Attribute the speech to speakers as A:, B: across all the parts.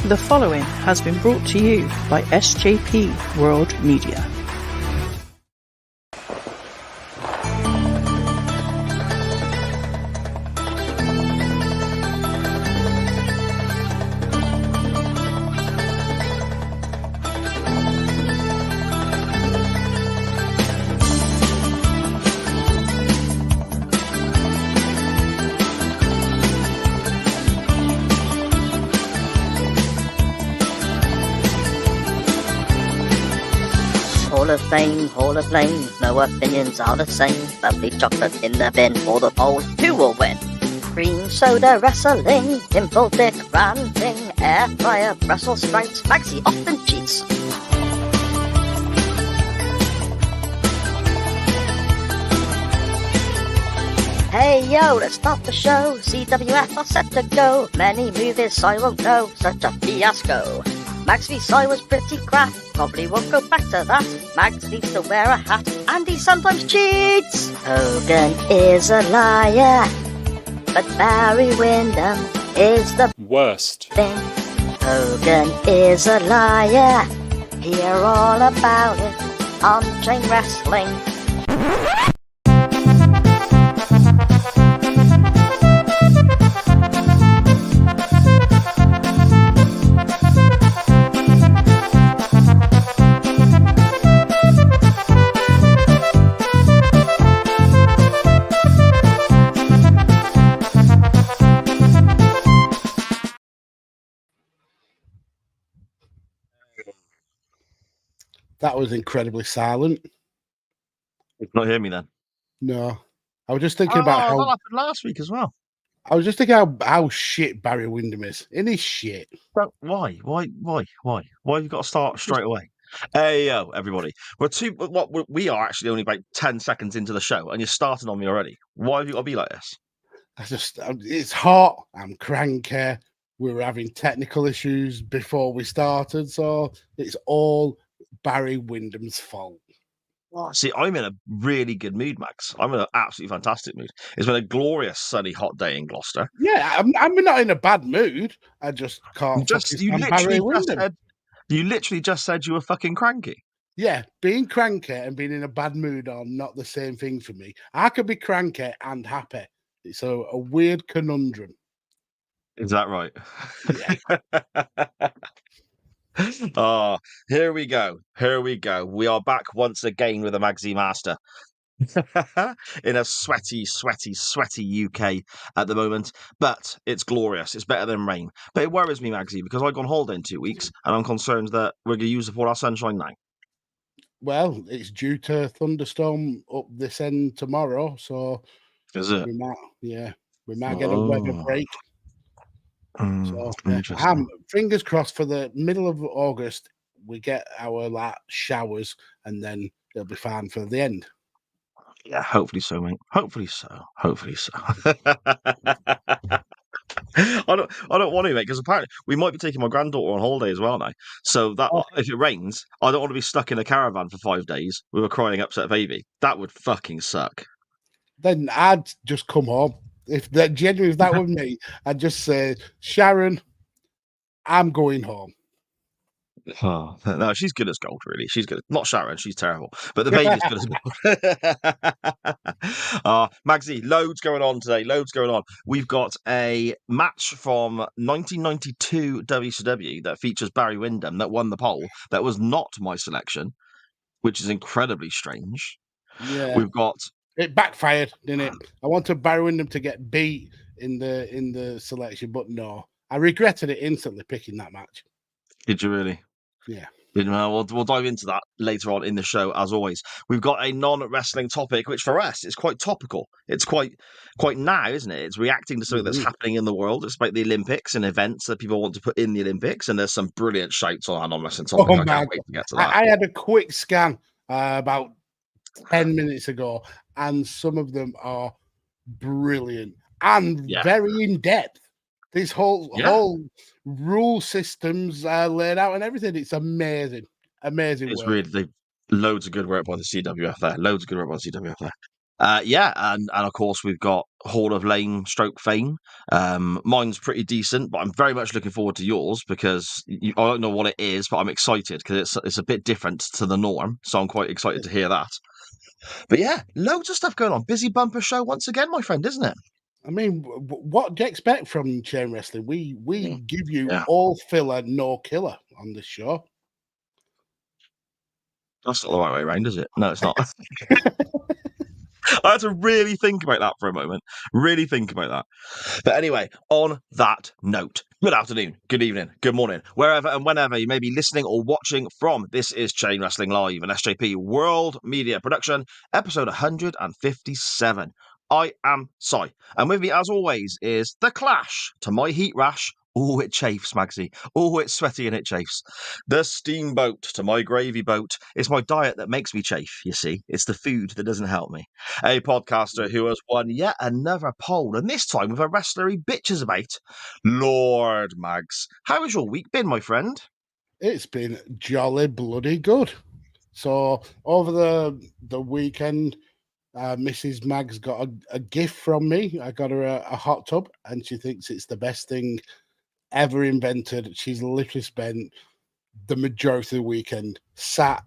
A: The following has been brought to you by SJP World Media.
B: Hall of Fame, no opinions are the same. Lovely chocolate in the bin for the poll, who will win? Cream soda wrestling, pimple dick ranting, air fryer Brussels sprouts, Maxie often cheats. Hey yo, let's start the show. CWF are set to go. Many movies I won't know, such a fiasco. Max v Cy was pretty crap, probably won't go back to that. Max needs to wear a hat, and he sometimes cheats. Hogan is a liar, but Barry Windham is the
C: worst
B: thing. Hogan is a liar, hear all about it on Chain Wrestling.
D: That was incredibly silent.
E: You not hear me then?
D: No. I was just thinking about how
E: that happened last week as well.
D: I was just thinking how shit Barry Windham is. In his shit.
E: But why? Why have you got to start straight away? Hey yo, everybody. We are actually only about 10 seconds into the show and you're starting on me already. Why have you got to be like this?
D: It's hot. I'm cranky. We were having technical issues before we started, so it's all Barry Windham's fault.
E: See, I'm in a really good mood, Max. I'm in an absolutely fantastic mood. It's been a glorious, sunny, hot day in Gloucester.
D: Yeah, I'm not in a bad mood. I just can't.
E: You literally just said you were fucking cranky.
D: Yeah, being cranky and being in a bad mood are not the same thing for me. I could be cranky and happy. It's a weird conundrum.
E: Is that right?
D: Yeah.
E: Oh, here we go. We are back once again with a Magsy Master. In a sweaty UK at the moment, but it's glorious. It's better than rain. But it worries me, Magsy, because I've gone holiday in 2 weeks and I'm concerned that we're going to use up all our sunshine now.
D: Well, it's due to thunderstorm up this end tomorrow, so
E: is it?
D: We might get a weather break. So I'm fingers crossed for the middle of August we get our showers and then it'll be fine for the end.
E: Yeah, hopefully so, mate. Hopefully so. I don't want to, mate, because apparently we might be taking my granddaughter on holiday as well now. So that if it rains, I don't want to be stuck in a caravan for 5 days with a crying upset baby. That would fucking suck.
D: Then I'd just come home. If that was me, I'd just say, Sharon, I'm going home.
E: Oh, no, she's good as gold, really. She's good. Not Sharon, she's terrible. But the baby's good as gold. Magsy, loads going on today. We've got a match from 1992 WCW that features Barry Windham that won the poll. That was not my selection, which is incredibly strange.
D: Yeah.
E: We've got...
D: It backfired, didn't it? I wanted Barry Windham to get beat in the selection, but no. I regretted it instantly picking that match.
E: Did you really?
D: Yeah.
E: We'll dive into that later on in the show, as always. We've got a non-wrestling topic, which for us is quite topical. It's quite now, isn't it? It's reacting to something that's happening in the world. It's about the Olympics and events that people want to put in the Olympics, and there's some brilliant shouts on our non-wrestling topic. I can't wait to get to that.
D: I had a quick scan about 10 minutes ago, and some of them are brilliant and very in-depth. This whole rule systems laid out and everything. It's amazing.
E: It's really loads of good work by the CWF there. And of course we've got Hall of Lame stroke fame. Mine's pretty decent, but I'm very much looking forward to yours because I don't know what it is, but I'm excited because it's a bit different to the norm. So I'm quite excited to hear that. But yeah, loads of stuff going on. Busy bumper show once again, my friend, isn't it?
D: I mean, what do you expect from chain wrestling? We give you all filler, no killer on this show.
E: That's not the right way around, is it? No, it's not. I had to really think about that for a moment. Really think about that. But anyway, on that note, good afternoon, good evening, good morning, wherever and whenever you may be listening or watching from. This is Chain Wrestling Live, an SJP World Media production, episode 157. I am Si, and with me, as always, is The Clash to my heat rash. Oh, it chafes, Magsy. Oh, it's sweaty and it chafes. The steamboat to my gravy boat. It's my diet that makes me chafe, you see. It's the food that doesn't help me. A podcaster who has won yet another poll, and this time with a wrestler he bitches about. Lord Mags. How has your week been, my friend?
D: It's been jolly bloody good. So over the weekend, Mrs. Mags got a gift from me. I got her a hot tub, and she thinks it's the best thing ever invented. She's literally spent the majority of the weekend sat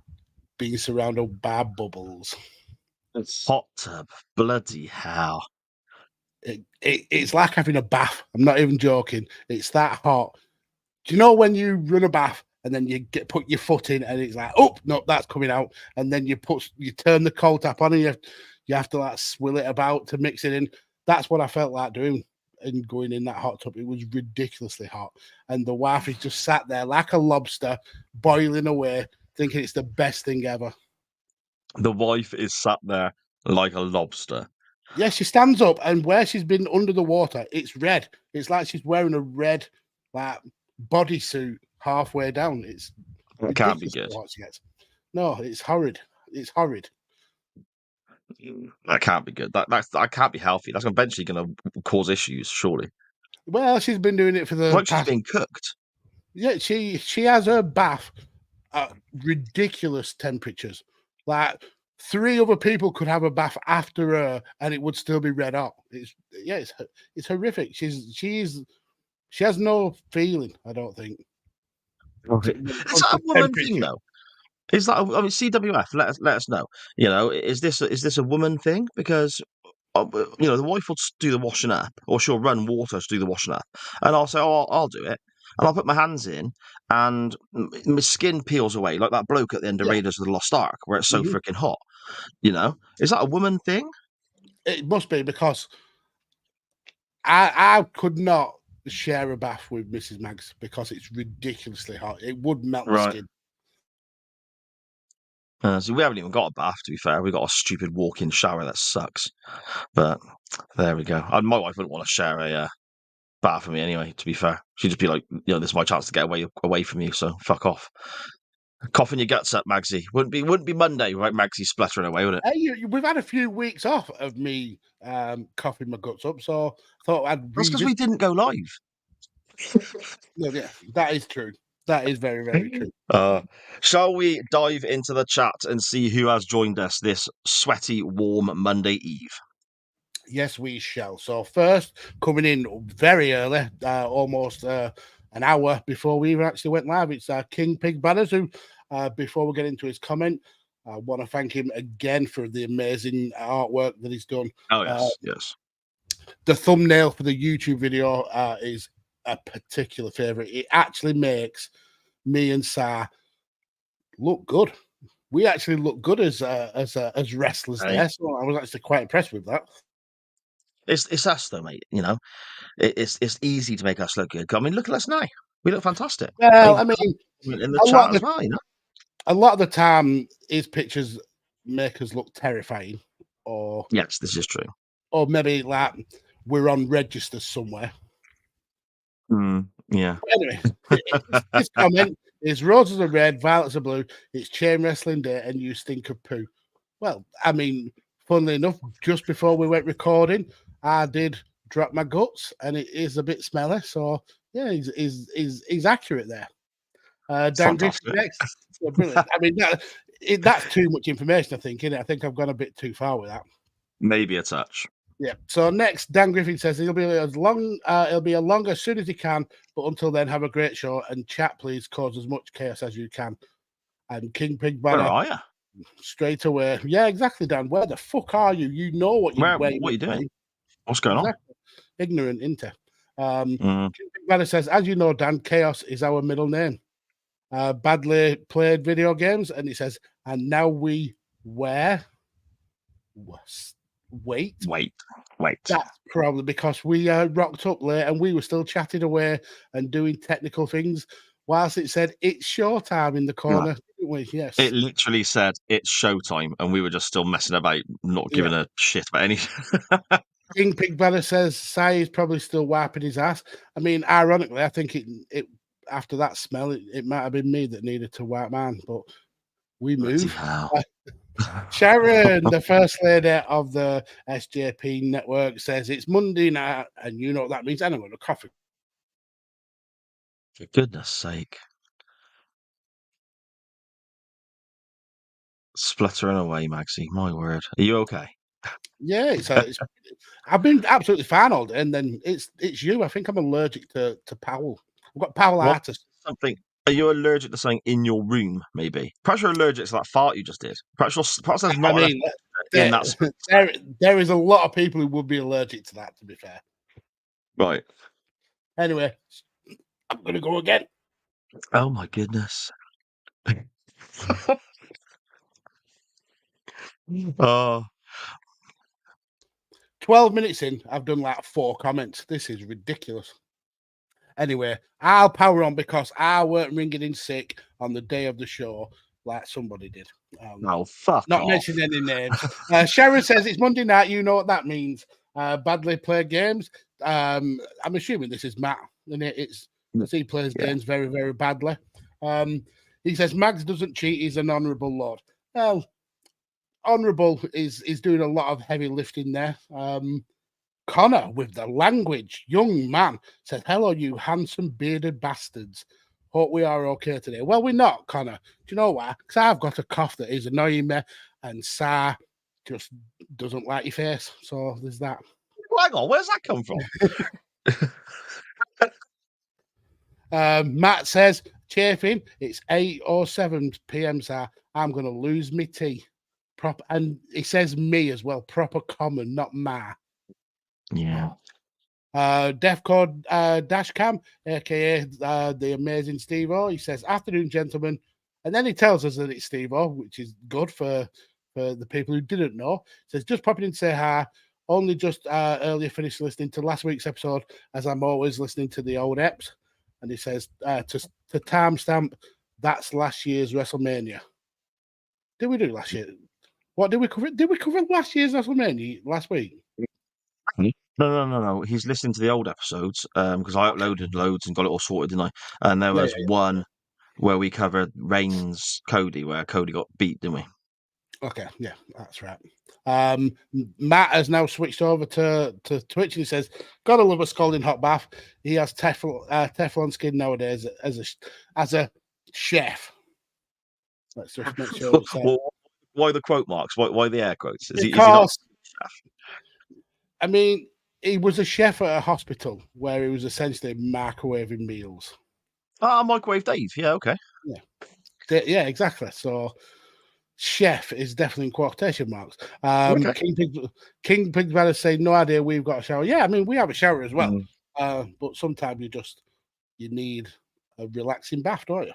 D: being surrounded by bubbles.
E: Hot tub, bloody hell.
D: It's like having a bath. I'm not even joking. It's that hot. Do you know when you run a bath and then you put your foot in and it's like, oh no, that's coming out, and then you turn the cold tap on and you have to like swill it about to mix it in. That's what I felt like doing and going in that hot tub. It was ridiculously hot, and the wife is just sat there like a lobster, boiling away, thinking it's the best thing ever.
E: The wife is sat there like a lobster.
D: Yeah, she stands up, and where she's been under the water, it's red. It's like she's wearing a red like bodysuit halfway down.
E: It can't be good.
D: No, it's horrid. It's horrid.
E: That can't be good. That can't be healthy. That's eventually going to cause issues, surely.
D: Well, she's been doing it for the
E: like past... she's being cooked.
D: Yeah, she has her bath at ridiculous temperatures. Like 3 other people could have a bath after her, and it would still be red hot. It's horrific. She has no feeling, I don't think.
E: Okay. Is that a woman thing, though? Is that? I mean, CWF. Let us know. You know, is this a woman thing? Because you know, the wife will do the washing up, or she'll run water to do the washing up, and I'll say, "Oh, I'll do it," and I'll put my hands in, and my skin peels away like that bloke at the end of Raiders of the Lost Ark, where it's so freaking hot. You know, is that a woman thing?
D: It must be, because I could not share a bath with Mrs. Mags because it's ridiculously hot. It would melt the skin.
E: So we haven't even got a bath, to be fair. We've got a stupid walk-in shower that sucks. But there we go. My wife wouldn't want to share a bath with me anyway, to be fair. She'd just be like, you know, this is my chance to get away from you, so fuck off. Coughing your guts up, Magsy. Wouldn't be Monday without Magsy spluttering away, would it?
D: Hey, we've had a few weeks off of me coughing my guts up, so I thought I'd...
E: That's because we didn't go live.
D: No, yeah, that is true. That is very, very true.
E: Shall we dive into the chat and see who has joined us this sweaty, warm Monday Eve?
D: Yes, we shall. So first, coming in very early, almost an hour before we even actually went live, it's King Pig Banners, who, before we get into his comment, I want to thank him again for the amazing artwork that he's done.
E: Oh, yes, yes.
D: The thumbnail for the YouTube video is a particular favourite. It actually makes me and Sa look good. We actually look good as wrestlers there, so I was actually quite impressed with that.
E: It's us though, mate. You know, it's easy to make us look good. I mean, look at us now. We look fantastic.
D: Well, I mean,
E: in the chat as well, you know.
D: A lot of the time, his pictures make us look terrifying. Or
E: yes, this is true.
D: Or maybe like we're on register somewhere.
E: Yeah.
D: Anyway, this comment is: roses are red, violets are blue. It's chain wrestling day, and you stink of poo. Well, I mean, funnily enough, just before we went recording, I did drop my guts, and it is a bit smelly. So yeah, he's accurate there. Dan Griffin next. So brilliant. I mean, that's too much information, I think, isn't it? I think I've gone a bit too far with that.
E: Maybe a touch.
D: Yeah. So next, Dan Griffin says it'll be as long as soon as he can, but until then, have a great show and chat, please. Cause as much chaos as you can. And King Pig
E: Where
D: Banner
E: are you?
D: straight away. Yeah, exactly, Dan. Where the fuck are you? You know what you
E: What are you doing? What's going
D: exactly. Ignorant, inte.
E: on?
D: King Pig Banner says, as you know, Dan, chaos is our middle name. Badly played video games, and he says, and now we wait. That's probably because we rocked up late and we were still chatting away and doing technical things, whilst it said it's showtime in the corner, didn't we? Yes.
E: It literally said it's showtime, and we were just still messing about, not giving a shit about anything.
D: King Pig Banner says Sai is probably still wiping his ass. I mean, ironically, I think it after that smell, it might have been me that needed to wipe mine, but we move. Sharon, the first lady of the SJP network, says it's Monday night, and you know what that means. And I'm going to coffee.
E: For goodness sake. Spluttering away, Magsy. My word. Are you okay?
D: Yeah, I've been absolutely fine all day, and then it's you. I think I'm allergic to Powell. I've got Powellitis.
E: Something. Are you allergic to something in your room? Maybe. Perhaps you're allergic to that fart you just did. Perhaps there's not enough in that space.
D: There is a lot of people who would be allergic to that. To be fair.
E: Right.
D: Anyway, I'm going to go again.
E: Oh my goodness. Oh.
D: 12 minutes in, I've done like 4 comments. This is ridiculous. Anyway, I'll power on because I weren't ringing in sick on the day of the show like somebody did.
E: Fuck
D: not
E: off.
D: mentioning any names. Sharon says it's Monday night. You know what that means. Badly played games. I'm assuming this is Matt, and it's because he plays games very, very badly. He says Mags doesn't cheat. He's an honourable lord. Well, honourable is doing a lot of heavy lifting there. Connor with the language, young man, says, hello, you handsome bearded bastards. Hope we are okay today. Well, we're not, Connor. Do you know why? Because I've got a cough that is annoying me, and Sa just doesn't like your face. So there's that.
E: Hang on, where's that come
D: from? Matt says, chafing, it's 8:07 p.m., Sa. I'm going to lose me tea. And he says me as well, proper common, not ma.
E: Yeah.
D: Defcode Dashcam, aka the amazing Steve O. He says, afternoon, gentlemen. And then he tells us that it's Steve O, which is good for the people who didn't know. He says, just popping in to say hi. Only just earlier finished listening to last week's episode, as I'm always listening to the old eps. And he says, to timestamp, that's last year's WrestleMania. Did we do last year? What did we cover? Did we cover last year's WrestleMania last week?
E: No. He's listening to the old episodes because I uploaded loads and got it all sorted, didn't I? And there was one where we covered Reigns Cody, where Cody got beat, didn't we?
D: Okay, yeah, that's right. Matt has now switched over to Twitch, and he says, "Gotta love a scalding hot bath." He has Teflon skin nowadays as a chef. Let's just make sure.
E: Why the quote marks? Why the air quotes? Is he
D: not
E: a chef?
D: I mean, he was a chef at a hospital where he was essentially microwaving meals.
E: Microwave Dave. Yeah, okay.
D: Yeah, exactly. So, chef is definitely in quotation marks. Okay. King Pig Banner say, no idea, we've got a shower. Yeah, I mean, we have a shower as well. But sometimes you need a relaxing bath, don't you?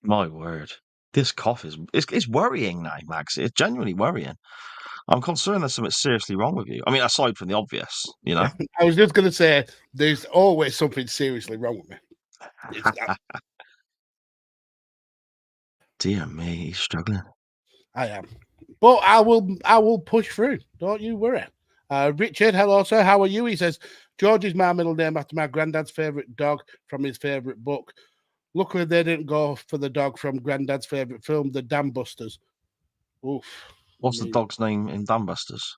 E: My word. This cough is worrying now, Max. It's genuinely worrying. I'm concerned there's something seriously wrong with you. I mean, aside from the obvious, you know.
D: Yeah, I was just going to say, there's always something seriously wrong with me.
E: Dear me, he's struggling.
D: I am, but I will push through. Don't you worry. Richard, hello sir. How are you? He says, George is my middle name after my granddad's favorite dog from his favorite book. Luckily, they didn't go for the dog from granddad's favorite film, The Dam Busters. Oof.
E: What's the dog's name in Dam Busters?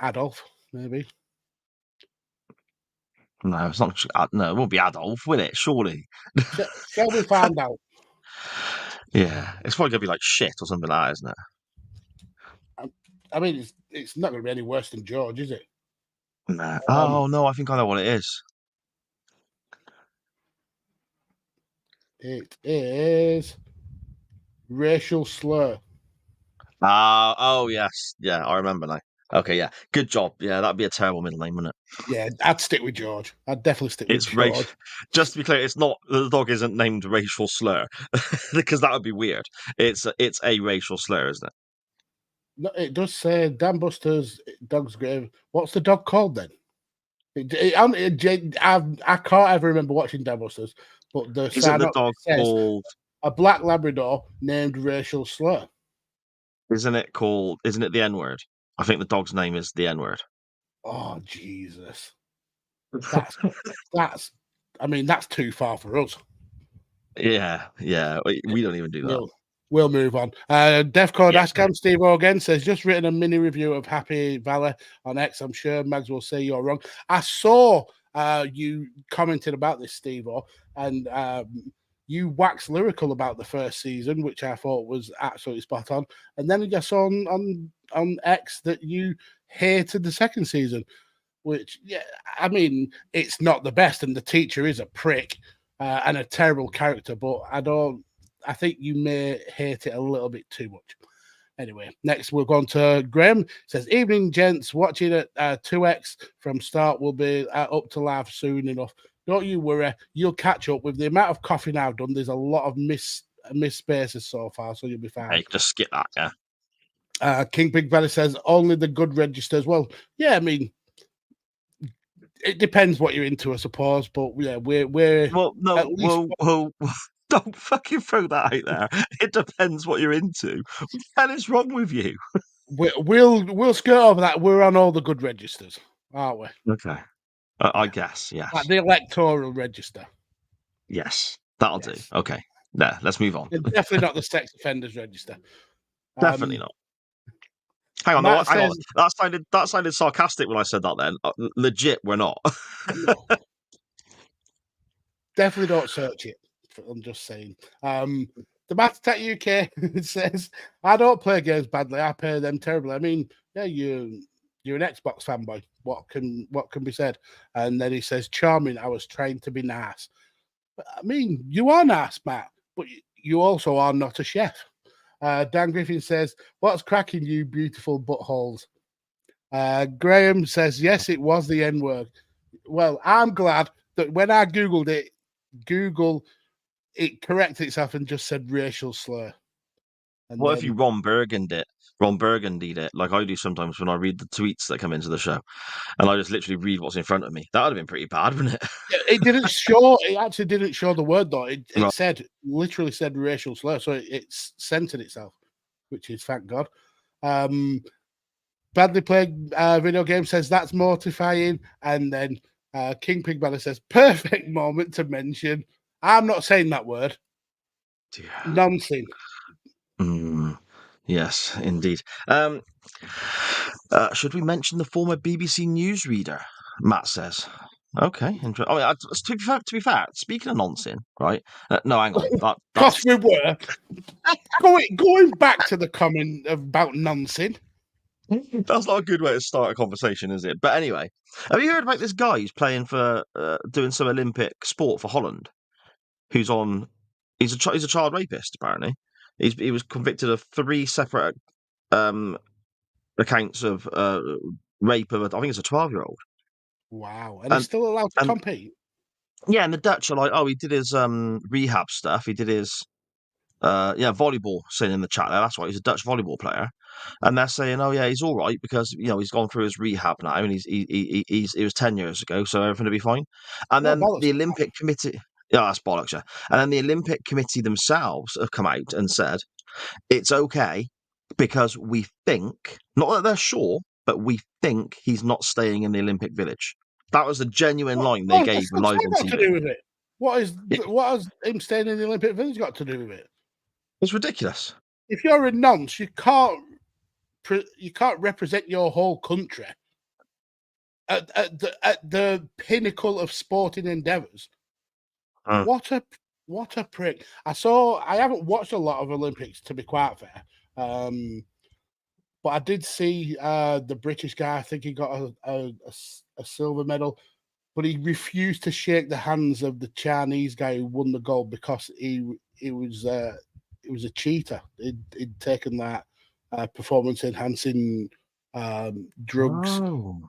D: Adolf, maybe.
E: No, it's not. No, it won't be Adolf, will it? Surely.
D: Shall we find out?
E: Yeah, it's probably gonna be like shit or something like that, isn't it?
D: I mean, it's not going to be any worse than George, is it?
E: Nah. Oh no, I think I know what it is.
D: It is racial slur.
E: Oh yes, yeah, I remember now. Okay, yeah, good job. Yeah, that'd be a terrible middle name, wouldn't it?
D: Yeah, I'd stick with George. I'd definitely stick with
E: It's race.
D: George.
E: Just to be clear, it's not the dog isn't named racial slur because that would be weird. It's a racial slur, isn't it?
D: No, it does say Dan Buster's dog's grave. What's the dog called then? I can't ever remember watching Dan Buster's, but the
E: Isn't
D: sign
E: the
D: up
E: dog
D: says
E: called?
D: a black Labrador named racial slur.
E: Isn't it called? Isn't it the N word? I think the dog's name is the N word.
D: Oh Jesus, that's. I mean, that's too far for us.
E: Yeah. We don't even do that.
D: We'll move on. Defcon
E: Yeah.
D: Ascam Steve again says, just written a mini review of Happy Valley on X. I'm sure Mags will say you're wrong. I saw you commented about this, Steve, and you waxed lyrical about the first season, which I thought was absolutely spot on. And then I just saw on X that you hated the second season, which, yeah, I mean, it's not the best, and the teacher is a prick and a terrible character, but I think you may hate it a little bit too much. Anyway, next we're going to Graham. It says, evening, gents. Watching at 2X from start will be up to live soon enough. Don't you worry. You'll catch up with the amount of coughing I've done. There's a lot of missed spaces so far, so you'll be fine.
E: Hey, just skip that, yeah.
D: King Big Belly says, only the good registers. Well, yeah, I mean, it depends what you're into, I suppose. But yeah, we're
E: Well, no,
D: at least
E: well, don't fucking throw that out there. It depends what you're into. What the hell is wrong with you?
D: we'll skirt over that. We're on all the good registers, aren't we?
E: Okay. I guess, yes.
D: Like the electoral register.
E: Yes, that'll do. Okay. There, let's move on.
D: And definitely not the sex offenders register.
E: Definitely not. Hang on, hang on. That sounded sarcastic when I said that then. Legit, we're not.
D: No. Definitely don't search it. I'm just saying. The Math Attack UK says, I don't play games badly, I play them terribly. I mean, yeah, you're an Xbox fanboy. What can be said? And then he says, charming, I was trying to be nice. But, I mean, you are nice, Matt, but you also are not a chef. Dan Griffin says, what's cracking, you beautiful buttholes? Graham says, yes, it was the N-word. Well, I'm glad that when I Googled it, it corrected itself and just said racial slur. And
E: what if you Ron Burgundied it, like I do sometimes when I read the tweets that come into the show, and I just literally read what's in front of me? That would have been pretty bad, wouldn't it?
D: It actually didn't show the word though. It
E: Right.
D: literally said racial slur, so it's censored itself, which is thank God. Badly played video game says that's mortifying, and then King Pig Banner says perfect moment to mention. I'm not saying that word.
E: Yeah.
D: Nonsense.
E: Yes, indeed. Should we mention the former BBC newsreader? Matt says. Okay, interesting. I mean, to be fair, speaking of nonsense, right? No, hang on.
D: Because we were going back to the comment about nonsense.
E: That's not a good way to start a conversation, is it? But anyway, have you heard about this guy who's playing for doing some Olympic sport for Holland? Who's on? He's a child rapist. Apparently, he was convicted of 3 separate accounts of rape of I think it's a 12-year-old.
D: Wow, and he's still allowed to compete.
E: Yeah, and the Dutch are like, oh, he did his rehab stuff. He did his volleyball. Saying in the chat there, that's right. He's a Dutch volleyball player, and they're saying, oh yeah, he's all right because he's gone through his rehab now, and it was 10 years ago, so everything will be fine. And then the Olympic Committee, that's bollocks, yeah. And then the Olympic Committee themselves have come out and said it's okay because we think, not that they're sure, but we think he's not staying in the Olympic Village. That was a genuine line they gave live on TV.
D: To do with it? What has him staying in the Olympic Village got to do with it?
E: It's ridiculous.
D: If you're a nonce, you can't represent your whole country at the pinnacle of sporting endeavours. What a prick! I haven't watched a lot of Olympics, to be quite fair, But I did see the British guy. I think he got a silver medal, but he refused to shake the hands of the Chinese guy who won the gold because he was a cheater. He'd taken that performance enhancing drugs.
E: Oh.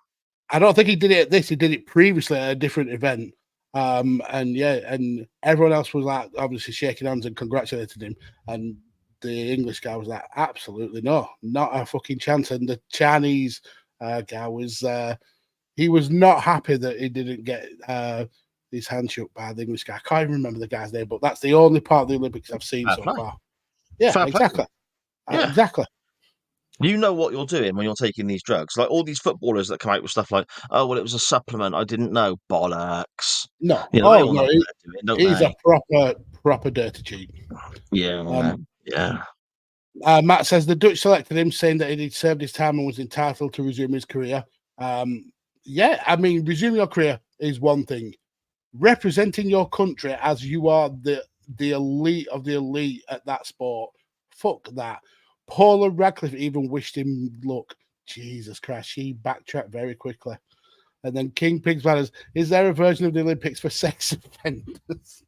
D: I don't think he did it at this. He did it previously at a different event. And everyone else was like obviously shaking hands and congratulated him. And the English guy was like, absolutely no, not a fucking chance. And the Chinese guy was he was not happy that he didn't get his hand shook by the English guy. I can't even remember the guy's name, but that's the only part of the Olympics I've seen so far. Yeah, exactly.
E: Yeah.
D: Exactly.
E: You know what you're doing when you're taking these drugs. Like all these footballers that come out with stuff like, oh, well, it was a supplement. I didn't know. Bollocks.
D: No.
E: You know, they all know what they're doing,
D: he's a proper dirty cheat.
E: Yeah.
D: Matt says the Dutch selected him, saying that he'd served his time and was entitled to resume his career. Yeah, I mean, resuming your career is one thing. Representing your country as you are the elite of the elite at that sport, fuck that. Paula Radcliffe even wished him luck. Jesus Christ, she backtracked very quickly. And then King Pigs Matters, is there a version of the Olympics for sex offenders?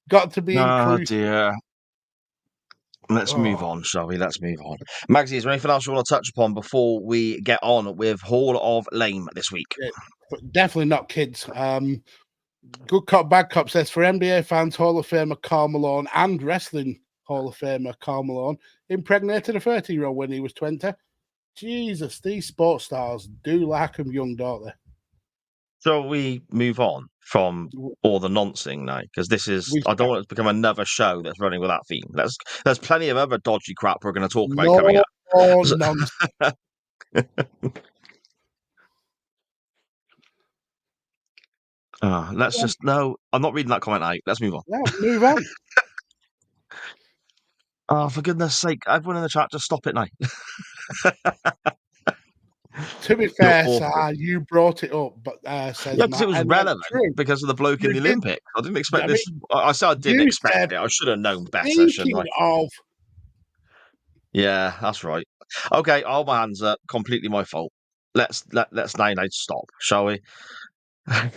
D: Got to be increased.
E: Dear. Let's move on, shall we? Let's move on. Magsy, is there anything else you want to touch upon before we get on with Hall of Lame this week?
D: Yeah, definitely not kids. Good Cop, Bad Cop says, for NBA fans, Hall of Famer Karl Malone and Wrestling Hall of Famer Karl Malone impregnated a 30-year-old when he was 20. Jesus, these sports stars do like them young, don't they?
E: So we move on from all the nonsense now, because this is, I don't want it to become another show that's running with that theme. There's plenty of other dodgy crap we're going to talk about coming up.
D: Nonsense.
E: Let's just, no, I'm not reading that comment out. Let's move on.
D: No, move on.
E: Oh, for goodness sake, everyone in the chat, just stop it now.
D: To be fair, you brought it up, but says
E: yeah, because it was relevant because of the bloke in the Olympics. I didn't expect this. I said I didn't expect it. I should have known better, shouldn't I? Yeah, that's right. Okay, all my hands up. Completely my fault. Let's now stop, shall we?
D: This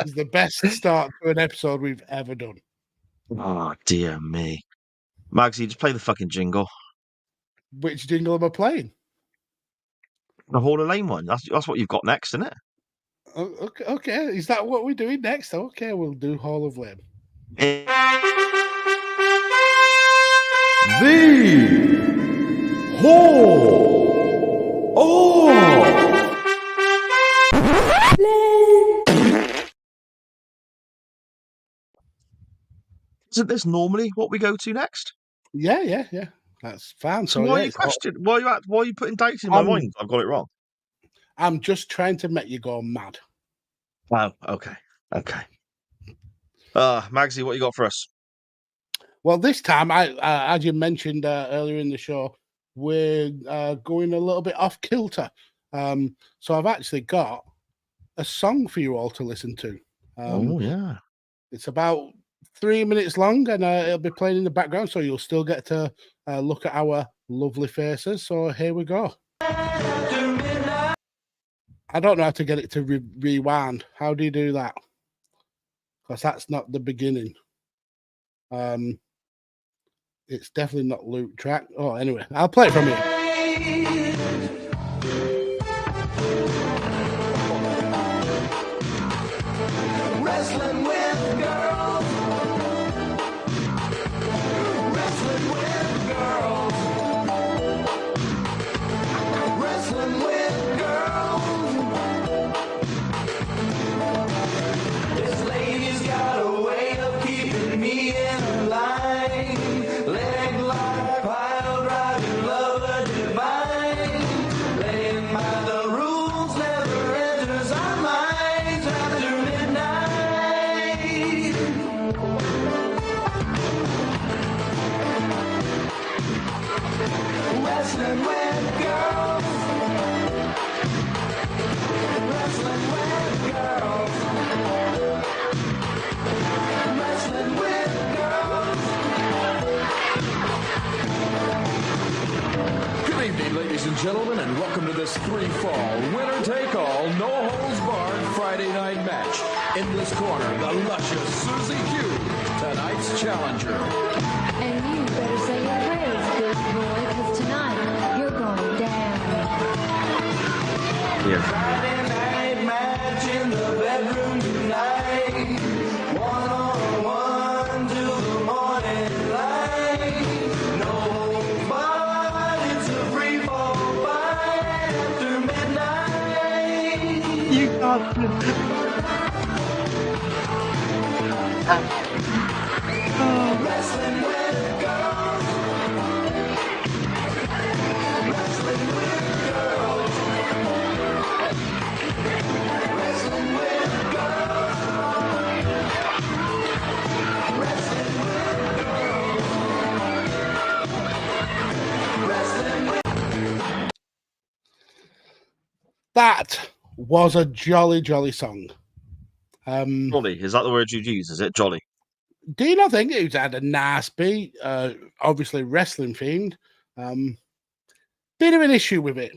D: is the best start to an episode we've ever done.
E: Oh dear me, Magsy, just play the fucking jingle.
D: Which jingle am I playing?
E: The Hall of Lame one. That's what you've got next, isn't it?
D: Okay. Is that what we're doing next? Okay, we'll do Hall of Lame.
C: The Hall of Lame.
E: Isn't this normally what we go to next?
D: Yeah. That's fine.
E: So why are you questioning? Why are you putting doubts in my mind? I've got it wrong.
D: I'm just trying to make you go mad.
E: Oh, okay. Magsy, what you got for us?
D: Well, this time, as you mentioned earlier in the show, we're going a little bit off kilter. So I've actually got a song for you all to listen to.
E: Oh, yeah.
D: It's about 3 minutes long, and it'll be playing in the background, so you'll still get to look at our lovely faces. So here we go. I don't know how to get it to rewind. How do you do that? Because that's not the beginning. It's definitely not loop track. Oh, anyway, I'll play it from here.
C: Wrestling with girls. Wrestling with girls. Wrestling with girls. This lady's got a way of keeping me in line. Leg lock, pile driving, lover divine. Playing by the rules, never enters our minds after midnight.
F: this three-fall, winner-take-all, no-holds-barred Friday night match. In this corner, the luscious Susie Q, tonight's challenger.
G: And you better say your prayers, big boy, because tonight you're going down.
C: Friday night match in the bedroom tonight. One-on-one till the morning light. No but it's a free fall fight after midnight.
A: You can't.
C: Wrestling with girls. Wrestling with girls. Wrestling with girls. Wrestling with girls. Wrestling with
D: That was a jolly, jolly song.
E: Jolly, is that the word you'd use? Is it jolly?
D: Do you not think it had a nice beat? Obviously wrestling themed. Bit of an issue with it.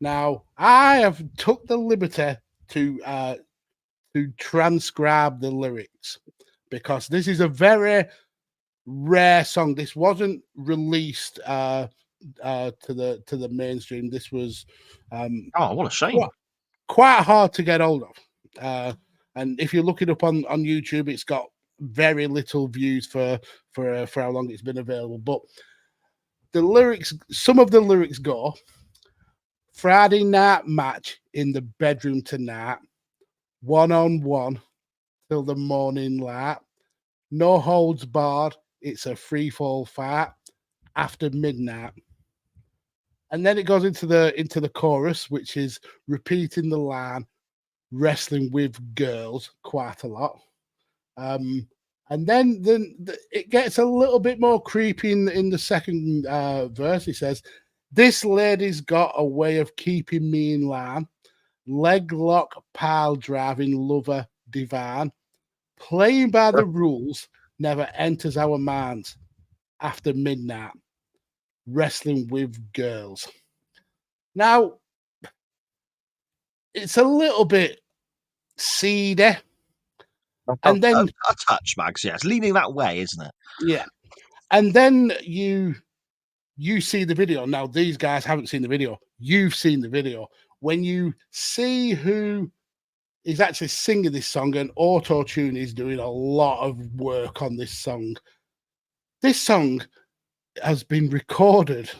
D: Now, I have took the liberty to transcribe the lyrics because this is a very rare song. This wasn't released to the mainstream. This was
E: Oh, what a shame.
D: quite hard to get hold of. And if you look it up on YouTube, it's got very little views for how long it's been available. But the lyrics, some of the lyrics go: Friday night match in the bedroom tonight, 1-on-1 till the morning light, no holds barred, it's a free fall fight after midnight. And then it goes into the chorus, which is repeating the line, wrestling with girls quite a lot. And then it gets a little bit more creepy in the second verse. It says, this lady's got a way of keeping me in line, leg lock, pile driving, lover divine, playing by the rules, never enters our minds after midnight, wrestling with girls. Now, it's a little bit seedy. And then
E: a touch, Mags, yeah. It's leaning that way, isn't it?
D: yeah. And then you see the video. Now, these guys haven't seen the video. You've seen the video. When you see who is actually singing this song, and auto-tune is doing a lot of work on this song. This song has been recorded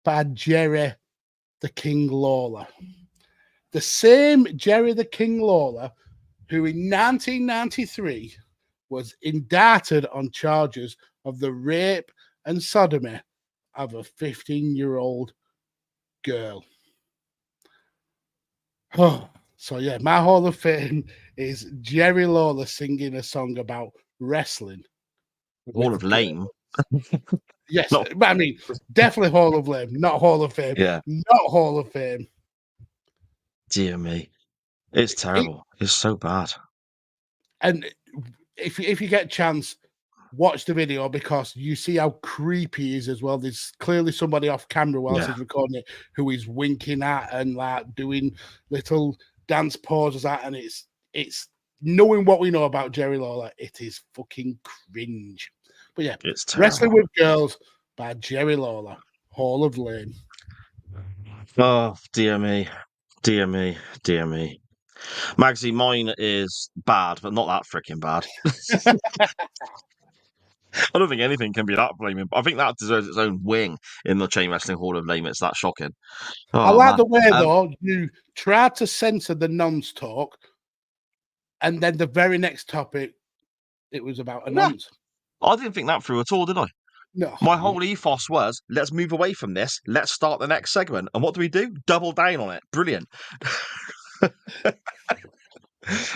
D: by Jerry the King Lawler. The same Jerry the King Lawler who in 1993 was indicted on charges of the rape and sodomy of a 15-year-old girl. Oh, so yeah, my Hall of Fame is Jerry Lawler singing a song about wrestling.
E: Hall of Lame.
D: Yes,
E: No.
D: but I mean, definitely Hall of Lame, not Hall of Fame.
E: Yeah.
D: Not Hall of Fame.
E: Dear me. It's terrible. It's so bad.
D: And if you get a chance, watch the video because you see how creepy he is as well. There's clearly somebody off camera whilst he's recording it who is winking at and like doing little dance pauses at, and it's knowing what we know about Jerry Lawler, it is fucking cringe. But yeah,
E: It's terrible.
D: Wrestling with Girls by Jerry Lawler, Hall of Lame.
E: Oh, dear me. Dear me. Dear me. Magsy, mine is bad, but not that freaking bad. I don't think anything can be that blaming. I think that deserves its own wing in the Chain Wrestling Hall of Lame. It's that shocking. Oh,
D: I like
E: man.
D: the way, though, you tried to censor the nonce talk, and then the very next topic, it was about a nonce.
E: I didn't think that through at all, did I?
D: No.
E: My whole ethos was, let's move away from this. Let's start the next segment. And what do? Double down on it. Brilliant.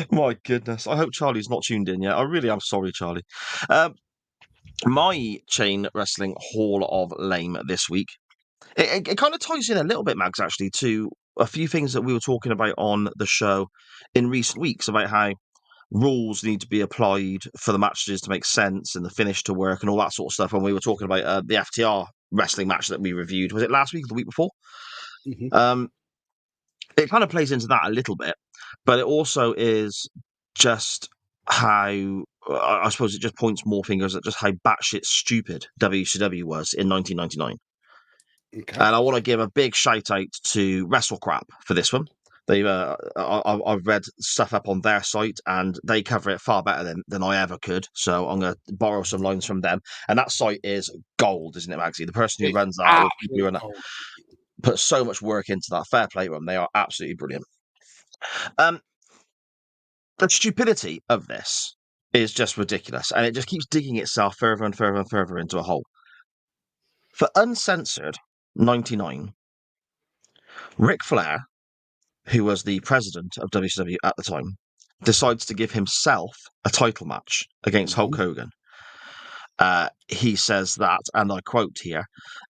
E: My goodness. I hope Charlie's not tuned in yet. I really am sorry, Charlie. My Chain Wrestling Hall of Lame this week. It kind of ties in a little bit, Mags, actually, to a few things that we were talking about on the show in recent weeks about how rules need to be applied for the matches to make sense and the finish to work and all that sort of stuff when we were talking about the FTR wrestling match that we reviewed. Was it last week or the week before? It kind of plays into that a little bit, but it also is just how I suppose it just points more fingers at just how batshit stupid WCW was in 1999.
D: Okay.
E: And I want to give a big shout out to WrestleCrap for this one. They've I've read stuff up on their site, and they cover it far better than I ever could. So I'm going to borrow some lines from them. And that site is gold, isn't it, Magsy? The person who
D: It's
E: runs that, or people who run that,
D: absolute
E: put so much work into that. Fair play to them. They are absolutely brilliant. The stupidity of this is just ridiculous, and it just keeps digging itself further and further and further into a hole. For Uncensored 99, Ric Flair, who was the president of WCW at the time, decides to give himself a title match against Hulk Hogan. He says that, and I quote here,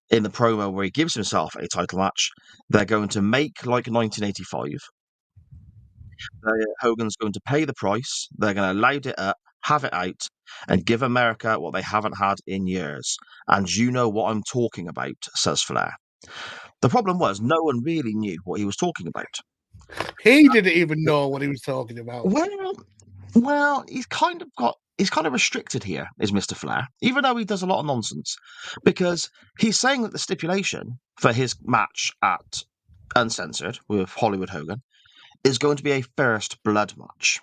E: in the promo where he gives himself a title match, they're going to make like 1985. Hogan's going to pay the price. They're going to load it up, have it out, and give America what they haven't had in years. And you know what I'm talking about, says Flair. The problem was no one really knew what he was talking about.
D: He didn't even know what he was talking about.
E: Well, he's kind of restricted here, is Mr. Flair, even though he does a lot of nonsense, because he's saying that the stipulation for his match at Uncensored with Hollywood Hogan is going to be a first blood match.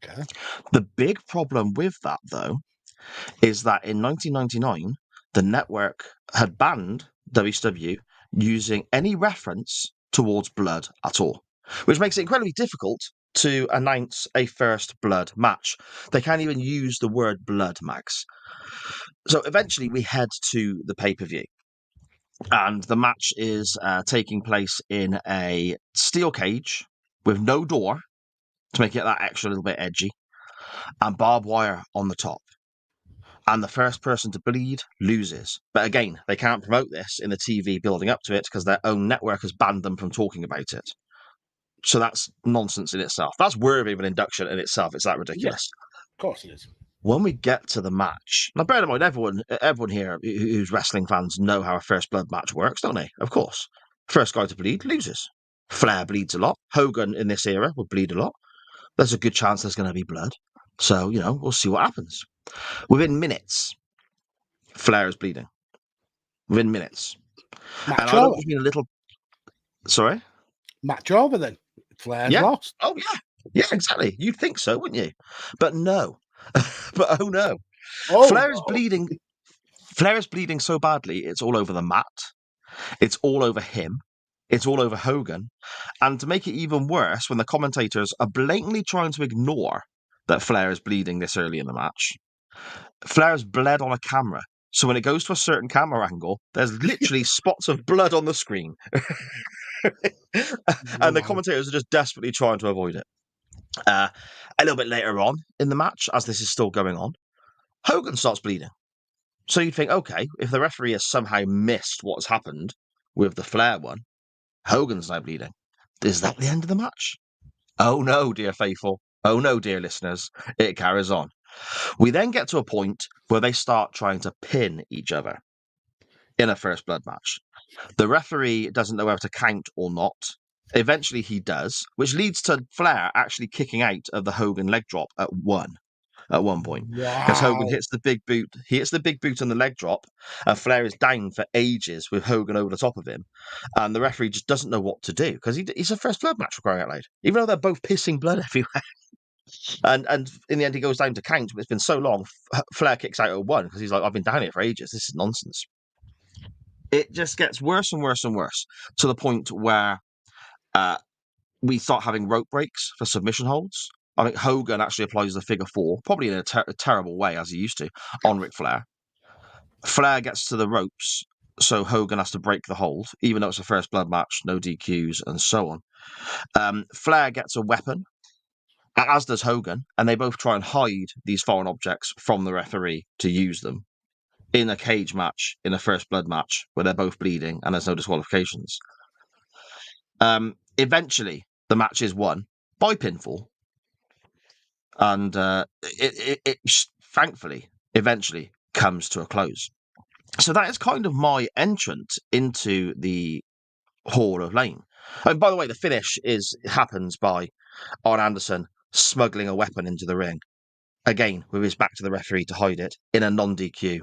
D: Okay.
E: The big problem with that, though, is that in 1999, the network had banned WCW using any reference towards blood at all, which makes it incredibly difficult to announce a first blood match. They can't even use the word blood, Max. So eventually we head to the pay-per-view, and the match is taking place in a steel cage with no door to make it that extra little bit edgy, and barbed wire on the top. And the first person to bleed loses. But again, they can't promote this in the TV building up to it because their own network has banned them from talking about it. So that's nonsense in itself. That's worthy of an induction in itself. It's that ridiculous.
D: Of course it is.
E: When we get to the match, now bear in mind, everyone here who's wrestling fans know how a first blood match works, don't they? Of course. First guy to bleed loses. Flair bleeds a lot. Hogan in this era would bleed a lot. There's a good chance there's going to be blood. So, we'll see what happens. Within minutes, Flair is bleeding. Within minutes.
D: Match
E: And I know
D: over.
E: it's been a little... Sorry?
D: Match over then. Flair's
E: Yeah.
D: lost.
E: Oh, yeah. Yeah, exactly. You'd think so, wouldn't you? But no. But oh, no.
D: Oh,
E: Flair is
D: no.
E: bleeding. Flair is bleeding so badly, it's all over the mat. It's all over him. It's all over Hogan. And to make it even worse, when the commentators are blatantly trying to ignore that Flair is bleeding this early in the match, Flair's bled on a camera. So when it goes to a certain camera angle, there's literally spots of blood on the screen. And the commentators are just desperately trying to avoid it. A little bit later on in the match, as this is still going on, Hogan starts bleeding. So you'd think, okay, if the referee has somehow missed what's happened with the Flair one, Hogan's now bleeding. Is that the end of the match? Oh no, dear faithful. Oh no, dear listeners. It carries on. We then get to a point where they start trying to pin each other in a first blood match. The referee doesn't know whether to count or not. Eventually he does, which leads to Flair actually kicking out of the Hogan leg drop at one point. Because Hogan hits the big boot. He hits the big boot on the leg drop, and Flair is down for ages with Hogan over the top of him. And the referee just doesn't know what to do because he's a first blood match for crying out loud, even though they're both pissing blood everywhere. And in the end, he goes down to count, but it's been so long. Flair kicks out at one because he's like, I've been down here for ages. This is nonsense. It just gets worse and worse and worse to the point where we start having rope breaks for submission holds. I think Hogan actually applies the figure four, probably in a terrible way, as he used to, on Ric Flair. Flair gets to the ropes, so Hogan has to break the hold, even though it's a first blood match, no DQs, and so on. Flair gets a weapon, as does Hogan, and they both try and hide these foreign objects from the referee to use them in a cage match, in a first blood match, where they're both bleeding and there's no disqualifications. Eventually, the match is won by pinfall, and it thankfully eventually comes to a close. So that is kind of my entrance into the Hall of Lane. And by the way, the finish happens by Arn Anderson smuggling a weapon into the ring, again with his back to the referee to hide it, in a non-DQ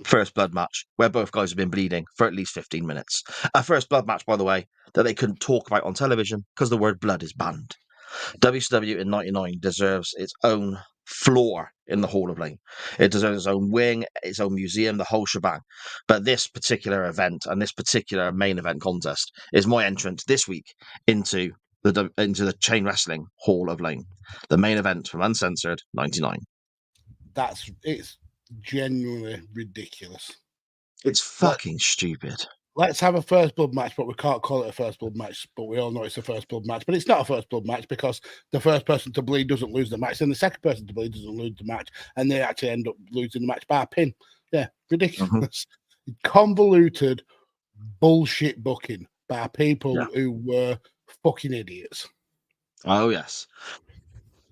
E: first blood match where both guys have been bleeding for at least 15 minutes. A first blood match, by the way, that they couldn't talk about on television because the word blood is banned. WCW in '99 deserves its own floor in the Hall of Fame. It deserves its own wing, its own museum, the whole shebang. But this particular event and this particular main event contest is my entrance this week into the Chain Wrestling Hall of Fame, the main event from Uncensored '99.
D: It's genuinely ridiculous.
E: It's fucking stupid.
D: Let's have a first blood match, but we can't call it a first blood match. But we all know it's a first blood match. But it's not a first blood match because the first person to bleed doesn't lose the match, and the second person to bleed doesn't lose the match, and they actually end up losing the match by a pin. Yeah, ridiculous, convoluted bullshit booking by people who were fucking idiots.
E: Oh yes.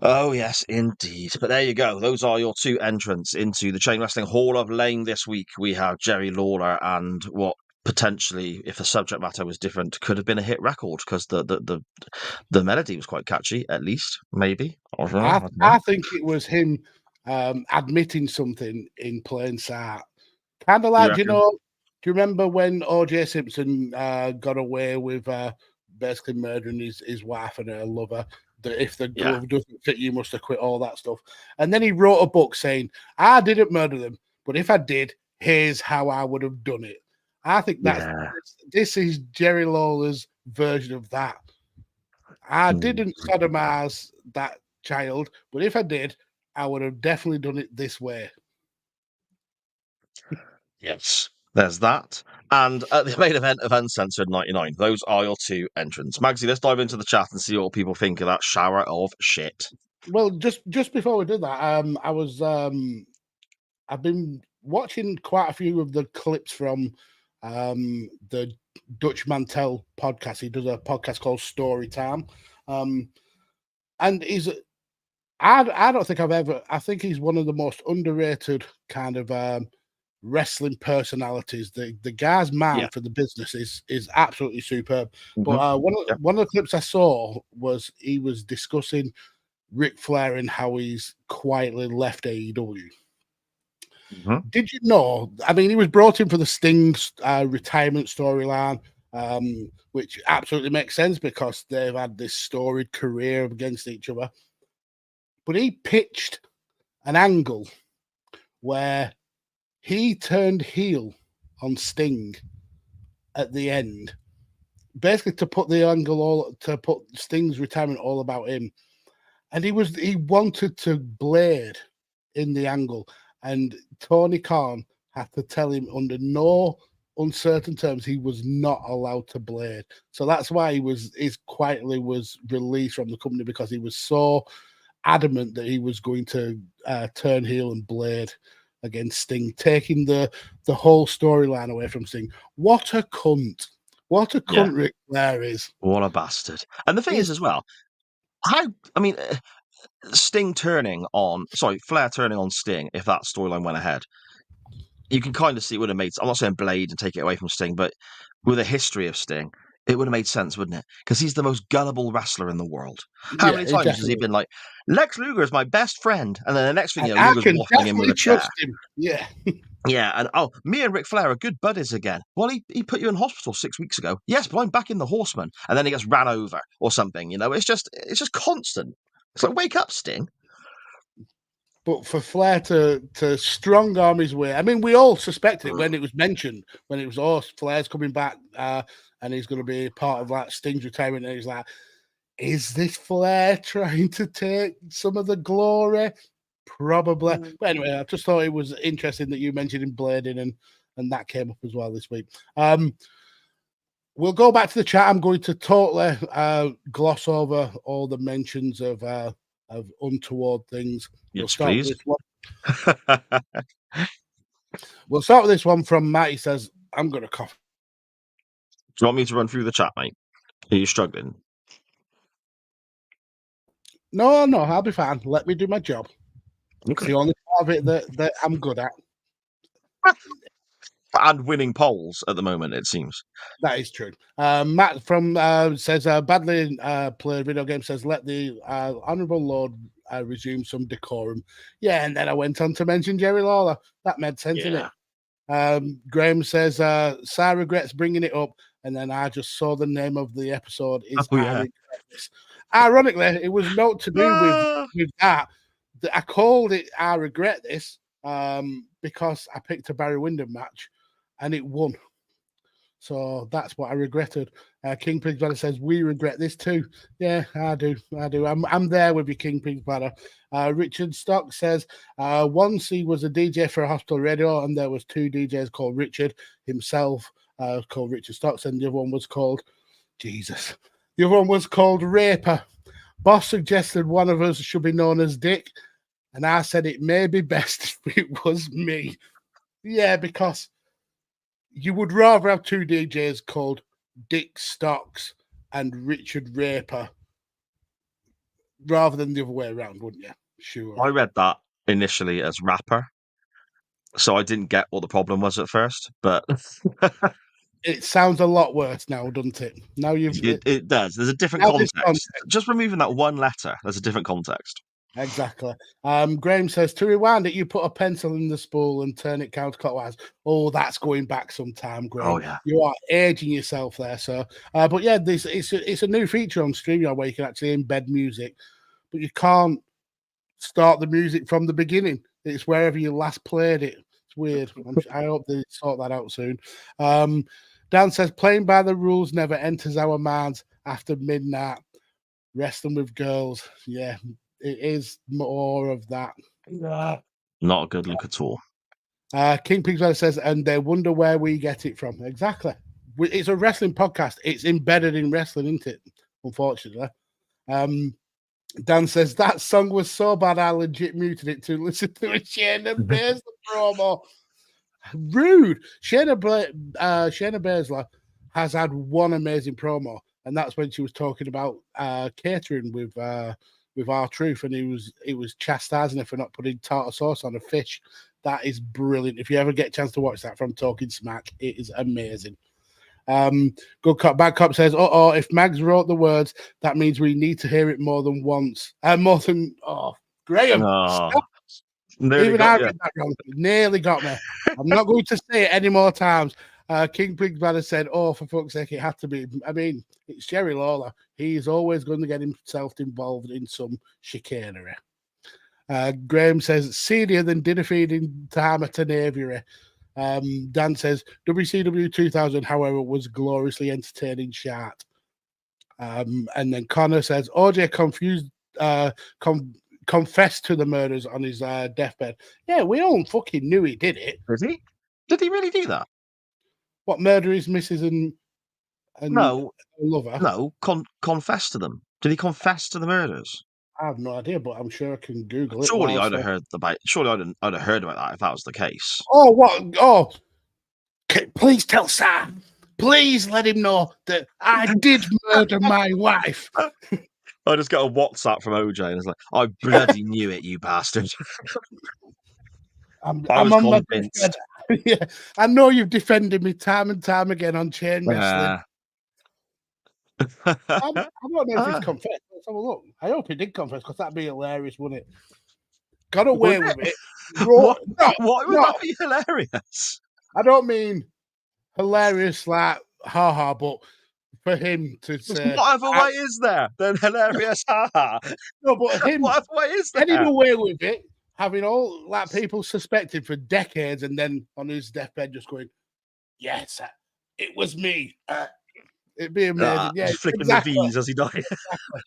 E: Oh, yes, indeed. But there you go. Those are your two entrants into the Chain Wrestling Hall of Fame this week. We have Jerry Lawler and what potentially, if the subject matter was different, could have been a hit record because the melody was quite catchy, at least, maybe.
D: I think it was him admitting something in plain sight. Kind of like, do you remember when O.J. Simpson got away with basically murdering his wife and her lover? That if the glove doesn't fit, you must have quit, all that stuff. And then he wrote a book saying, I didn't murder them, but if I did, here's how I would have done it. I think this is Jerry Lawler's version of that. I didn't sodomize that child, but if I did, I would have definitely done it this way.
E: Yes, there's that. And at the main event of Uncensored '99, those are your two entrants. Magsy, let's dive into the chat and see what people think of that shower of shit.
D: Well, just before we do that, I've been watching quite a few of the clips from the Dutch Mantel podcast. He does a podcast called Story Time, and I don't think I think he's one of the most underrated kind of wrestling personalities. The guy's mind for the business is absolutely superb. But one of the clips I saw was he was discussing Ric Flair and how he's quietly left AEW. Did you know? I mean, he was brought in for the Sting's retirement storyline, which absolutely makes sense because they've had this storied career against each other. But he pitched an angle where he turned heel on Sting at the end, basically to put the angle to put Sting's retirement all about him. And he wanted to blade in the angle, and Tony Khan had to tell him under no uncertain terms he was not allowed to blade. So that's why he quietly was released from the company, because he was so adamant that he was going to turn heel and blade against Sting, taking the whole storyline away from Sting. What a cunt. What a cunt Ric Flair is.
E: What a bastard. And the thing is as well, Flair turning on Sting, if that storyline went ahead, you can kind of see it would have made, I'm not saying blade and take it away from Sting, but with a history of Sting, it would have made sense, wouldn't it? Because he's the most gullible wrestler in the world. How many times has he been like, Lex Luger is my best friend, and then the next thing you know, Luger's waffling in with a chair.
D: Him. Yeah.
E: Yeah, and me and Ric Flair are good buddies again. Well, he put you in hospital 6 weeks ago. Yes, but I'm back in the Horseman, and then he gets ran over or something. You know, it's just constant. It's like, wake up, Sting.
D: But for Flair to strong arm his way, I mean, we all suspected it when it was mentioned, when it was, Flair's coming back and he's going to be part of that Sting's retirement. And he's like, is this Flair trying to take some of the glory? Probably. But anyway, I just thought it was interesting that you mentioned him blading, and that came up as well this week. We'll go back to the chat. I'm going to totally gloss over all the mentions of untoward things.
E: Yes, please.
D: We'll start with this one from Matt. He says, I'm going to cough.
E: Do you want me to run through the chat, mate? Are you struggling?
D: No, I'll be fine. Let me do my job. Okay. It's the only part of it that I'm good at.
E: And winning polls at the moment, it seems.
D: That is true. Matt from says badly played video game says let the honourable Lord resume some decorum. Yeah, and then I went on to mention Jerry Lawler. That made sense, didn't it? Graham says Sarah regrets bringing it up, and then I just saw the name of the episode is I Regret This. Ironically, it was not to do with that. I called it I Regret This because I picked a Barry Windham match and it won. So that's what I regretted. King Pig's Banner says, we regret this too. Yeah, I do. I'm there with you, King Pig's Banner. Richard Stock says, once he was a DJ for a hospital radio and there was 2 DJs called Richard himself, called Richard Stocks, and the other one was called, Jesus. The other one was called Raper. Boss suggested one of us should be known as Dick, and I said it may be best if it was me. Yeah, because you would rather have 2 DJs called Dick Stocks and Richard Raper rather than the other way around, wouldn't you? Sure.
E: I read that initially as rapper, so I didn't get what the problem was at first, but
D: it sounds a lot worse now, doesn't it? Now
E: it does. There's a different context. Just removing that one letter, there's a different context.
D: Exactly. Graham says, to rewind it, you put a pencil in the spool and turn it counterclockwise. Oh, that's going back some time, Graham.
E: Oh, yeah.
D: You are aging yourself there, sir. But yeah, it's a new feature on StreamYard where you can actually embed music, but you can't start the music from the beginning. It's wherever you last played it. It's weird. I hope they sort that out soon. Dan says, playing by the rules never enters our minds after midnight. Wrestling with girls. Yeah. It is more of that.
E: Not a good look at all.
D: King Pigsweather says, and they wonder where we get it from. Exactly. It's a wrestling podcast. It's embedded in wrestling, isn't it? Unfortunately. Dan says, that song was so bad I legit muted it to listen to a Shayna Baszler promo. Rude. Shayna Baszler has had one amazing promo, and that's when she was talking about catering with R-Truth, and he was chastising her for not putting tartar sauce on a fish. That is brilliant. If you ever get a chance to watch that from Talking Smack, it is amazing. Good Cop, Bad Cop says, if Mags wrote the words, that means we need to hear it more than once. Graham. Even I read that wrong. Nearly got me. I'm not going to say it any more times. King Pig's Banner said, for fuck's sake, it had to be. I mean, it's Jerry Lawler. He's always going to get himself involved in some chicanery. Graham says, seedier than dinner feeding time at an aviary. Dan says, WCW 2000, however, was gloriously entertaining shart. And then Connor says, OJ confessed to the murders on his deathbed. Yeah, we all fucking knew he did it.
E: Did he? Did he really do that?
D: What, murder his missus and
E: no
D: lover?
E: No, confess to them. Did he confess to the murders?
D: I have no idea, but I'm sure I can Google it.
E: Surely I'd have heard about that if that was the case.
D: Oh, what? Oh, please tell Sam. Please let him know that I did murder my wife.
E: I just got a WhatsApp from OJ and it's like, I bloody knew it, you bastard.
D: I'm on my deathbed. Yeah, I know you've defended me time and time again on chain wrestling. I don't know if he's confessed. Let's have a look. I hope he did confess because that'd be hilarious, wouldn't it? Got away with it.
E: Why would that be hilarious?
D: I don't mean hilarious like haha, but for him to say
E: what other way is there than hilarious haha?
D: No, but him
E: what other way is there?
D: Getting away with it, having all like people suspected for decades, and then on his deathbed just going, yes, it was me. It'd be amazing. Yeah,
E: flicking the V's as he died.
D: Exactly.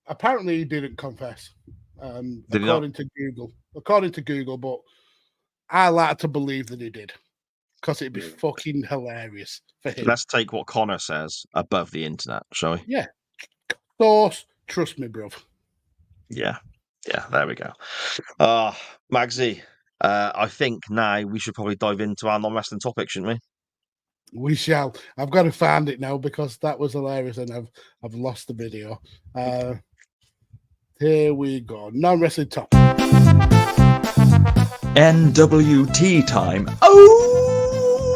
D: Apparently, he didn't confess, according to Google. But I like to believe that he did, because it'd be fucking hilarious for him.
E: Let's take what Connor says above the internet, shall we?
D: Yeah, source, trust me, bruv.
E: Yeah, there we go. Magsy, I think now we should probably dive into our non-wrestling topic, shouldn't we?
D: We shall. I've got to find it now because that was hilarious and I've lost the video. Here we go. Non-wrestling topic.
H: NWT time. Oh!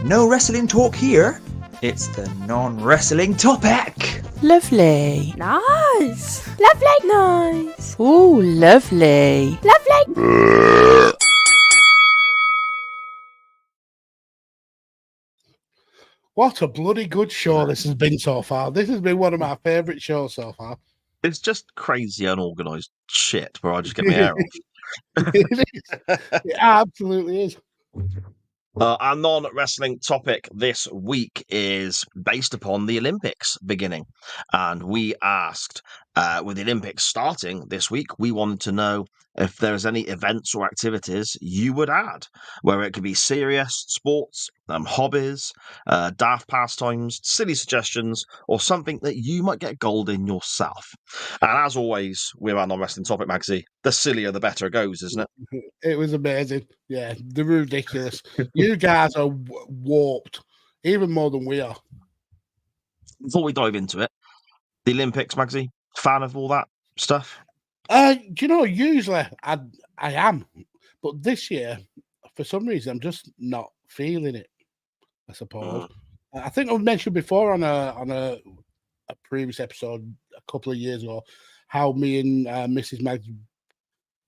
H: No wrestling talk here. It's the non-wrestling topic.
A: Lovely.
I: Nice. Lovely. Nice.
A: Ooh, lovely.
I: Lovely.
D: What a bloody good show this has been so far. This has been one of my favourite shows so far.
E: It's just crazy unorganized shit where I just get my hair off.
D: It is. It absolutely is.
E: Our non-wrestling topic this week is based upon the Olympics beginning. And we asked, with the Olympics starting this week, we wanted to know if there's any events or activities you would add, where it could be serious sports, hobbies, daft pastimes, silly suggestions, or something that you might get gold in yourself. And as always, with our non-wrestling topic, Magsy, the sillier the better it goes, isn't it?
D: It was amazing. Yeah, they're ridiculous. You guys are warped, even more than we are.
E: Before we dive into it, the Olympics, Magsy, fan of all that stuff?
D: Do you know, usually I am, but this year, for some reason, I'm just not feeling it, I suppose. I think I've mentioned before on a previous episode a couple of years ago how me and Mrs. Mags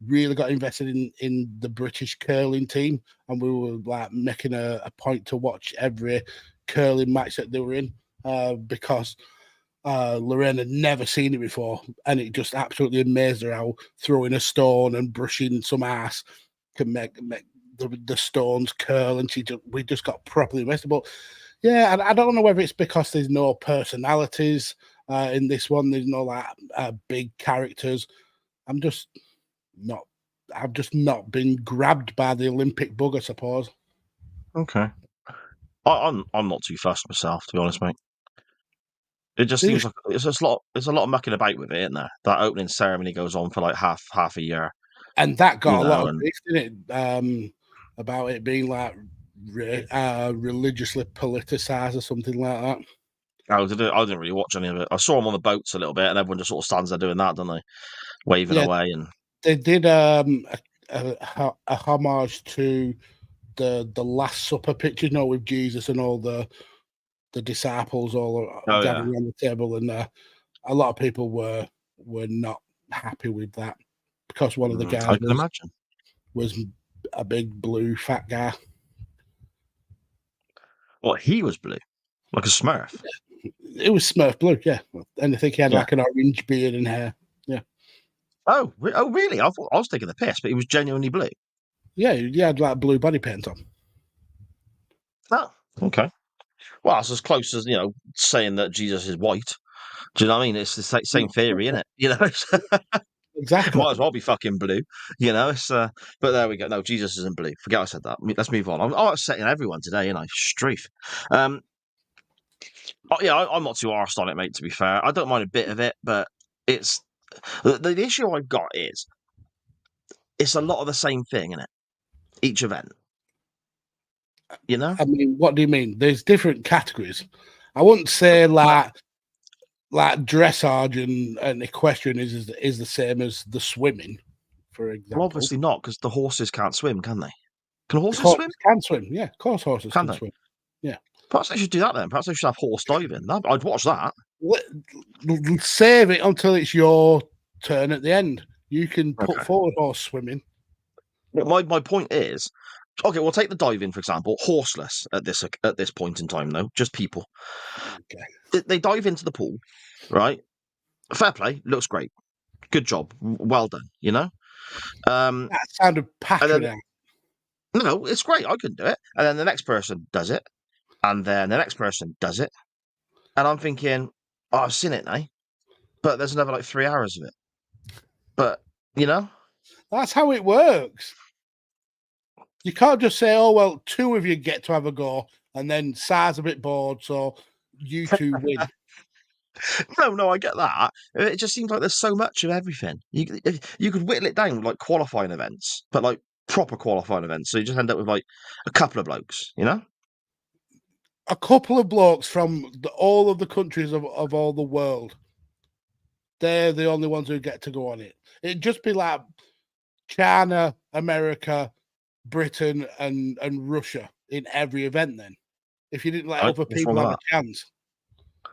D: really got invested in the British curling team, and we were like making a point to watch every curling match that they were in because Lorraine had never seen it before, and it just absolutely amazed her how throwing a stone and brushing some ass can make the stones curl, and we just got properly invested. But yeah, I don't know whether it's because there's no personalities in this one. There's no like big characters. I've just not been grabbed by the Olympic bug, I suppose.
E: Okay. I'm not too fussed myself, to be honest, mate. It just seems like it's a lot of mucking about with it, isn't there? That opening ceremony goes on for like half a year.
D: And that got a lot of grief, didn't it? About it being like religiously politicized or something like that.
E: I didn't really watch any of it. I saw them on the boats a little bit, and everyone just sort of stands there doing that, don't they? Waving away. And
D: they did a homage to the Last Supper picture, with Jesus and all the disciples all gathered around the table, and a lot of people were not happy with that because one of the guys was a big blue fat guy.
E: Well, he was blue, like a Smurf.
D: It was Smurf blue, yeah. And I think he had like an orange beard and hair. Yeah.
E: Oh, really? I was taking the piss, but he was genuinely blue.
D: Yeah, he had like blue body paint on.
E: Oh, okay. Well, it's as close as saying that Jesus is white. Do you know what I mean? It's the same theory, isn't it?
D: Exactly.
E: Might as well be fucking blue, It's but there we go. No, Jesus isn't blue. Forget I said that. Let's move on. I'm upsetting everyone today, Streaf. I'm not too arsed on it, mate. To be fair, I don't mind a bit of it, but it's the issue I've got is it's a lot of the same thing, isn't it? Each event,
D: I mean, what do you mean? There's different categories. I wouldn't say like dressage and equestrian is the same as the swimming, for example.
E: Well, obviously not, because the horses can't swim, can they? Can horses swim?
D: Can swim, yeah. Of course, horses can swim. Yeah.
E: Perhaps they should do that then. Perhaps they should have horse diving. I'd watch that.
D: Save it until it's your turn at the end. You can put forward horse swimming.
E: My point is, okay, we'll take the diving for example. Horseless at this point in time, though, just people.
D: Okay.
E: They dive into the pool, right? Fair play, looks great, good job, well done.
D: That sounded patronising.
E: No, it's great. I couldn't do it, and then the next person does it, and then the next person does it, and I'm thinking, oh, I've seen it now, but there's another like 3 hours of it. But
D: that's how it works. You can't just say, oh, well, two of you get to have a go, and then Sar's a bit bored, so you two win.
E: No, I get that. It just seems like there's so much of everything. You could whittle it down like qualifying events, but like proper qualifying events. So you just end up with like a couple of blokes,
D: A couple of blokes from all of the countries of all the world. They're the only ones who get to go on it. It'd just be like China, America, Britain, and Russia in every event then. if you didn't let
E: Right,
D: other
E: what's wrong
D: people
E: with
D: have
E: that?
D: a chance.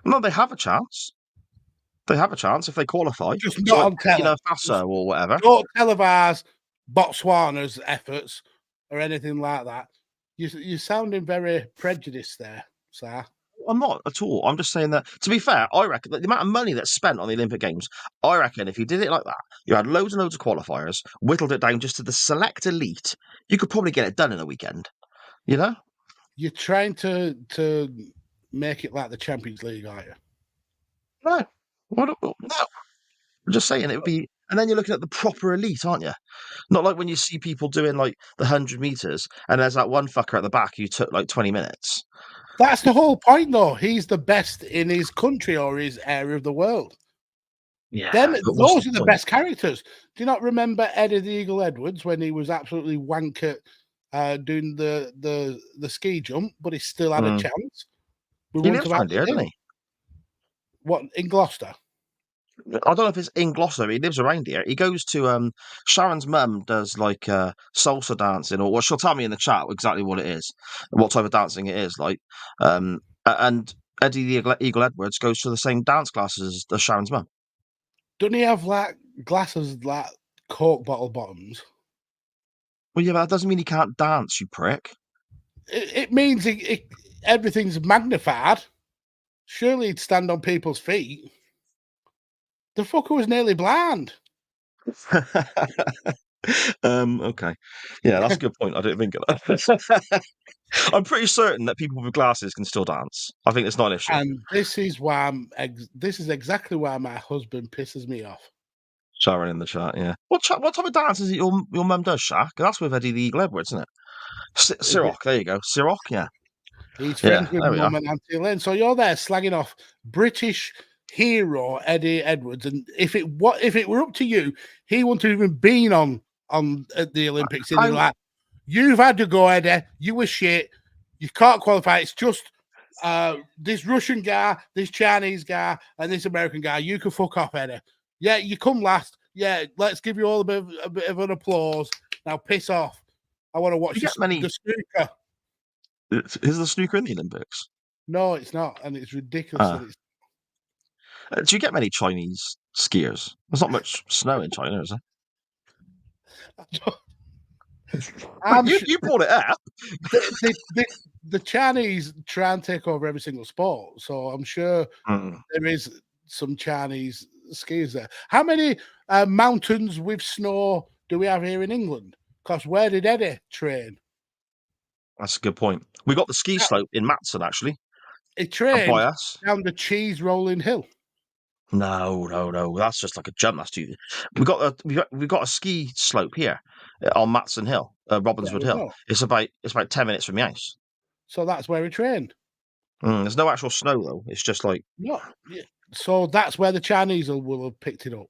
E: No, they have a chance. They have a chance if they qualify.
D: Just
E: So,
D: not on telly.
E: Faso or whatever.
D: Don't televise Botswana's efforts or anything like that. You're sounding very prejudiced there, sir.
E: I'm not at all. I'm just saying that, to be fair, I reckon that the amount of money that's spent on the Olympic Games, I reckon if you did it like that, you had loads and loads of qualifiers, whittled it down just to the select elite, you could probably get it done in a weekend. You know?
D: You're trying to make it like the Champions League, are you?
E: No. No. I'm just saying it would be. And then you're looking at the proper elite, aren't you? Not like when you see people doing like the 100 meters and there's that one fucker at the back who took like 20 minutes.
D: That's the whole point, though. He's the best in his country or his area of the world.
E: Yeah.
D: Then
E: but what's
D: those
E: the
D: are the
E: point?
D: best characters. Do you not remember Eddie the Eagle Edwards when he was absolutely wank at doing the ski jump, but he still had a
E: Mm.
D: chance? We
E: He
D: wouldn't
E: lives
D: have
E: around
D: had
E: here,
D: to
E: doesn't
D: do. What, in Gloucester?
E: I don't know if it's in Gloucester. He lives around here. He goes to Sharon's mum does like salsa dancing, or well, she'll tell me in the chat exactly what it is, what type of dancing it is like. And Eddie the Eagle Edwards goes to the same dance classes as Sharon's mum.
D: Doesn't he have like glasses like Coke bottle bottoms?
E: Well, yeah, but that doesn't mean he can't dance, you prick.
D: It means everything's magnified. Surely he'd stand on people's feet. The fucker was nearly blind.
E: Okay. Yeah, that's a good point. I didn't think of that. I'm pretty certain that people with glasses can still dance. I think it's not an issue.
D: And this is why this is exactly why my husband pisses me off.
E: Sharon in the chat, yeah. What type of dance is it your mum does, Shaq? That's with Eddie the Eagle Edwards, isn't it? Ciroc, there you go. Ciroc, yeah.
D: He's
E: Yeah,
D: friends with
E: there we
D: Mum
E: are.
D: and Auntie Elaine. So you're there slagging off British hero Eddie Edwards, and if it were up to you, he wouldn't have even been on at the Olympics. And you're like, you've had to go, Eddie. You were shit. You can't qualify. It's just this Russian guy, this Chinese guy, and this American guy. You can fuck off, Eddie. Yeah, you come last. Yeah, let's give you all a bit of an applause. Now piss off. I want to watch the snooker.
E: Is the snooker in the Olympics?
D: No, it's not, and it's ridiculous. That it's...
E: Do you get many Chinese skiers? There's not much snow in China, is there? You brought it up.
D: The Chinese try and take over every single sport, so I'm sure there is some Chinese skiers there. How many mountains with snow do we have here in England? Because where did Eddie train?
E: That's a good point. We got the ski slope in Matson, actually.
D: He trained
E: by us.
D: down the cheese rolling hill.
E: No. That's just like a jump. That's too. We got a ski slope here on Matson Hill, Robbinswood Hill. It's about 10 minutes from the house.
D: So that's where he trained.
E: There's no actual snow though. It's just like
D: So that's where the Chinese will have picked it up.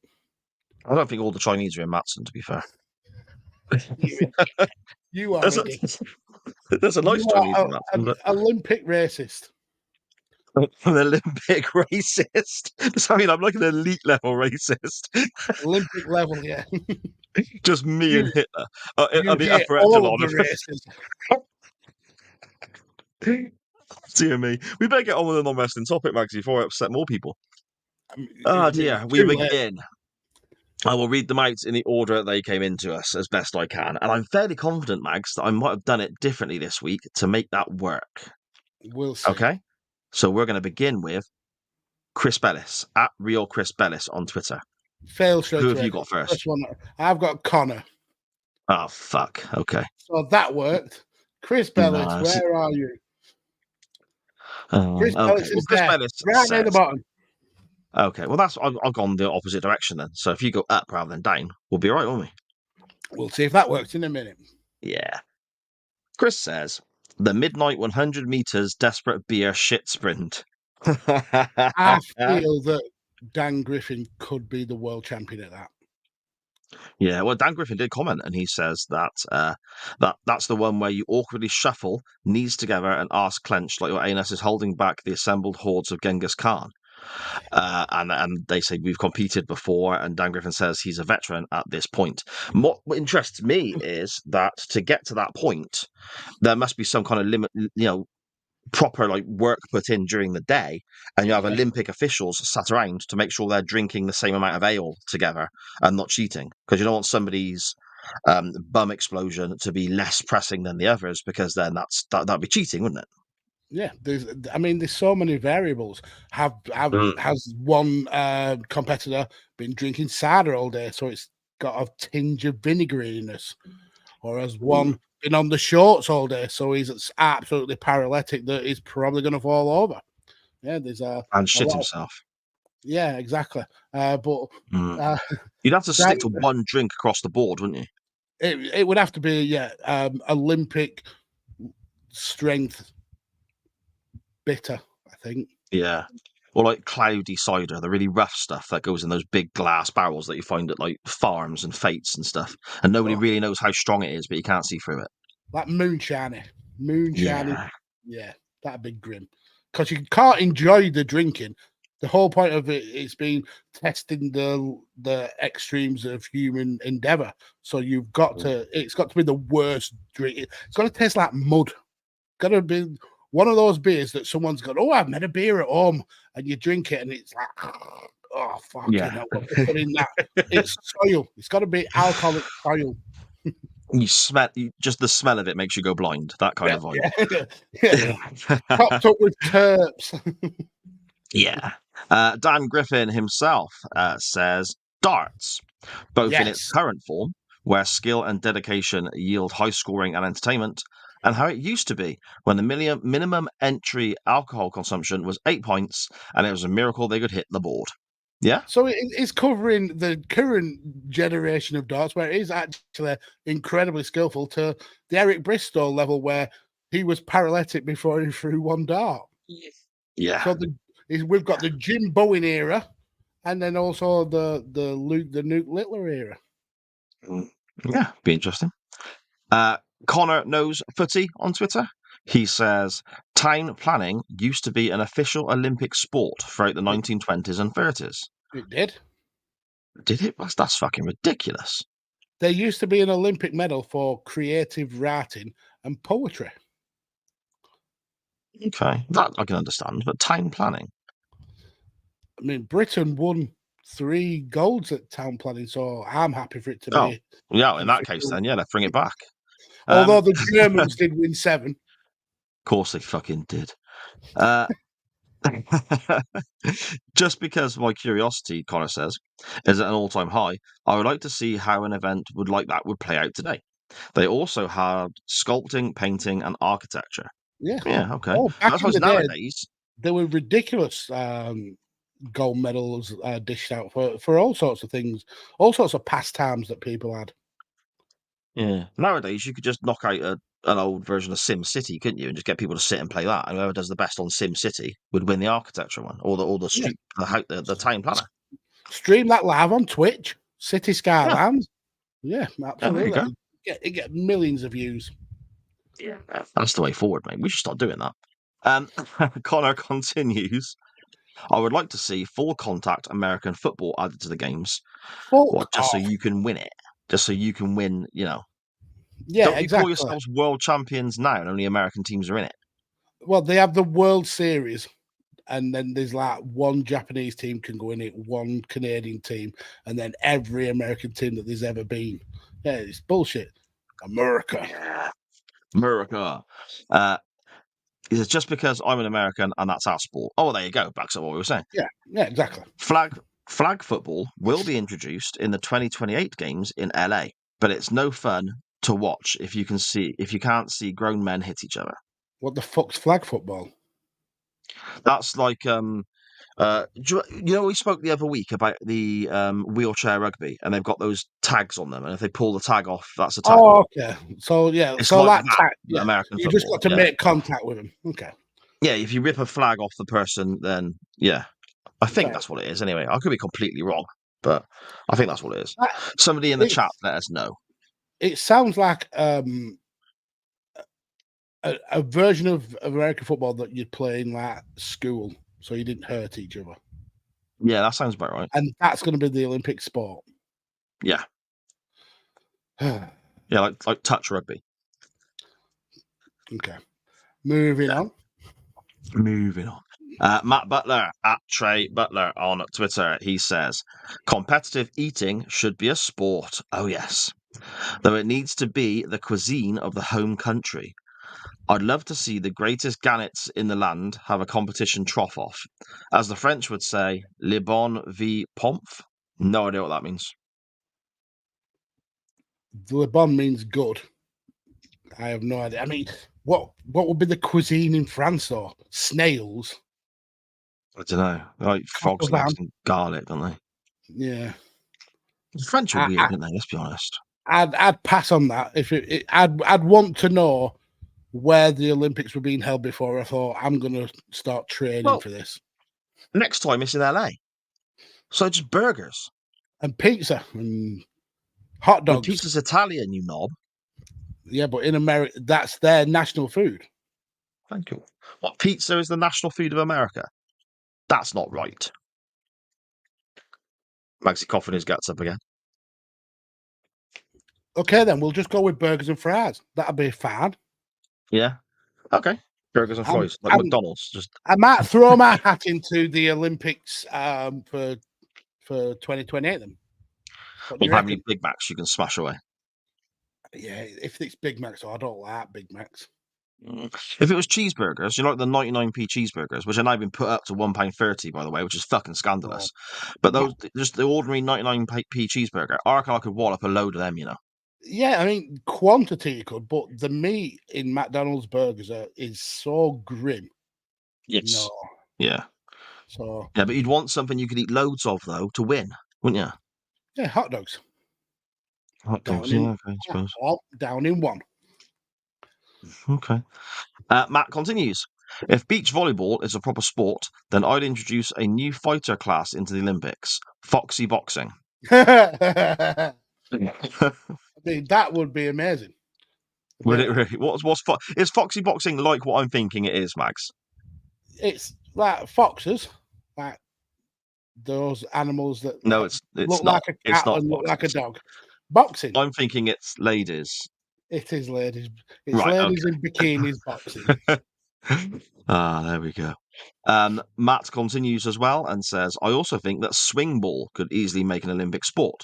E: I don't think all the Chinese are in Matson, to be fair.
D: You are
E: there's a nice Chinese in Matson.
D: Olympic racist.
E: An Olympic racist. I mean, I'm like an elite level racist.
D: Olympic level, yeah.
E: Just me and Hitler
D: at
E: the upper echelon of races. Dear me. We better get on with the non-wrestling topic, Max, before I upset more people. Oh dear, we begin. I will read them out in the order they came into us as best I can. And I'm fairly confident, Mags, that I might have done it differently this week to make that work.
D: We'll see.
E: Okay? So we're going to begin with Chris Bellis, at Real Chris Bellis on Twitter.
D: Fail straight.
E: Who have you got first?
D: I've got Connor.
E: Oh, fuck. Okay.
D: So that worked. Chris Bellis, where are you?
E: Chris Bellis is
D: Chris Bellis right near the bottom.
E: Okay, well, I've gone the opposite direction then. So if you go up rather than down, we'll be right, won't we?
D: We'll see if that works in a minute.
E: Yeah. Chris says, the midnight 100 meters desperate beer shit sprint.
D: I feel that Dan Griffin could be the world champion at that.
E: Yeah, well, Dan Griffin did comment, and he says that that's the one where you awkwardly shuffle, knees together, and arse clenched like your anus is holding back the assembled hordes of Genghis Khan. And they say we've competed before, and Dan Griffin says he's a veteran at this point. What interests me is that to get to that point, there must be some kind of limit, proper like work put in during the day, and you have Olympic officials sat around to make sure they're drinking the same amount of ale together and not cheating, because you don't want somebody's bum explosion to be less pressing than the others, because then that'd be cheating, wouldn't it?
D: Yeah, there's so many variables. Has one competitor been drinking cider all day, so it's got a tinge of vinegariness, or has one been on the shorts all day, so he's absolutely paralytic that he's probably going to fall over. Yeah, there's
E: And shit
D: lot of,
E: himself.
D: yeah, exactly. But
E: you'd have to stick to one drink across the board, wouldn't you?
D: It would have to be Olympic strength bitter, I think.
E: Yeah. Or like cloudy cider, the really rough stuff that goes in those big glass barrels that you find at like farms and fetes and stuff. And nobody really knows how strong it is, but you can't see through it.
D: Like moonshiny.
E: Yeah.
D: Yeah, that'd be grim. Because you can't enjoy the drinking. The whole point of it's been testing the extremes of human endeavor. So it's got to be the worst drink. It's got to taste like mud. Got to be one of those beers that someone's got, oh, I've made a beer at home, and you drink it and it's like, oh, fucking hell, what they put in that? It's soil. It's got to be alcoholic soil.
E: You smell, just the smell of it makes you go blind. That kind of vibe.
D: Yeah. Topped up with terps.
E: Yeah. Dan Griffin himself says darts, both in its current form, where skill and dedication yield high scoring and entertainment, and how it used to be when the minimum entry alcohol consumption was 8 points, and it was a miracle they could hit the board. Yeah.
D: So it's covering the current generation of darts, where it is actually incredibly skillful, to the Eric Bristow level, where he was paralytic before he threw one dart.
E: Yeah.
D: So we've got the Jim Bowen era, and then also the Nuke Littler era.
E: Yeah, be interesting. Connor knows footy on Twitter. He says time planning used to be an official Olympic sport throughout the 1920s and 30s.
D: It did.
E: Did it? That's fucking ridiculous.
D: There used to be an Olympic medal for creative writing and poetry.
E: Okay, that I can understand, but time planning.
D: I mean, Britain won 3 golds at town planning, so I'm happy for it to be.
E: Yeah, in that case, then, yeah, let's bring it back.
D: Although the Germans did win 7.
E: Of course they fucking did. Just because my curiosity, Connor says, is at an all-time high, I would like to see how an event would play out today. They also had sculpting, painting, and architecture.
D: Yeah.
E: Yeah, okay.
D: Oh, back in the
E: nowadays,
D: there were ridiculous gold medals dished out for all sorts of things, all sorts of pastimes that people had.
E: Yeah. Nowadays, you could just knock out an old version of Sim City, couldn't you, and just get people to sit and play that. And whoever does the best on Sim City would win the architecture one, or the street, the town planner.
D: Stream that live on Twitch, City Skylines. Yeah, absolutely. It get millions of views.
E: Yeah, that's the way forward, mate. We should start doing that. Connor continues. I would like to see full contact American football added to the games. Just so you can win it. Just so you can win,
D: Yeah,
E: Don't you
D: exactly.
E: call yourselves world champions now and only American teams are in it?
D: Well, they have the World Series, and then there's like one Japanese team can go in it, one Canadian team, and then every American team that there's ever been. Yeah, it's bullshit. America.
E: Yeah. America. Is it just because I'm an American and that's our sport? Oh, there you go. Backs up what we were saying.
D: Yeah, exactly.
E: Flag football will be introduced in the 2028 games in LA, but it's no fun to watch if you can't see grown men hit each other.
D: What the fuck's flag football?
E: That's like we spoke the other week about the wheelchair rugby, and they've got those tags on them, and if they pull the tag off, that's a tackle.
D: Oh, okay. So yeah,
E: it's
D: so
E: like
D: that tag,
E: American
D: you
E: football,
D: just got to make contact with them. Okay.
E: Yeah, if you rip a flag off the person, then yeah, I think that's what it is. Anyway, I could be completely wrong, but I think that's what it is. Somebody in the chat let us know.
D: It sounds like a version of American football that you'd play in like school, so you didn't hurt each other.
E: Yeah, that sounds about right.
D: And that's going to be the Olympic sport.
E: Yeah. Yeah, like touch rugby.
D: Okay. Moving on.
E: Moving on. Matt Butler at Trey Butler on Twitter. He says, competitive eating should be a sport. Oh, yes. Though it needs to be the cuisine of the home country. I'd love to see the greatest gannets in the land have a competition trough off. As the French would say, le bon vi pomf. No idea what that means.
D: Le bon means good. I have no idea. I mean, what would be the cuisine in France or snails?
E: I don't know. They like frogs, legs, and garlic, don't they?
D: Yeah.
E: The French are weird, aren't they? Let's be honest.
D: I'd pass on that. If I'd want to know where the Olympics were being held before I thought I'm going to start training for this.
E: Next time it's in LA. So just burgers.
D: And pizza and hot dogs.
E: Well, pizza's Italian, you knob.
D: Yeah, but in America, that's their national food.
E: Thank you. What, pizza is the national food of America? That's not right. Maxie coughing his guts up again.
D: Okay, then we'll just go with burgers and fries. That'll be fine.
E: Yeah. Okay. Burgers and fries, like McDonald's. Just
D: I might throw my hat into the Olympics for 2028. Then.
E: Well, how many Big Macs you can smash away?
D: Yeah, if it's Big Macs, I don't like Big Macs.
E: If it was cheeseburgers, you know, like the 99p cheeseburgers, which are now been put up to £1.30, by the way, which is fucking scandalous. But those, just the ordinary 99p cheeseburger, I reckon I could wallop a load of them, you know.
D: Yeah, I mean, quantity you could, but the meat in McDonald's burgers is so grim.
E: Yes.
D: No.
E: Yeah.
D: So.
E: Yeah, but you'd want something you could eat loads of, though, to win, wouldn't you?
D: Yeah, hot dogs.
E: Hot dogs, yeah, okay, I suppose.
D: Down in one.
E: Okay. Matt continues. If beach volleyball is a proper sport, then I'd introduce a new fighter class into the Olympics. Foxy boxing.
D: I mean, that would be amazing.
E: Would it really? Is foxy boxing like what I'm thinking it is, Max?
D: It's like foxes, like those animals that
E: it's
D: look
E: not.
D: like a cat and look like a dog. Boxing.
E: I'm thinking it's ladies.
D: It is ladies. It's right, ladies in bikinis boxing.
E: There we go. Matt continues as well and says, I also think that swing ball could easily make an Olympic sport.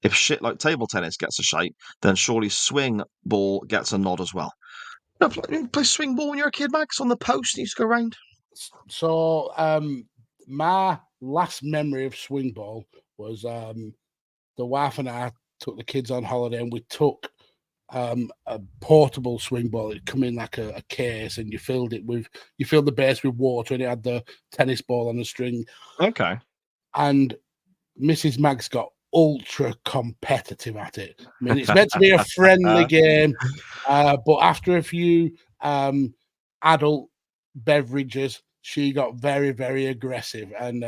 E: If shit like table tennis gets a shape, then surely swing ball gets a nod as well. No, play swing ball when you're a kid, Max, on the post. You used to go around.
D: So, my last memory of swing ball was the wife and I took the kids on holiday and we took a portable swing ball. It'd come in like a case and you filled the base with water and it had the tennis ball on the string.
E: Okay.
D: And Mrs. Maggs got ultra competitive at it. I mean, it's meant to be a friendly game, but after a few adult beverages, she got very, very aggressive. And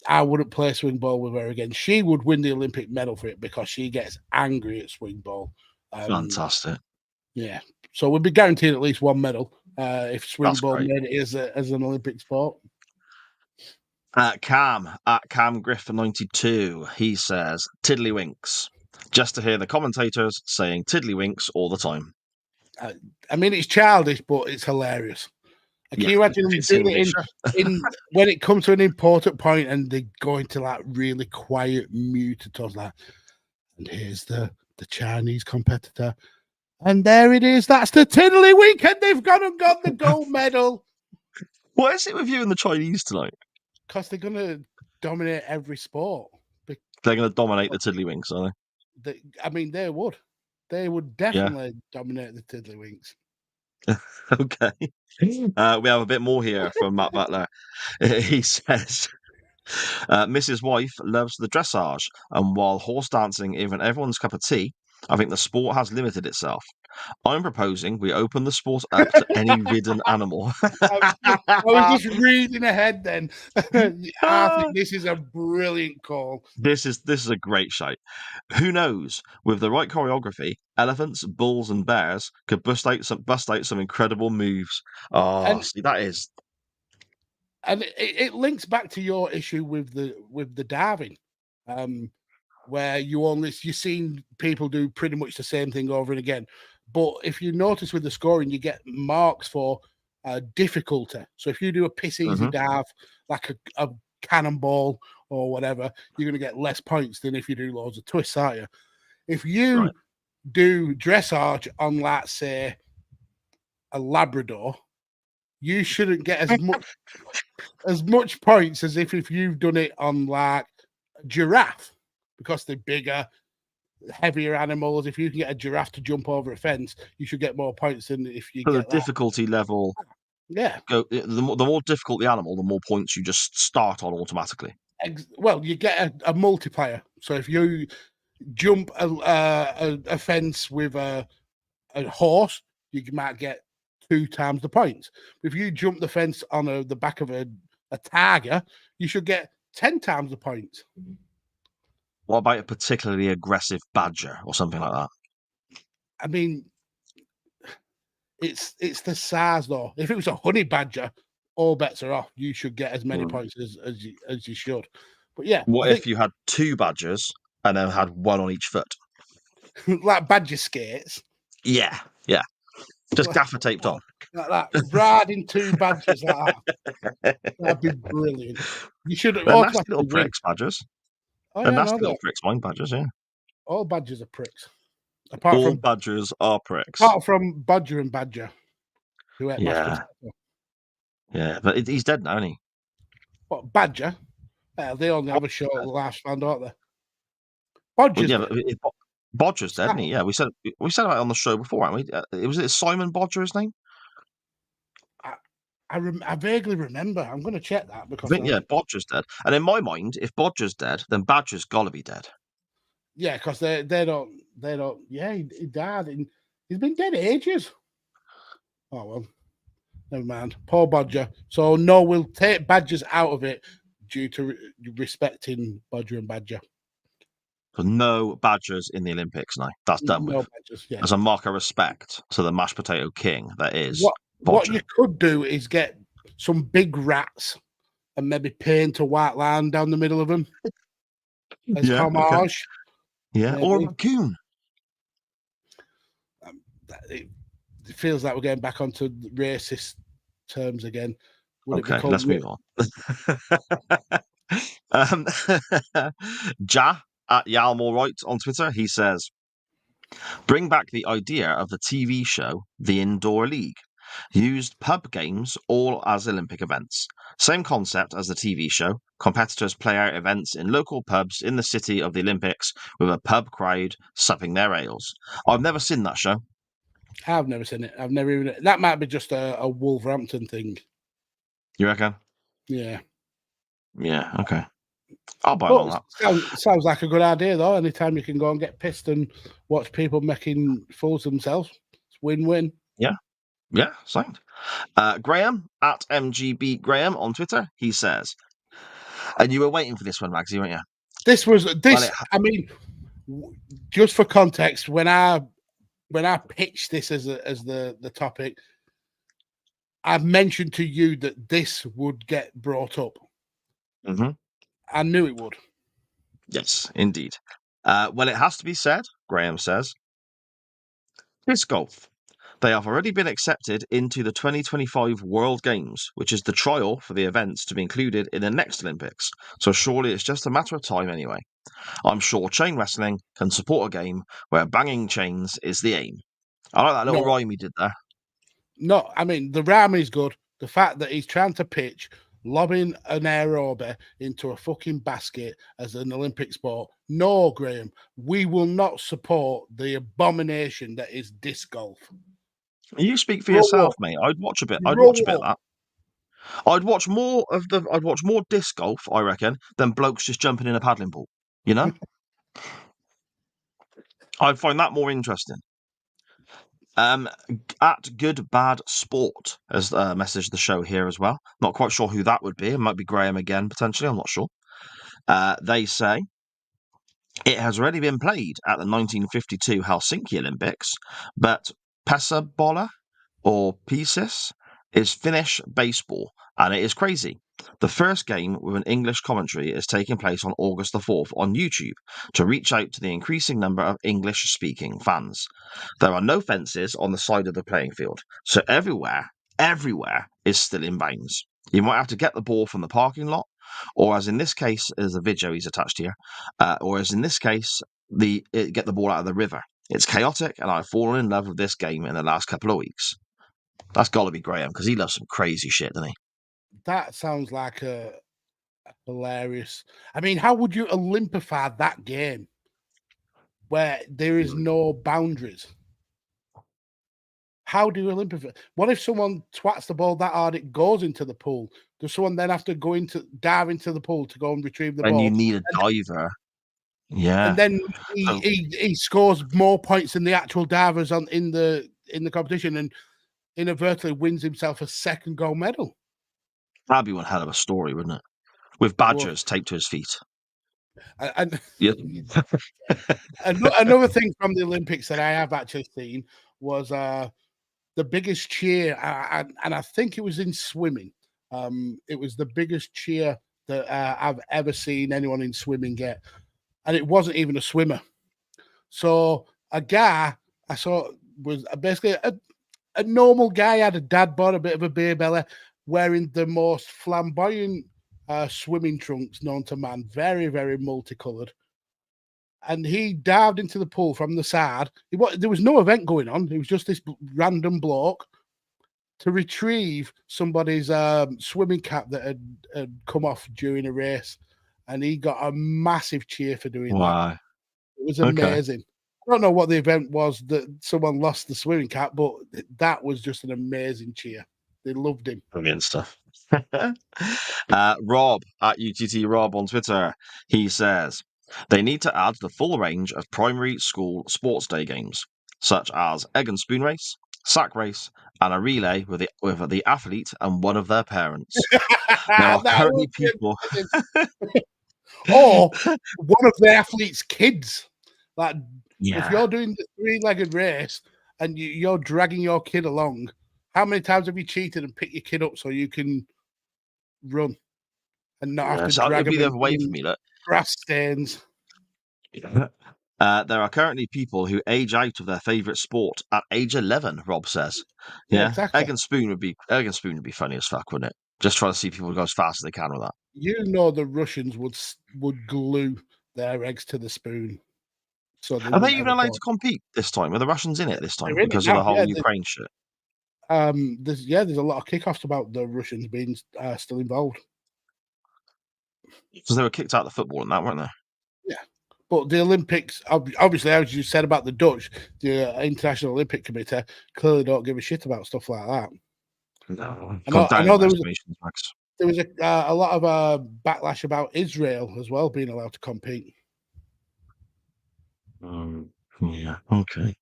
D: I wouldn't play swing ball with her again. She would win the Olympic medal for it because she gets angry at swing ball.
E: Fantastic.
D: Yeah. So we'd be guaranteed at least one medal if swing ball made it as an Olympic sport.
E: Cam Griffin 92, he says tiddlywinks. Just to hear the commentators saying tiddlywinks all the time.
D: I mean, it's childish, but it's hilarious. Can you imagine them doing it in when it comes to an important point and they go into like really quiet, muted tones like, and here's the Chinese competitor, and there it is. That's the tiddlywink, and they've gone and got the gold medal.
E: What is it with you and the Chinese tonight?
D: Because they're going to dominate every sport.
E: They're going to dominate the tiddlywinks, are
D: they? I mean, they would. They would definitely dominate the tiddlywinks.
E: Okay. We have a bit more here from Matt Butler. He says, Mrs. Wife loves the dressage, and while horse dancing isn't everyone's cup of tea, I think the sport has limited itself. I'm proposing we open the sport up to any ridden animal.
D: I was just reading ahead then. I think this is a brilliant call.
E: This is a great shout. Who knows? With the right choreography, elephants, bulls, and bears could bust out some incredible moves. See, that is.
D: And it links back to your issue with the diving, where you've seen people do pretty much the same thing over and again. But if you notice with the scoring, you get marks for difficulty. So if you do a piss easy dive, like a cannonball or whatever, you're going to get less points than if you do loads of twists, aren't you? If you do dressage on, like, say, a Labrador, you shouldn't get as much points as if you've done it on, like, a giraffe, because they're bigger, heavier animals. If you can get a giraffe to jump over a fence, you should get more points than if you
E: So
D: get
E: the difficulty level.
D: Yeah.
E: The more difficult the animal, the more points you just start on automatically.
D: Well, you get a multiplier. So if you jump a fence with a horse, you might get 2 times the points. If you jump the fence on the back of a tiger, you should get 10 times the points.
E: What about a particularly aggressive badger or something like that?
D: I mean, it's the size, though. If it was a honey badger, all bets are off. You should get as many points as you should. But yeah,
E: what if you had 2 badgers and then had 1 on each foot?
D: Like badger skates?
E: Yeah, just gaffer taped on.
D: Like that, riding 2 badgers like that. That'd be brilliant. You should
E: They're nasty little
D: automatically win.
E: pricks, badgers.
D: Oh,
E: They're
D: yeah,
E: nasty
D: no,
E: little pricks, mine badgers, yeah.
D: all badgers are pricks.
E: All badgers are pricks.
D: Apart from Bodger and Badger, who ate mashed
E: Yeah.
D: potato.
E: Yeah, but he's dead now, isn't he?
D: What, Badger? They only have a short lifespan, don't they? Bodger's
E: Well, yeah, but Bodger's dead, isn't he? Yeah, we said about it on the show before, haven't we? Was it Simon Bodger, his name?
D: I vaguely remember. I'm going to check that because
E: I think, Bodger's dead. And in my mind, if Bodger's dead, then Badger's got to be dead.
D: Yeah, because they don't. Yeah, he died. He's been dead ages. Oh well, never mind. Poor Bodger. So no, we'll take Badgers out of it due to respecting Bodger and Badger.
E: So no Badgers in the Olympics now. That's done with.
D: Badgers, yeah.
E: As a mark of respect to the mashed potato king that is.
D: What you could do is get some big rats and maybe paint a white line down the middle of them as homage.
E: Okay. Yeah, or a raccoon.
D: It feels like we're getting back onto racist terms again.
E: Okay, let's move on. Ja at Yalmorite on Twitter, he says, bring back the idea of the TV show, The Indoor League. Used pub games all as Olympic events. Same concept as the TV show. Competitors play out events in local pubs in the city of the Olympics with a pub crowd supping their ales. I've never seen that show.
D: I've never seen it. I've never even. That might be just a Wolverhampton thing.
E: You reckon?
D: Yeah.
E: Yeah. Okay. I'll buy on that.
D: Sounds like a good idea, though. Anytime you can go and get pissed and watch people making fools of themselves, it's win-win.
E: Yeah. Yeah, signed. Graham at MGB Graham on Twitter, he says, and you were waiting for this one, Magsy, weren't you?
D: I mean, just for context, when I pitched this as the topic, I mentioned to you that this would get brought up.
E: Mm-hmm.
D: I knew it would.
E: Yes, indeed. Well, it has to be said, Graham says, disc golf. They have already been accepted into the 2025 World Games, which is the trial for the events to be included in the next Olympics. So surely it's just a matter of time anyway. I'm sure chain wrestling can support a game where banging chains is the aim. I like that little rhyme he did there.
D: No, I mean, the rhyme is good. The fact that he's trying to pitch lobbing an aerobie into a fucking basket as an Olympic sport. No, Graham, we will not support the abomination that is disc golf.
E: You speak for yourself, mate. I'd watch a bit. I'd watch a bit of that. I'd watch more disc golf, I reckon, than blokes just jumping in a paddling pool. You know? I'd find that more interesting. At Good Bad Sport has messaged the show here as well. Not quite sure who that would be. It might be Graham again, potentially. I'm not sure. They say it has already been played at the 1952 Helsinki Olympics, but pesäpallo or pieces is Finnish baseball, and it is crazy. The first game with an English commentary is taking place on August the 4th on YouTube to reach out to the increasing number of English-speaking fans. There are no fences on the side of the playing field, so everywhere everywhere is still in bounds. You might have to get the ball from the parking lot, or as in this case, as a video he's attached here, or as in this case, get the ball out of the river. It's chaotic, and I've fallen in love with this game in the last couple of weeks. That's got to be Graham, because he loves some crazy shit, doesn't he?
D: That sounds like a hilarious. I mean, how would you Olympify that game where there is no boundaries? How do you Olympify? What if someone twats the ball that hard it goes into the pool? Does someone then have to dive into the pool to go and retrieve the
E: And
D: ball?
E: you need a diver. Yeah.
D: And then he scores more points than the actual divers in the competition and inadvertently wins himself a second gold medal.
E: That'd be one hell of a story, wouldn't it? With badgers taped to his feet.
D: And
E: Yeah.
D: another thing from the Olympics that I have actually seen was the biggest cheer, and I think it was in swimming. It was the biggest cheer that I've ever seen anyone in swimming get, and it wasn't even a swimmer. So a guy I saw was basically a normal guy, had a dad bod, a bit of a beer belly, wearing the most flamboyant swimming trunks known to man, very, very multicolored. And he dived into the pool from the side. There was no event going on. It was just this random bloke to retrieve somebody's swimming cap that had come off during a race. And he got a massive cheer for doing that. It was amazing. Okay. I don't know what the event was that someone lost the swimming cap, but that was just an amazing cheer. They loved him.
E: Brilliant stuff. Rob at UTT Rob on Twitter, he says they need to add the full range of primary school sports day games, such as egg and spoon race, sack race, and a relay with the athlete and one of their parents. There are currently people,
D: or one of the athlete's kids. Like, if you're doing the 3-legged race and you're dragging your kid along, how many times have you cheated and picked your kid up so you can run and not have to drag them
E: the other way for me, look.
D: Grass stains.
E: There are currently people who age out of their favourite sport at age 11. Rob says, "Yeah, exactly. Egg and spoon would be funny as fuck, wouldn't it? Just trying to see people go as fast as they can with that.
D: You know, the Russians would glue their eggs to the spoon. So
E: are they even allowed to compete this time? Are the Russians in it this time because of the whole Ukraine shit?
D: There's a lot of kickoffs about the Russians being still involved.
E: Because they were kicked out of the football and that, weren't they?
D: Yeah. But the Olympics, obviously, as you said about the Dutch, the International Olympic Committee clearly don't give a shit about stuff like that.
E: No.
D: I know there was a lot of backlash about Israel as well being allowed to compete.
E: Yeah, okay.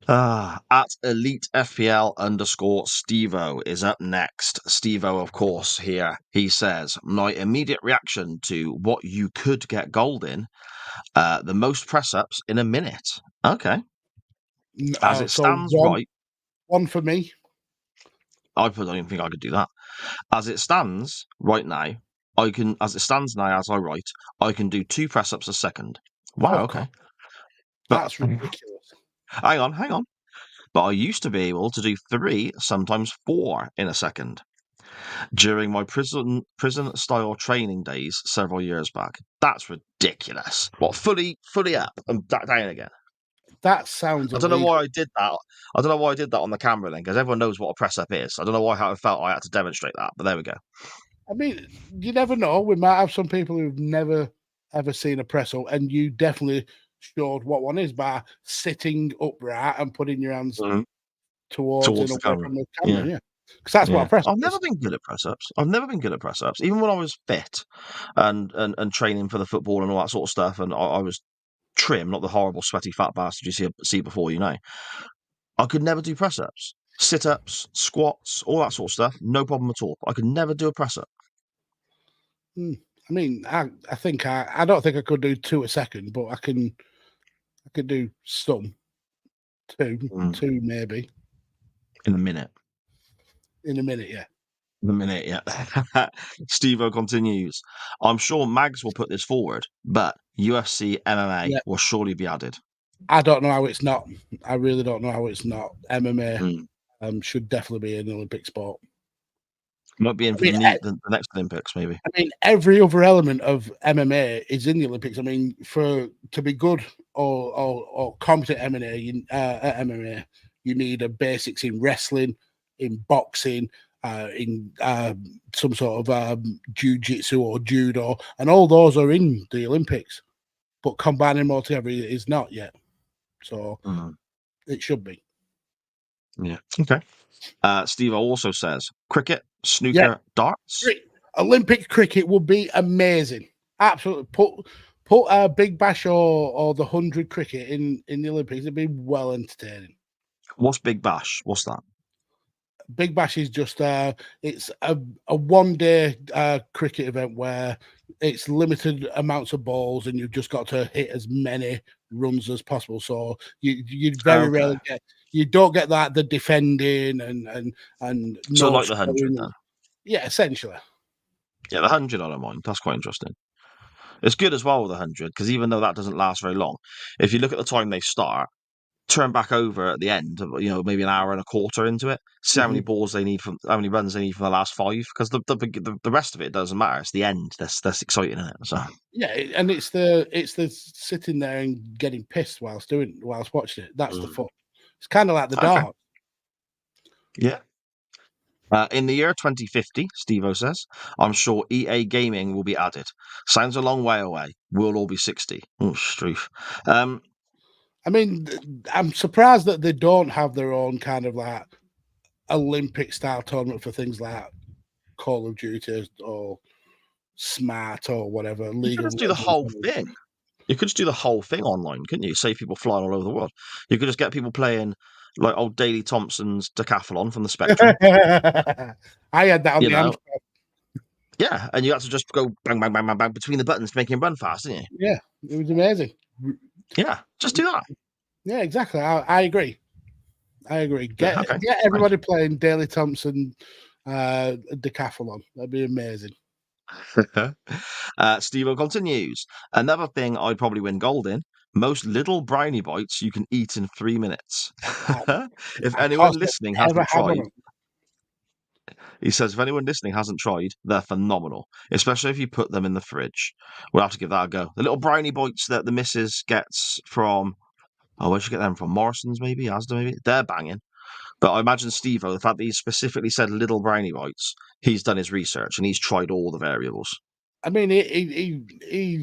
E: At Elite FPL _Stevo is up next. Stevo, of course, here. He says, my immediate reaction to what you could get gold in, the most press-ups in a minute. Okay. As it stands
D: one for me.
E: I don't even think I could do that. As it stands right now, I can do 2 press-ups a second. Wow, okay.
D: That's ridiculous.
E: Hang on. But I used to be able to do 3, sometimes 4 in a second during my prison-style training days several years back. That's ridiculous. What, fully up and back down again?
D: That sounds.
E: I don't know why I did that. I don't know why I did that on the camera then, because everyone knows what a press-up is. I don't know why I felt I had to demonstrate that, but there we go.
D: I mean, you never know. We might have some people who've never ever seen a press-up, and you definitely showed what one is by sitting upright and putting your hands towards
E: the camera.
D: Yeah. Because that's what a press-up
E: I've never been good at press-ups. Even when I was fit and training for the football and all that sort of stuff, and I was trim, not the horrible sweaty fat bastard you see before, you know. I could never do press-ups, sit-ups, squats, all that sort of stuff. No problem at all. I could never do a press-up.
D: I mean, I think I don't think I could do 2 a second, but I could do some 2 maybe
E: in a minute.
D: In a minute, yeah.
E: Steve-O continues. I'm sure Mags will put this forward, but UFC MMA will surely be added.
D: I don't know how it's not. I really don't know how it's not. MMA. should definitely be an Olympic sport.
E: Might be in for the next Olympics, maybe.
D: I mean, every other element of MMA is in the Olympics. I mean, to be good or competent MMA, you need a basics in wrestling, in boxing, in some sort of jiu-jitsu or judo, and all those are in the Olympics. But combining them all together is not yet. So it should be.
E: Yeah. Okay. Steve also says cricket, snooker, darts.
D: Olympic cricket would be amazing. Absolutely. Put a Big Bash or the 100 cricket in the Olympics. It'd be well entertaining.
E: What's Big Bash? What's that?
D: Big Bash is just it's a 1 day cricket event where it's limited amounts of balls and you've just got to hit as many runs as possible. So you very rarely don't get that the defending and
E: so like the 100 then.
D: Yeah, essentially.
E: Yeah, the 100 I don't mind. That's quite interesting. It's good as well with the 100 because even though that doesn't last very long, if you look at the time they start, turn back over at the end, maybe an hour and a quarter into it, see how many balls they need how many runs they need from the last 5, because the rest of it doesn't matter. It's the end that's exciting, isn't it? So
D: yeah, and it's the sitting there and getting pissed whilst watching it. That's the fun. It's kind of like the dart.
E: Yeah. In the year 2050, Steve-O says, I'm sure EA Gaming will be added. Sounds a long way away. We'll all be 60. Oh, Struth.
D: I mean, I'm surprised that they don't have their own kind of like Olympic style tournament for things like Call of Duty or Smart or whatever.
E: You could just do the whole thing. You could just do the whole thing online, couldn't you? Save people flying all over the world. You could just get people playing like old Daley Thompson's decathlon from the Spectrum.
D: I had that on the Amstrad.
E: Yeah, and you had to just go bang, bang, bang, bang, bang between the buttons to make him run fast, didn't you?
D: Yeah, it was amazing.
E: Yeah, just do that.
D: Yeah, exactly. I agree. Get everybody playing Daley Thompson decathlon. That'd be amazing.
E: Steve-O continues. Another thing I'd probably win gold in. Most little brownie bites you can eat in 3 minutes. If anyone listening hasn't tried, he says, if anyone listening hasn't tried, they're phenomenal, especially if you put them in the fridge. We'll have to give that a go. The little brownie bites that the missus gets from, where'd you get them from? Morrison's, maybe? Asda, maybe? They're banging. But I imagine Steve-O, the fact that he specifically said little brownie bites, he's done his research and he's tried all the variables.
D: I mean, he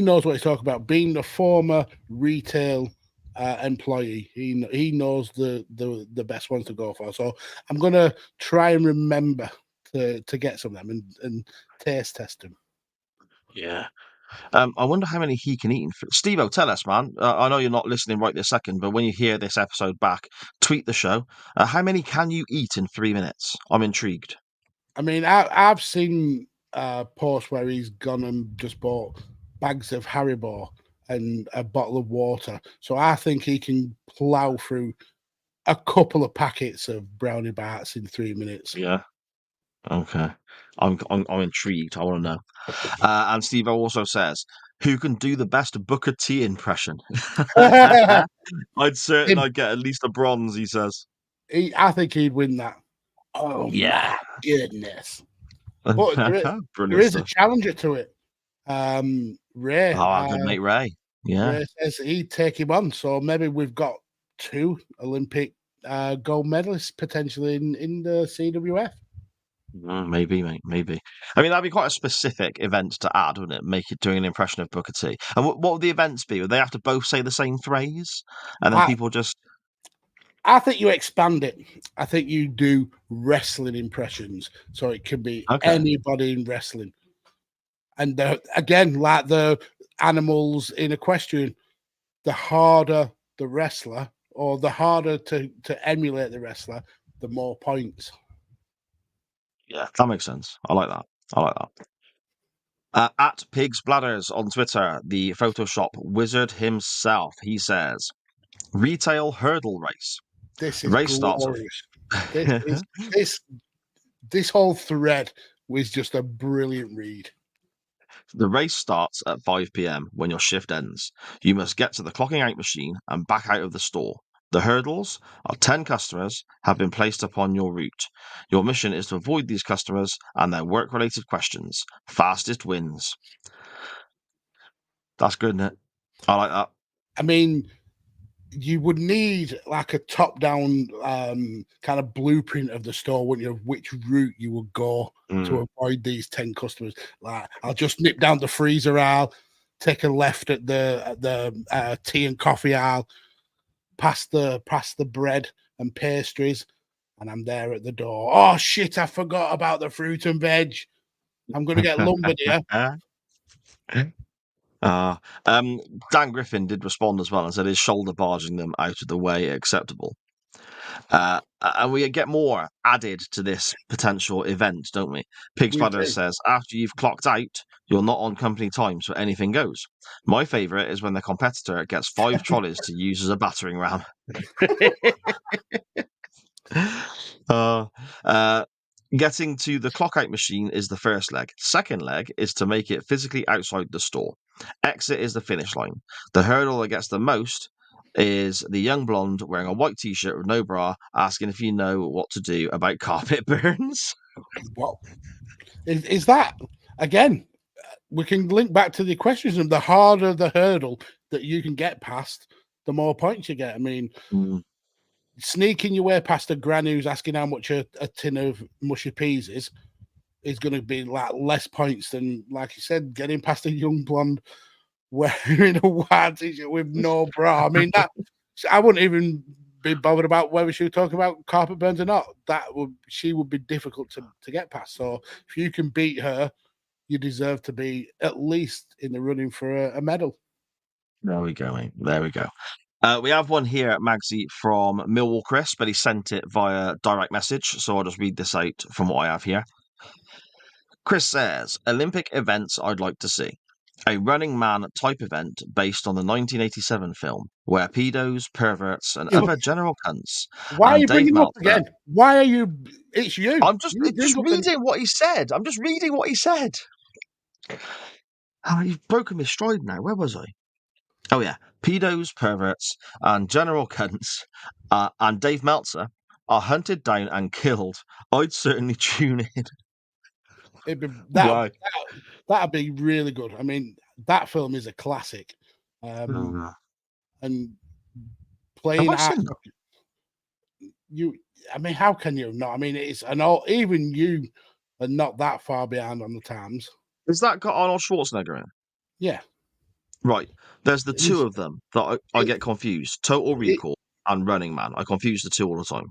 D: knows what he's talking about. Being a former retail employee, he knows the best ones to go for. So I'm gonna try and remember to get some of them and taste test them.
E: Yeah. I wonder how many he can eat. Steve-O, tell us, man. I know you're not listening right this second, but when you hear this episode back, tweet the show. How many can you eat in 3 minutes? I'm intrigued.
D: I mean, I've seen posts where he's gone and just bought bags of Haribo and a bottle of water. So I think he can plow through a couple of packets of brownie bars in 3 minutes.
E: Yeah. Okay. I'm intrigued. I want to know. And Steve-O also says, who can do the best Booker T impression? I'd get at least a bronze, he says.
D: I think he'd win that. Oh, yeah. My goodness. But there is a challenger to it. Ray.
E: Good mate Ray. Yeah.
D: Ray says he'd take him on. So maybe we've got 2 Olympic gold medalists potentially in the CWF.
E: Maybe, mate. Maybe. I mean, that'd be quite a specific event to add, wouldn't it? Doing an impression of Booker T. And what would the events be? Would they have to both say the same phrase? And then people just...
D: I think you expand it. I think you do wrestling impressions. So it can be anybody in wrestling. And again, like the animals in equestrian, the harder the wrestler or the harder to emulate the wrestler, the more points.
E: Yeah, that makes sense. I like that. At Pigs Bladders on Twitter, the Photoshop wizard himself, he says, retail hurdle race.
D: This is glorious. This whole thread was just a brilliant read.
E: The race starts at 5 p.m. when your shift ends. You must get to the clocking out machine and back out of the store. The hurdles are 10 customers have been placed upon your route. Your mission is to avoid these customers and their work-related questions. Fastest wins. That's good, isn't it? I like that.
D: I mean, you would need like a top-down kind of blueprint of the store, wouldn't you? Of which route you would go to avoid these 10 customers. Like, I'll just nip down the freezer aisle, take a left at the tea and coffee aisle, past the bread and pastries, and I'm there at the door. Oh shit! I forgot about the fruit and veg. I'm going to get lumbered here.
E: Dan Griffin did respond as well and said, "Is shoulder barging them out of the way acceptable?" And we get more added to this potential event, don't we? Pig Spider says, after you've clocked out, you're not on company time, so anything goes. My favourite is when the competitor gets 5 trolleys to use as a battering ram. Getting to the clock out machine is the first leg. Second leg is to make it physically outside the store. Exit is the finish line. The hurdle that gets the most is the young blonde wearing a white t-shirt with no bra asking if you know what to do about carpet burns.
D: What is that? Again, we can link back to the questions, and the harder the hurdle that you can get past, the more points you get. I mean, sneaking your way past a granny who's asking how much a tin of mushy peas is going to be like less points than, like you said, getting past a young blonde wearing a white t-shirt with no bra. I mean, that I wouldn't even be bothered about whether she was talking about carpet burns or not. She would be difficult to get past. So if you can beat her, you deserve to be at least in the running for a medal.
E: There we go, mate. There we go. We have one here at Magsy from Millwall Chris, but he sent it via direct message, so I'll just read this out from what I have here. Chris says, Olympic events I'd like to see. A Running Man type event based on the 1987 film, where pedos, perverts, and other general cunts.
D: Why are you bringing him up again? Why are you? It's you.
E: I'm just reading what he said. I'm just reading what he said. Oh, you've broken my stride now. Where was I? Oh, yeah. Pedos, perverts, and general cunts, and Dave Meltzer are hunted down and killed. I'd certainly tune in.
D: That'd be really good. I mean, that film is a classic. And playing I mean, how can you not? I mean, it's even you are not that far behind on the times.
E: Has that got Arnold Schwarzenegger in?
D: Yeah.
E: Right. There's the two of them that I get confused. Total Recall and Running Man. I confuse the two all the time.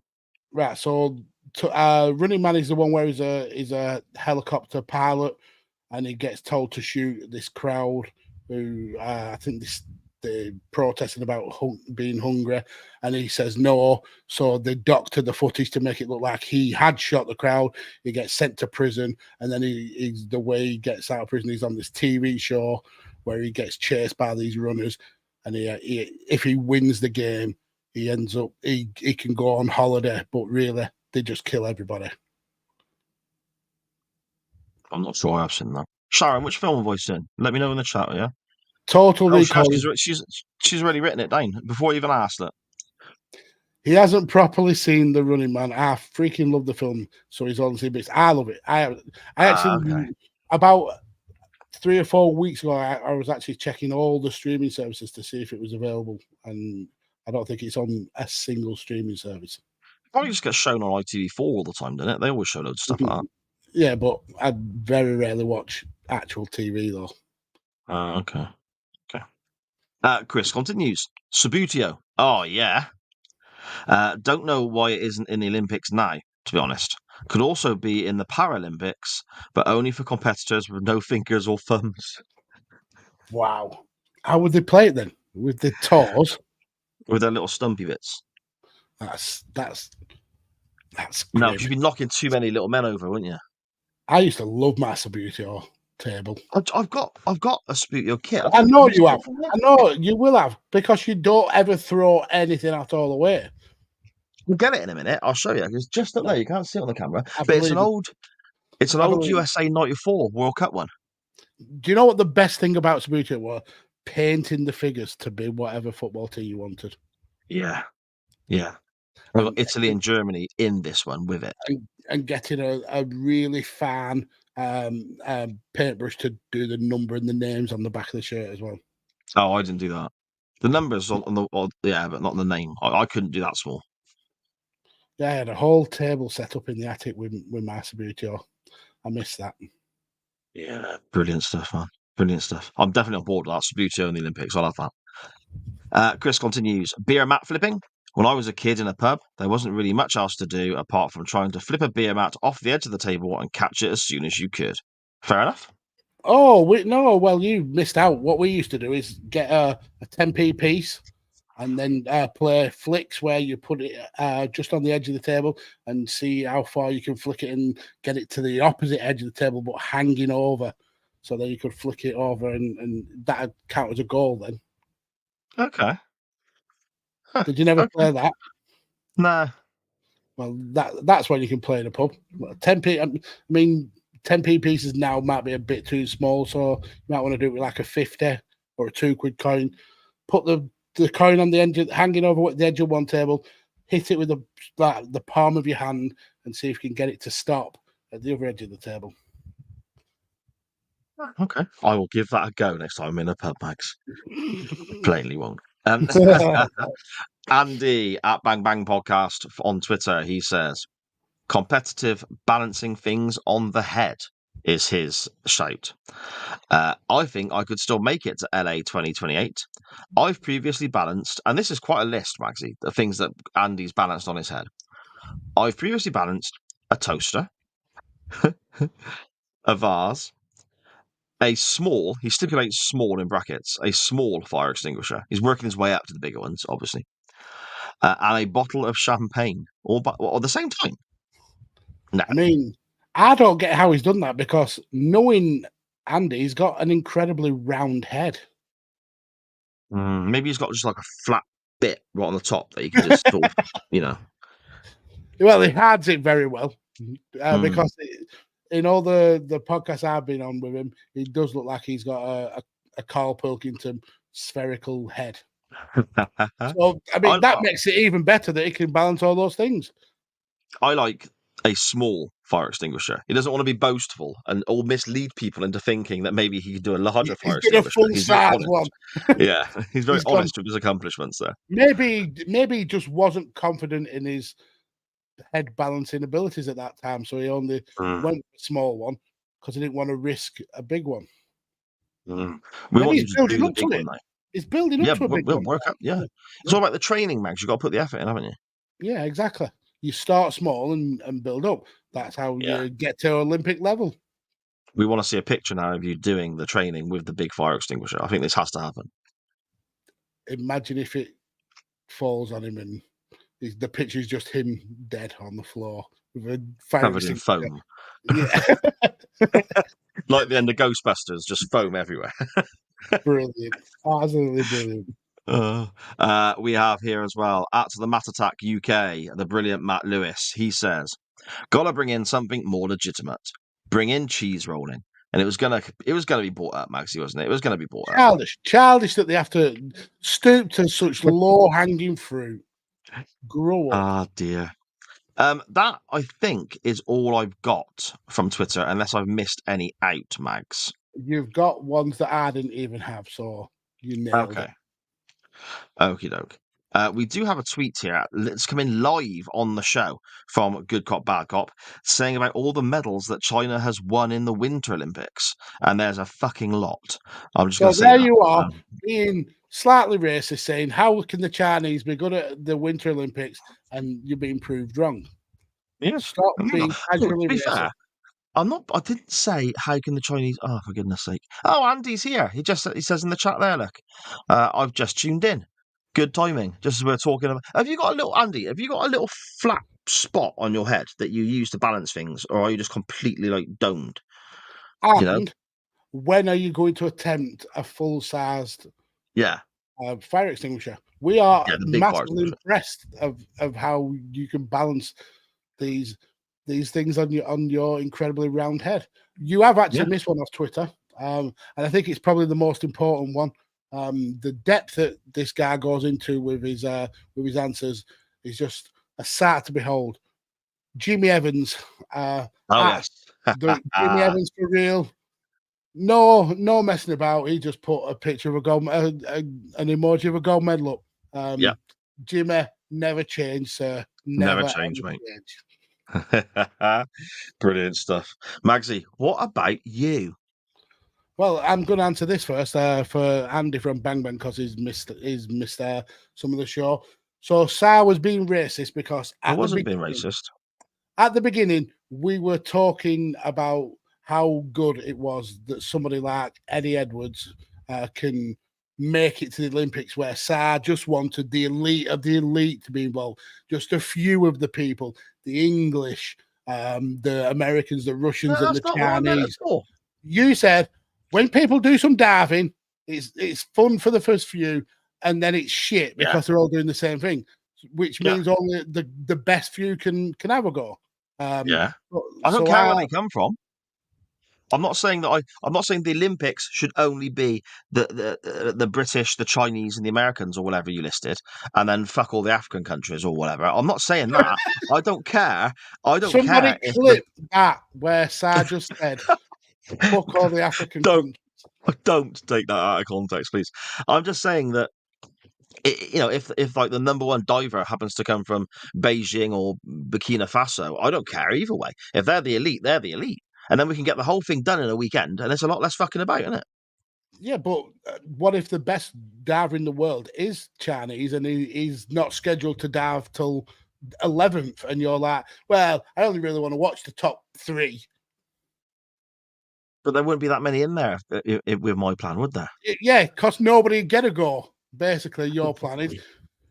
D: Right. So Running Man is the one where he's a helicopter pilot and he gets told to shoot this crowd who I think they're protesting about being hungry, and he says no. So they doctor the footage to make it look like he had shot the crowd. He gets sent to prison, and then he's the way he gets out of prison. He's on this TV show where he gets chased by these runners, and if he wins the game, he ends up he can go on holiday, but really they just kill everybody.
E: I'm not sure I've seen that. Sharon, which film have I seen? Let me know in the chat, yeah?
D: Total Recall.
E: She's already written it down before you even asked it.
D: He hasn't properly seen The Running Man. I freaking love the film, so he's only seen bits. I love it. I actually about 3 or 4 weeks ago, I was actually checking all the streaming services to see if it was available, and I don't think it's on a single streaming service.
E: Probably just gets shown on ITV4 all the time, doesn't it? They always show loads of stuff like that.
D: Yeah, but I very rarely watch actual TV though.
E: Okay. Chris continues. Subutio. Oh, yeah. Don't know why it isn't in the Olympics now, to be honest. Could also be in the Paralympics, but only for competitors with no fingers or thumbs.
D: Wow. How would they play it then? With the toes?
E: With their little stumpy bits.
D: That's
E: no, you'd be knocking too many little men over, wouldn't you?
D: I used to love my Subutio table.
E: I've got a Subutio kit.
D: I know you have. I know you will have, because you don't ever throw anything at all away.
E: We'll get it in a minute. I'll show you. It's just up there. You can't see it on the camera. But it's an old USA 94 World Cup one.
D: Do you know what the best thing about Subutio was? Painting the figures to be whatever football team you wanted.
E: Yeah. Yeah. We've got Italy and Germany in this one with it.
D: And getting a really fan paintbrush to do the number and the names on the back of the shirt as well.
E: Oh, I didn't do that. The numbers on the but not the name. I couldn't do that small.
D: Yeah, I had a whole table set up in the attic with my Sabutio. I missed that.
E: Yeah, brilliant stuff, man. Brilliant stuff. I'm definitely on board with that. Sabutio in the Olympics. I love that. Chris continues. Beer mat flipping. When I was a kid in a pub, there wasn't really much else to do apart from trying to flip a beer mat off the edge of the table and catch it as soon as you could. Fair enough.
D: Oh, well, you missed out. What we used to do is get a 10p piece and then play flicks where you put it just on the edge of the table and see how far you can flick it and get it to the opposite edge of the table, but hanging over. So then you could flick it over and that would count as a goal then.
E: Okay.
D: Huh, did you never play that?
E: No.
D: Well, that's when you can play in a pub. 10p, I mean, 10p pieces now might be a bit too small, so you might want to do it with like a 50 or a £2 coin. Put the coin on the edge, hanging over the edge of one table, hit it with the palm of your hand and see if you can get it to stop at the other edge of the table.
E: Okay. I will give that a go next time I'm in a pub, Max. Plainly won't. Andy at Bang Bang Podcast on Twitter, he says, competitive balancing things on the head is his shout. I think I could still make it to LA 2028. I've previously balanced, and this is quite a list, Maxie, the things that Andy's balanced on his head. I've previously balanced a toaster, a vase, he stipulates small in brackets, a small fire extinguisher. He's working his way up to the bigger ones, obviously. And a bottle of champagne, all at the same time. No.
D: I mean, I don't get how he's done that because knowing Andy, he's got an incredibly round head.
E: Maybe he's got just like a flat bit right on the top that you can just sort of,
D: Well, he hides it very well because in all the podcasts I've been on with him, he does look like he's got a Carl Pilkington spherical head. So, I mean, that makes it even better that he can balance all those things.
E: I like a small fire extinguisher. He doesn't want to be boastful or mislead people into thinking that maybe he could do a larger fire extinguisher.
D: He's got a full-size one.
E: Yeah, he's very honest with his accomplishments there.
D: Maybe he just wasn't confident in his head balancing abilities at that time, so he only went with a small one because he didn't want to risk a big one.
E: We want you to do the big one, mate.
D: It's building up to a big one.
E: Work up. Yeah, it's all about the training, Max. You've got to put the effort in, haven't you?
D: Yeah, exactly. You start small and build up. That's how you get to Olympic level.
E: We want to see a picture now of you doing the training with the big fire extinguisher. I think this has to happen.
D: Imagine if it falls on him and the picture is just him dead on the floor with a fire
E: covered in foam.
D: Yeah.
E: Like the end of Ghostbusters, just foam everywhere.
D: Brilliant. Absolutely brilliant.
E: We have here as well, at the Matt Attack UK, the brilliant Matt Lewis. He says, gotta bring in something more legitimate. Bring in cheese rolling. And it was gonna be bought up, Maxie, wasn't it? It was gonna be bought up.
D: Childish that they have to stoop to such low hanging fruit. Grow up.
E: Ah, dear. That I think is all I've got from Twitter, unless I've missed any out, Mags.
D: You've got ones that I didn't even have, so you nailed it.
E: Okie doke. We do have a tweet here. Let's come in live on the show from Good Cop, Bad Cop, saying about all the medals that China has won in the Winter Olympics. And there's a fucking lot. I'm just going to say
D: there you are, being slightly racist, saying, how can the Chinese be good at the Winter Olympics and you're being proved wrong?
E: Yeah.
D: Stop being casually racist.
E: Fair, I didn't say how can the Chinese. Oh, for goodness sake! Oh, Andy's here. He says in the chat there. Look, I've just tuned in. Good timing. Just as we're talking about. Have you got a little flat spot on your head that you use to balance things, or are you just completely like domed?
D: And when are you going to attempt a full-sized? Fire extinguisher? We are massively impressed of how you can balance these things on your incredibly round head. You have actually missed one off Twitter, and I think it's probably the most important one. The depth that this guy goes into with his answers is just a sight to behold. Jimmy Evans,
E: yes.
D: Jimmy Evans for real. No messing about. He just put a picture of a gold, an emoji of a gold medal up. Jimmy never changed, sir.
E: Never changed, mate. Brilliant stuff. Magsy, what about you?
D: Well, I'm going to answer this first for Andy from Bang Bang because he's missed some of the show. So Sa was being racist because
E: I wasn't being racist.
D: At the beginning, we were talking about how good it was that somebody like Eddie Edwards can make it to the Olympics, where Sa just wanted the elite of the elite to be involved. Just a few of the people, the English, the Americans, the Russians, and the Chinese. You said when people do some diving, it's fun for the first few, and then it's shit because they're all doing the same thing, which means only the best few can have a go.
E: I don't care where they come from. I'm not saying that I'm not saying the Olympics should only be the British, the Chinese, and the Americans, or whatever you listed, and then fuck all the African countries or whatever. I'm not saying that. I don't care. I don't
D: Somebody
E: care.
D: clip that where Sa just said, "Fuck all the African countries."
E: Don't take that out of context, please. I'm just saying that. If like the number one diver happens to come from Beijing or Burkina Faso, I don't care either way. If they're the elite, they're the elite. And then we can get the whole thing done in a weekend, and there's a lot less fucking about, isn't it?
D: Yeah, but what if the best diver in the world is Chinese and he's not scheduled to dive till 11th, and you're like, well, I only really want to watch the top 3.
E: But there wouldn't be that many in there with my plan, would there?
D: Yeah, because nobody get a go. Basically, your plan is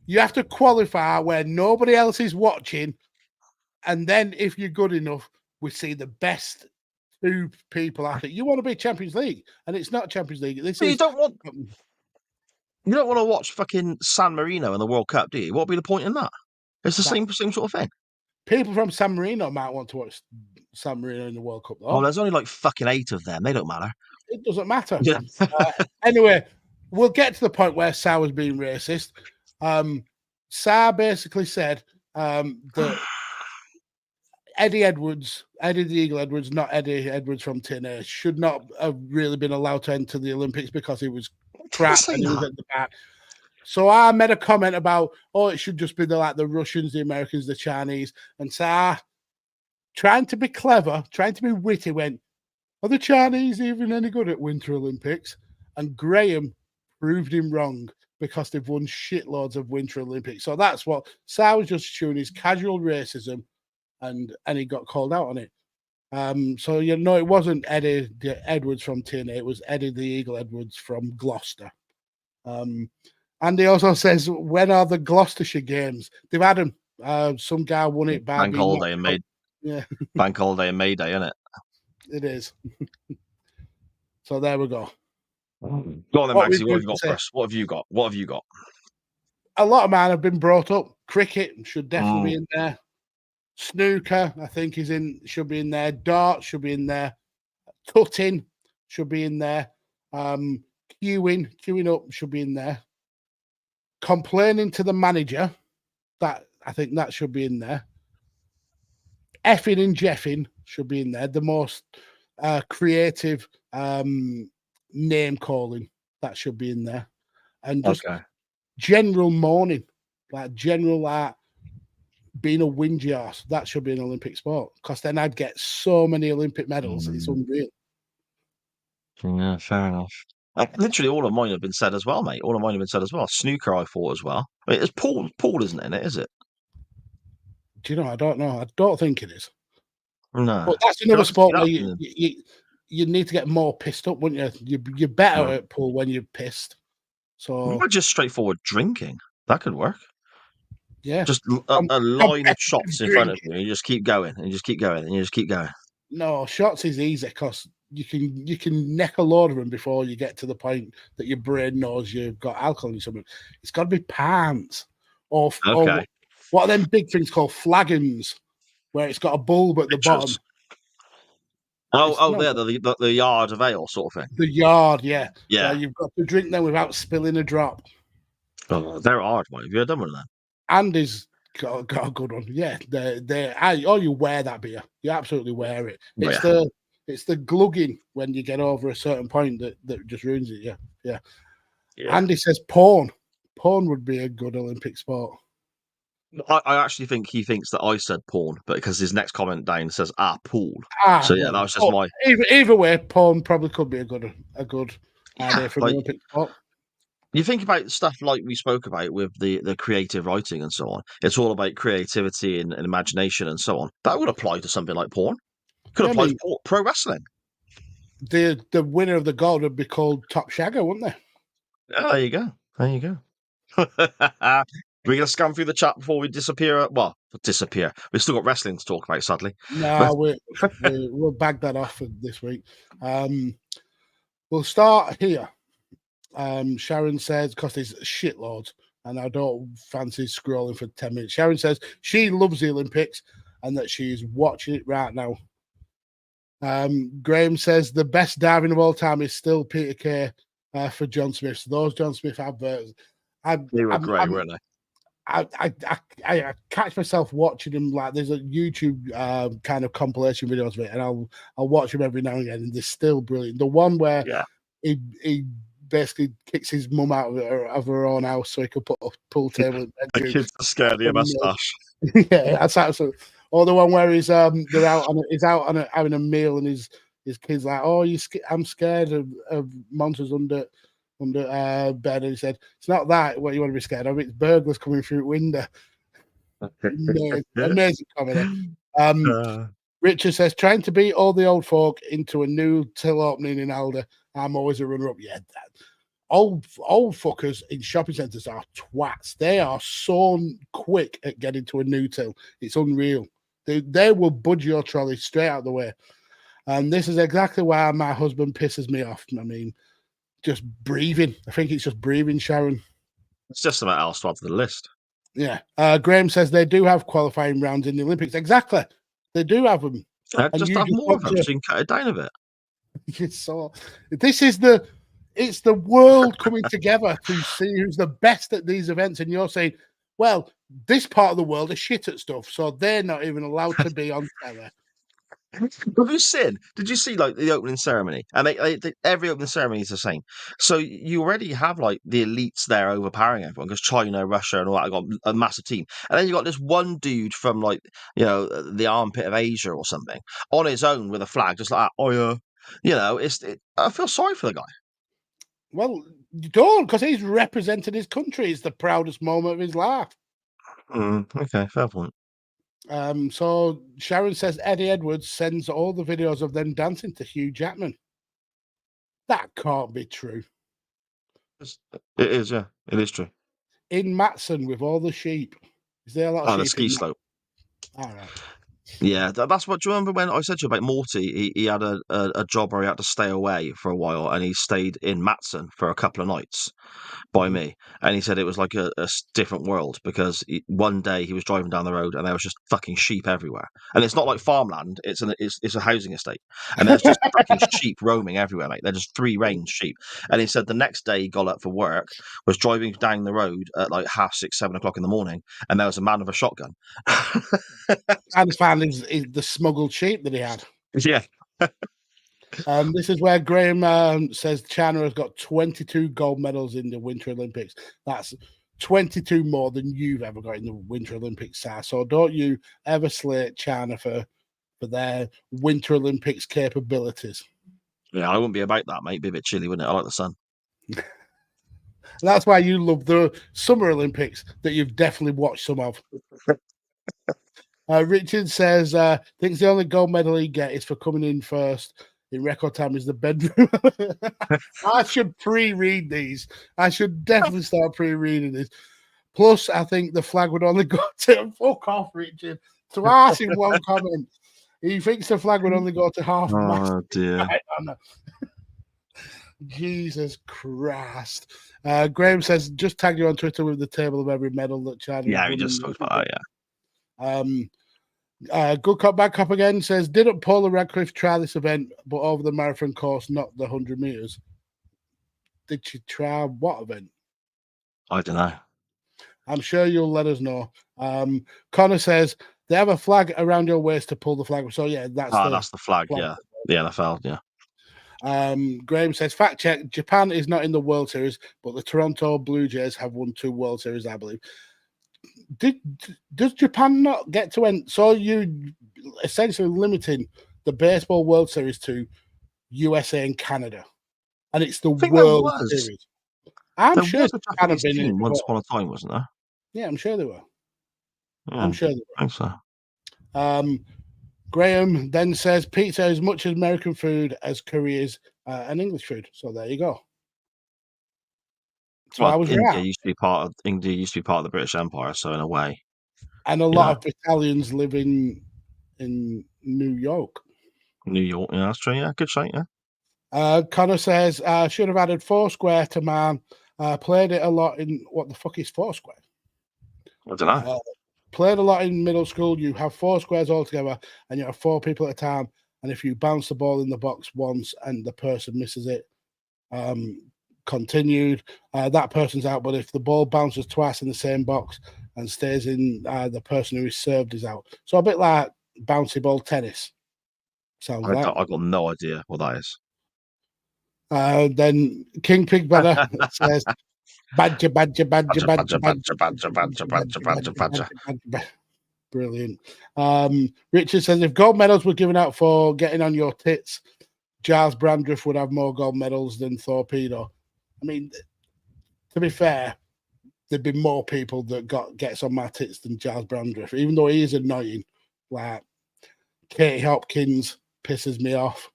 D: you have to qualify where nobody else is watching, and then if you're good enough, we see the best 2 people at it. You want to be Champions League, and it's not Champions League.
E: You don't want to watch fucking San Marino in the World Cup, do you? What would be the point in that? It's the same sort of thing.
D: People from San Marino might want to watch San Marino in the World Cup, though.
E: Oh, there's only like fucking 8 of them. They don't matter.
D: It doesn't matter. Anyway, we'll get to the point where Sa was being racist. Sa basically said that Eddie the Eagle Edwards, not Eddie Edwards from TNA, should not have really been allowed to enter the Olympics because he was crap and he was at the back. So I made a comment about, it should just be the Russians, the Americans, the Chinese. And Sa, trying to be clever, trying to be witty, went, are the Chinese even any good at Winter Olympics? And Graham proved him wrong because they've won shitloads of Winter Olympics. So that's what Sa was just showing his casual racism, and he got called out on it. So it wasn't Eddie Edwards from TNA, it was Eddie the Eagle Edwards from Gloucester. And he also says, when are the Gloucestershire games? They've had them. Some guy won it by
E: Bank holiday and May.
D: Yeah.
E: Bank holiday and May Day, isn't it?
D: It is. So there we go.
E: Go on then, Maxie. What have you got for us? What have you got? What have you got?
D: A lot of mine have been brought up. Cricket should definitely be in there. Snooker, I think, should be in there. Dart should be in there. Tutting should be in there. Queuing up should be in there. Complaining to the manager, I think that should be in there. Effing and jeffing should be in there. The most creative name calling, that should be in there. And just general mourning, like being a whingy arse, that should be an Olympic sport, because then I'd get so many Olympic medals. It's unreal.
E: Yeah, fair enough. Literally all of mine have been said as well, mate. All of mine have been said as well. Snooker, I thought as well. I mean, it's Paul isn't in it, is it?
D: Do you know? I don't know. I don't think it is.
E: No.
D: But that's another sport where you need to get more pissed up, wouldn't you? You're better at pool when you're pissed. So
E: just straightforward drinking. That could work.
D: Yeah.
E: Just a line of shots in front of you, and you just keep going, and you just keep going, and you just keep going.
D: No, shots is easy because you can neck a load of them before you get to the point that your brain knows you've got alcohol in something. It's got to be pints or what are them big things called flagons, where it's got a bulb at the bottom.
E: The yard of ale sort of thing.
D: The yard, yeah.
E: Yeah.
D: You've got to drink them without spilling a drop.
E: Oh, they're hard, mate. Have you ever done one of them?
D: Andy's got a good one. Yeah, you wear that beer. You absolutely wear it. It's the glugging when you get over a certain point that just ruins it. Yeah. Andy says porn. Porn would be a good Olympic sport.
E: I actually think he thinks that I said porn, but because his next comment down says pool. So yeah, that was just my.
D: Either way, porn probably could be a good idea for an Olympic sport.
E: You think about stuff like we spoke about with the creative writing and so on. It's all about creativity and imagination and so on. That would apply to something like porn. Could apply to pro wrestling.
D: The winner of the gold would be called Top Shagger, wouldn't they?
E: Oh, there you go. We're going to scan through the chat before we disappear. Well, disappear. We've still got wrestling to talk about, sadly.
D: No, we'll bag that off for this week. We'll start here. Sharon says, because there's shitloads, and I don't fancy scrolling for 10 minutes. Sharon says she loves the Olympics and that she's watching it right now. Graham says the best diving of all time is still Peter Kay for John Smith. So those John Smith adverts,
E: they were great, weren't they?
D: I catch myself watching them. Like there's a YouTube kind of compilation videos of it, and I'll watch them every now and again, and they're still brilliant. The one where he basically kicks his mum out of her own house so he could put a pool table in the bedroom.
E: The kids are scared of your mustache.
D: Yeah, that's absolutely. Or the one where he's having a meal and his kid's like, "Oh, I'm scared of monsters under bed," and he said, "It's not that what you want to be scared of. It's burglars coming through the window." Amazing comedy. Richard says, "Trying to beat all the old folk into a new till opening in Alder. I'm always a runner-up." Yeah, old fuckers in shopping centres are twats. They are so quick at getting to a new till. It's unreal. They will budge your trolley straight out the way. And this is exactly why my husband pisses me off. I mean, just breathing. I think it's just breathing, Sharon.
E: It's just something else to add to the list.
D: Yeah. Graham says they do have qualifying rounds in the Olympics. Exactly. They do have them.
E: Just have more of them so you can cut it down a bit.
D: So it's the world coming together to see who's the best at these events. And you're saying, well, this part of the world is shit at stuff, so they're not even allowed to be on telly.
E: Did you see like the opening ceremony? And every opening ceremony is the same. So you already have like the elites there overpowering everyone because China, Russia, and all that got a massive team. And then you got this one dude from like the armpit of Asia or something on his own with a flag, just like that. Oh yeah, I feel sorry for the guy.
D: Well, you don't, because he's represented his country. It's the proudest moment of his life.
E: Okay, fair point.
D: So Sharon says Eddie Edwards sends all the videos of them dancing to Hugh Jackman. That can't be true.
E: It is, yeah. It is true.
D: In Matson with all the sheep. Is there a lot of sheep?
E: The ski slope.
D: All right.
E: Yeah, that's what. Do you remember when I said to you about Morty? He had a job where he had to stay away for a while, and he stayed in Matson for a couple of nights by me. And he said it was like a different world because one day he was driving down the road and there was just fucking sheep everywhere. And it's not like farmland; it's a housing estate, and there's just fucking sheep roaming everywhere, mate. They're just free range sheep. And he said the next day he got up for work, was driving down the road at like 6:30, 7 o'clock in the morning, and there was a man with a shotgun.
D: And found the smuggled sheep that he had.
E: Yeah.
D: This is where Graham says China has got 22 gold medals in the Winter Olympics. That's 22 more than you've ever got in the Winter Olympics, Sar. So don't you ever slate China for their Winter Olympics capabilities.
E: Yeah, I wouldn't be about that, mate. It'd be a bit chilly, wouldn't it? I like the sun.
D: That's why you love the Summer Olympics that you've definitely watched some of. Richard says, thinks the only gold medal he get is for coming in first in record time is the bedroom. I should pre-read these. I should definitely start pre-reading this. Plus, I think the flag would only go to fuck off, Richard. To ask in one comment, he thinks the flag would only go to half mast.
E: Oh dear.
D: Jesus Christ. Graham says, just tag you on Twitter with the table of every medal that China.
E: Yeah, we just talked about that,
D: yeah. Good Cop, Bad Cop again says, didn't Paula Radcliffe try this event, but over the marathon course, not the 100 meters? Did she try what event?
E: I don't know.
D: I'm sure you'll let us know. Connor says they have a flag around your waist to pull the flag. So yeah,
E: that's the flag. Yeah, the NFL. Yeah.
D: Graham says fact check: Japan is not in the World Series, but the Toronto Blue Jays have won 2 World Series, I believe. Does Japan not get to end? So you essentially limiting the baseball World Series to USA and Canada, and it's the World Series. I'm sure
E: was a
D: Japan have
E: Japanese
D: been in
E: team
D: it
E: once
D: before.
E: upon a time, wasn't there?
D: Yeah, I'm sure they were.
E: Yeah,
D: I'm sure they
E: I think so.
D: were. Graham then says pizza is as much as American food as curry is an English food. So there you go. So I was
E: India
D: right.
E: used to be part of the British Empire, so in a way.
D: And a lot of Italians live in New York.
E: New York, yeah, that's true. Yeah, good shot, yeah.
D: Connor says should have added Foursquare to man. Played it a lot in what the fuck is Foursquare?
E: I don't know.
D: Played a lot in middle school. You have 4 squares all together, and you have 4 people at a time. And if you bounce the ball in the box once and the person misses it, continued, that person's out. But if the ball bounces twice in the same box and stays in, the person who is served is out. So a bit like bouncy ball tennis. Sounds like.
E: I've got no idea what that is.
D: Then King Pig Brother says, badger. Brilliant. Richard says, if gold medals were given out for getting on your tits, Giles Brandreth would have more gold medals than Torpedo. I mean, to be fair, there'd be more people that gets on my tits than Giles Brandreth, even though he is annoying. Like, Katie Hopkins pisses me off.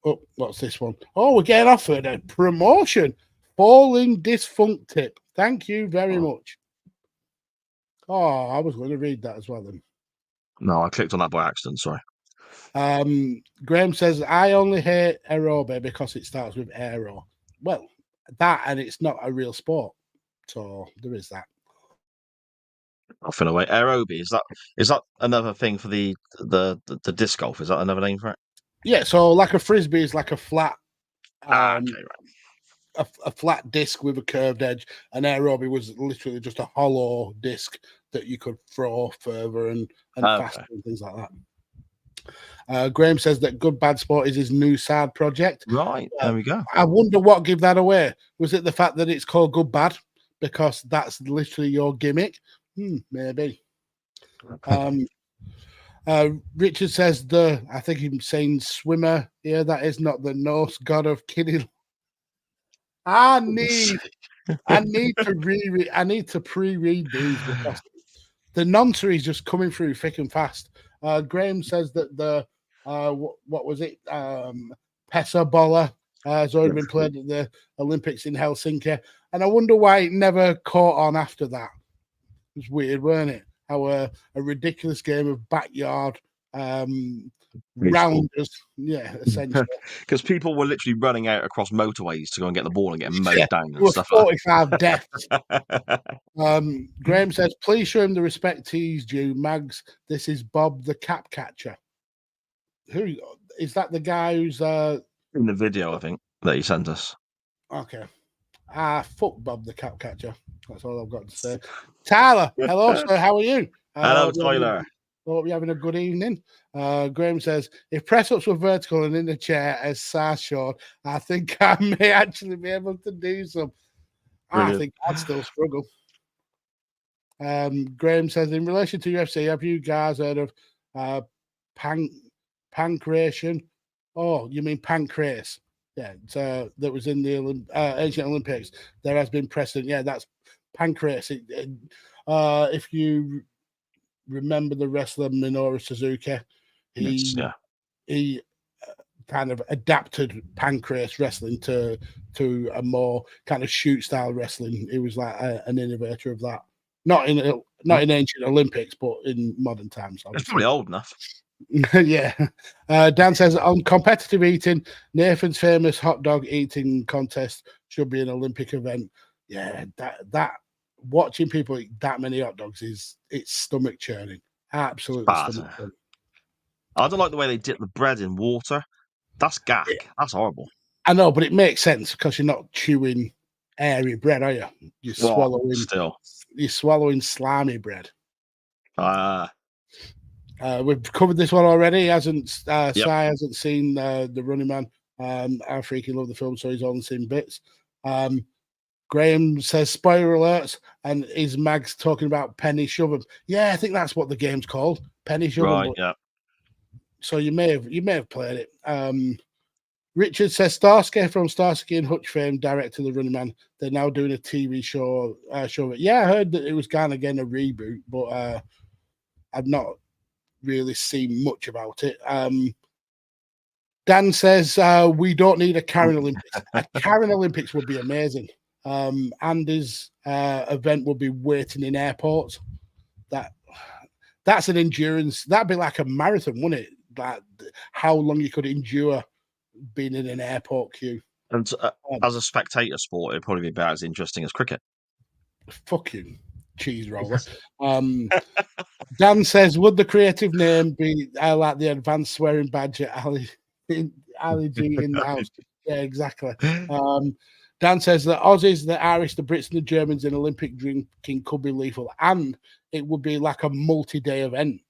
D: Oh, what's this one? Oh, we're getting offered a promotion. Falling Disfunct tip. Thank you very much. Oh, I was going to read that as well then.
E: No, I clicked on that by accident, sorry.
D: Graham says, I only hate aerobe because it starts with aero. Well, that and it's not a real sport. So there is that.
E: I'll fill away. Aerobie, is that another thing for the disc golf? Is that another name for it?
D: Yeah, so like a frisbee is like a flat
E: Okay, right.
D: a flat disc with a curved edge. An aerobie was literally just a hollow disc that you could throw further and faster and things like that. Graham says that Good Bad Sport is his new side project.
E: Right, there we go.
D: I wonder what gave that away. Was it the fact that it's called Good Bad? Because that's literally your gimmick? Maybe. Richard says I think he's saying swimmer here. That is not the Norse god of kidding. I need to pre-read these because the nonsense is just coming through thick and fast. Graham says that the what was it? Pesa Bola has already been played at the Olympics in Helsinki, and I wonder why it never caught on after that. It was weird, weren't it? How a ridiculous game of backyard rounders, yeah, essentially.
E: Because people were literally running out across motorways to go and get the ball and get mowed down and stuff.
D: 45 deaths. Graham says, please show him the respect he's due. Mags, this is Bob the Cap Catcher. Who is that? The guy who's
E: in the video, I think, that he sent us.
D: Okay. Fuck Bob the Cap Catcher. That's all I've got to say. Tyler, hello, sir. How are you?
E: Hello, Tyler.
D: Hope you're having a good evening. Graham says, if press-ups were vertical and in the chair, as Sars showed, I think I may actually be able to do some. Brilliant. I think I'd still struggle. Graham says, in relation to UFC, have you guys heard of pancreation? Oh, you mean pancreas? Yeah, that was in the ancient Olympics. There has been precedent. Yeah, that's pancreas. If you remember the wrestler Minoru Suzuki, he kind of adapted pancreas wrestling to a more kind of shoot style wrestling. He was like an innovator of that. Not in ancient Olympics, but in modern times.
E: It's probably old enough.
D: Yeah. Dan says on competitive eating, Nathan's famous hot dog eating contest should be an Olympic event. Yeah, that watching people eat that many hot dogs it's stomach churning. Absolutely stomach churning.
E: I don't like the way they dip the bread in water. That's gack. Yeah. That's horrible.
D: I know, but it makes sense because you're not chewing airy bread, are you?
E: Still.
D: You're swallowing slimy bread.
E: Ah.
D: We've covered this one already. Sai
E: Yep.
D: hasn't seen The Running Man. I freaking love the film, so he's only seen bits. Graham says spoiler alerts, and is Mags talking about Penny Shovel? Yeah, I think that's what the game's called, Penny Shovel.
E: Right, yeah.
D: So you may have played it. Richard says Starsky from Starsky and Hutch fame directed The Running Man. They're now doing a TV show. Yeah, I heard that it was kind of getting a reboot, but I've not really seen much about it. Dan says we don't need a Karen Olympics. A Karen Olympics would be amazing. Andy's event would be waiting in airports. That's an endurance. That'd be like a marathon, wouldn't it? Like how long you could endure being in an airport queue.
E: And as a spectator sport, it'd probably be about as interesting as cricket.
D: Fucking cheese roller. Dan says, would the creative name be like the advanced swearing badge at Ali G in the house? Yeah, exactly. Dan says that Aussies, the Irish, the Brits, and the Germans in Olympic drinking could be lethal, and it would be like a multi-day event.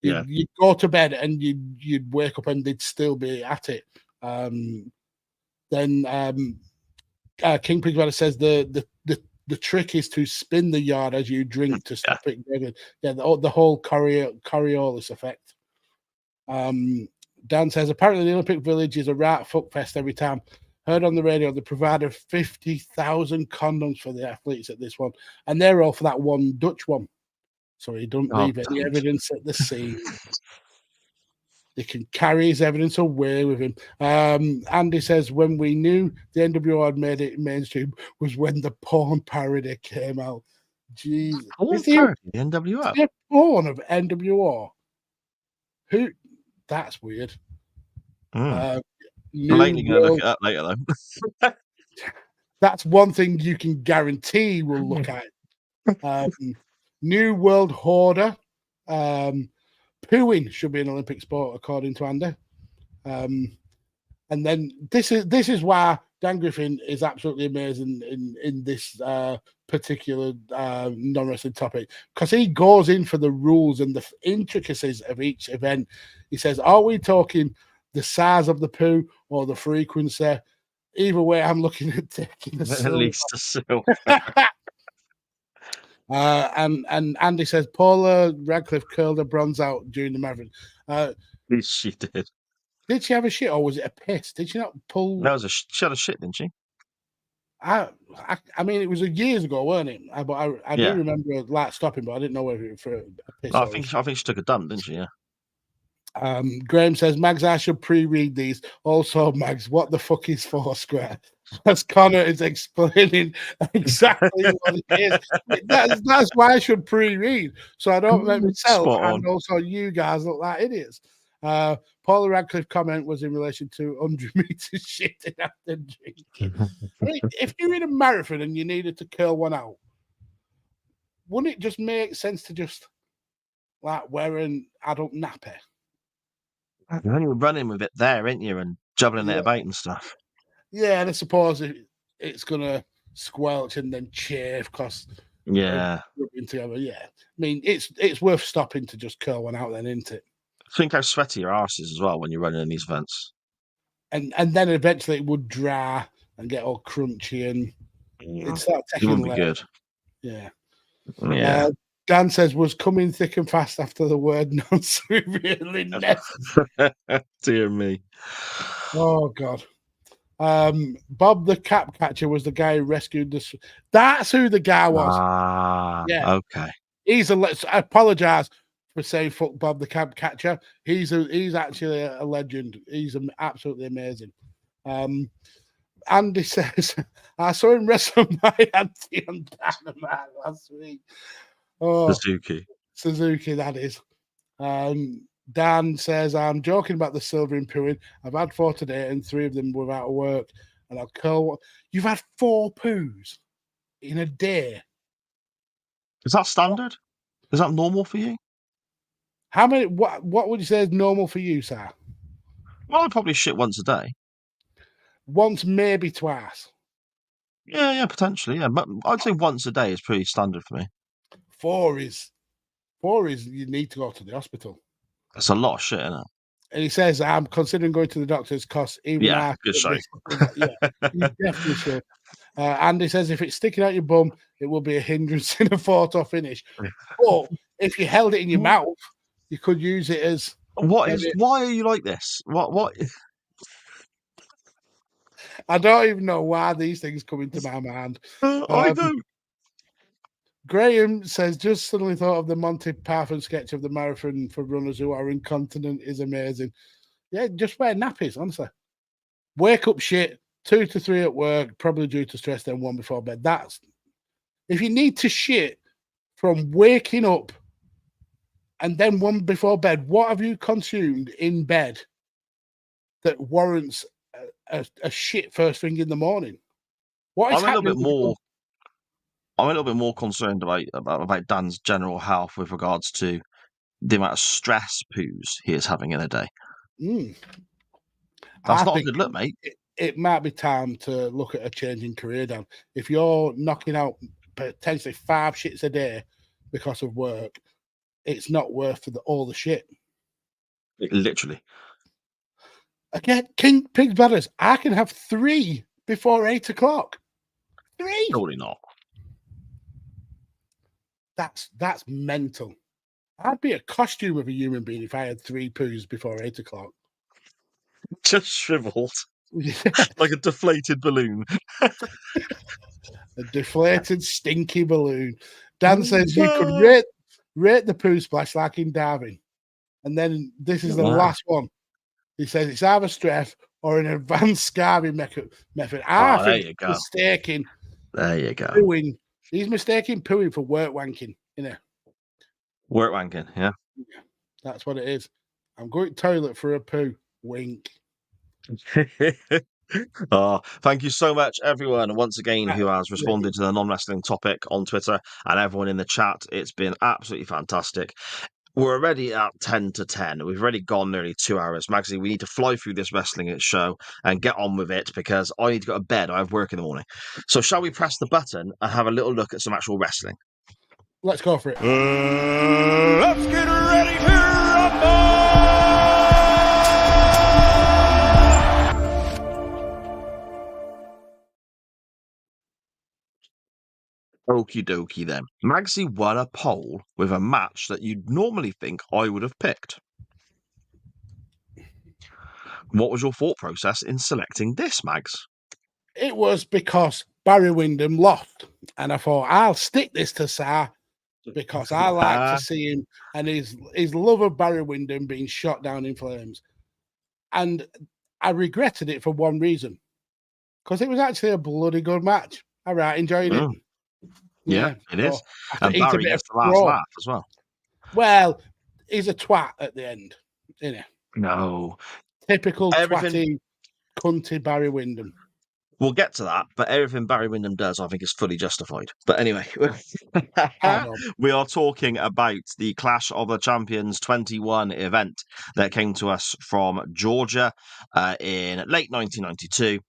D: You'd go to bed and you'd wake up and they'd still be at it. Then King Pigwater says the trick is to spin the yard as you drink to stop it. Yeah, the whole Coriolis effect. Dan says apparently the Olympic Village is a right fuckfest every time. Heard on the radio they provided 50,000 condoms for the athletes at this one, and they're all for that one Dutch one. So he don't leave any evidence at the scene. They can carry his evidence away with him. Andy says when we knew the NWO had made it mainstream was when the porn parody came out. Jesus.
E: Porn parody, the NWO?
D: Is there porn of NWO? Who? That's weird.
E: Lately going to look it up later, though.
D: That's one thing you can guarantee we'll look at. New World Hoarder. Pooing should be an Olympic sport, according to Andy. And then this is why Dan Griffin is absolutely amazing in this particular non-wrestling topic, because he goes in for the rules and the intricacies of each event. He says, are we talking the size of the poo or the frequency? Either way, I'm looking at taking the silver.
E: At least a silver.
D: And Andy says Paula Radcliffe curled her bronze out during the marathon.
E: She did.
D: Did she have a shit or was it a piss? Did she not pull?
E: That was she had a shit, didn't she?
D: I mean, it was years ago, weren't it? But I do remember like stopping, but I didn't know whether it was for a piss.
E: I think she took a dump, didn't she? Yeah.
D: Graham says, Mags, I should pre-read these. Also, Mags, what the fuck is Foursquare? As Connor is explaining exactly what it is. That's why I should pre-read, so I don't make myself and also you guys look like idiots. Paula Radcliffe comment was in relation to 100 meters shitting after drinking. I mean, if you're in a marathon and you needed to curl one out, wouldn't it just make sense to just like wear an adult nappy?
E: You're only running with it there, ain't you? And juggling it about and stuff.
D: Yeah, and I suppose it's going to squelch and then chafe because together. Yeah, I mean, it's worth stopping to just curl one out then, isn't it?
E: Think how sweaty your arse is as well when you're running in these events.
D: And then eventually it would dry and get all crunchy and it'd start taking
E: it wouldn't be good.
D: Yeah.
E: Yeah.
D: Dan says was coming thick and fast after the word nonce really necessary.
E: Dear me.
D: Oh God. Bob the Cap Catcher was the guy who rescued this. That's who the guy was.
E: Yeah. Okay.
D: He's I apologize for saying fuck Bob the Cap Catcher. He's actually a legend. He's absolutely amazing. Andy says I saw him wrestle my auntie on Dynamite last week. Oh, Suzuki, that is. Dan says, I'm joking about the silver in pooing. I've had 4 today and 3 of them were out of work. And I'll curl. You've had 4 poos in a day.
E: Is that standard? Is that normal for you?
D: How many? What would you say is normal for you, sir?
E: Well, I probably shit once a day.
D: Once, maybe twice.
E: Yeah, potentially. Yeah, but I'd say once a day is pretty standard for me.
D: 4 is you need to go to the hospital.
E: That's a lot of shit, isn't it?
D: And he says, I'm considering going to the doctor's because even
E: Yeah,
D: I
E: good
D: could
E: show.
D: risk. Yeah, you definitely should. And he says if it's sticking out your bum, it will be a hindrance in a photo finish. But if you held it in your mouth, you could use it as
E: Why are you like this? What?
D: I don't even know why these things come into my mind.
E: I don't.
D: Graham says, just suddenly thought of the Monty Python sketch of the marathon for runners who are incontinent is amazing. Yeah, just wear nappies, honestly. Wake up shit, 2 to 3 at work, probably due to stress, then 1 before bed. That's if you need to shit from waking up and then 1 before bed, what have you consumed in bed that warrants a shit first thing in the morning? What is happening?
E: I'm a little bit more concerned about Dan's general health with regards to the amount of stress poos he is having in a day. That's not a good look, mate.
D: It might be time to look at a change in career, Dan. If you're knocking out potentially 5 shits a day because of work, it's not worth all the shit.
E: Literally.
D: Again, King Pig's Bladders, I can have 3 before 8 o'clock. 3.
E: Surely not.
D: That's mental. I'd be a costume of a human being if I had 3 poos before 8 o'clock.
E: Just shriveled. Like a deflated balloon.
D: A deflated, stinky balloon. Dan says you could rate the poo splash like in diving. And then this is the last one. He says it's either stress or an advanced scarring method. I think he's mistaking.
E: There you go.
D: Pooing. He's mistaking pooing for work wanking.
E: Work wanking, yeah.
D: That's what it is. I'm going to toilet for a poo. Wink.
E: Thank you so much, everyone, once again, who has responded to the non-wrestling topic on Twitter and everyone in the chat. It's been absolutely fantastic. We're already at 10 to 10. We've already gone nearly 2 hours. Maxie, we need to fly through this wrestling show and get on with it because I need to go to bed. I have work in the morning. So shall we press the button and have a little look at some actual wrestling?
D: Let's go for it.
F: Let's get ready to rumble!
E: Okie dokie then. Magsy won a poll with a match that you'd normally think I would have picked. What was your thought process in selecting this, Mags?
D: It was because Barry Windham lost. And I thought, I'll stick this to Sar because I like to see him and his love of Barry Windham being shot down in flames. And I regretted it for one reason. Because it was actually a bloody good match. I enjoyed it.
E: Yeah, it is. And Barry gets the last laugh as well.
D: Well, he's a twat at the end, isn't he?
E: No.
D: Typical twatty, cunty Barry Windham.
E: We'll get to that, but everything Barry Windham does, I think, is fully justified. But anyway, we are talking about the Clash of the Champions 21 event that came to us from Georgia in late 1992.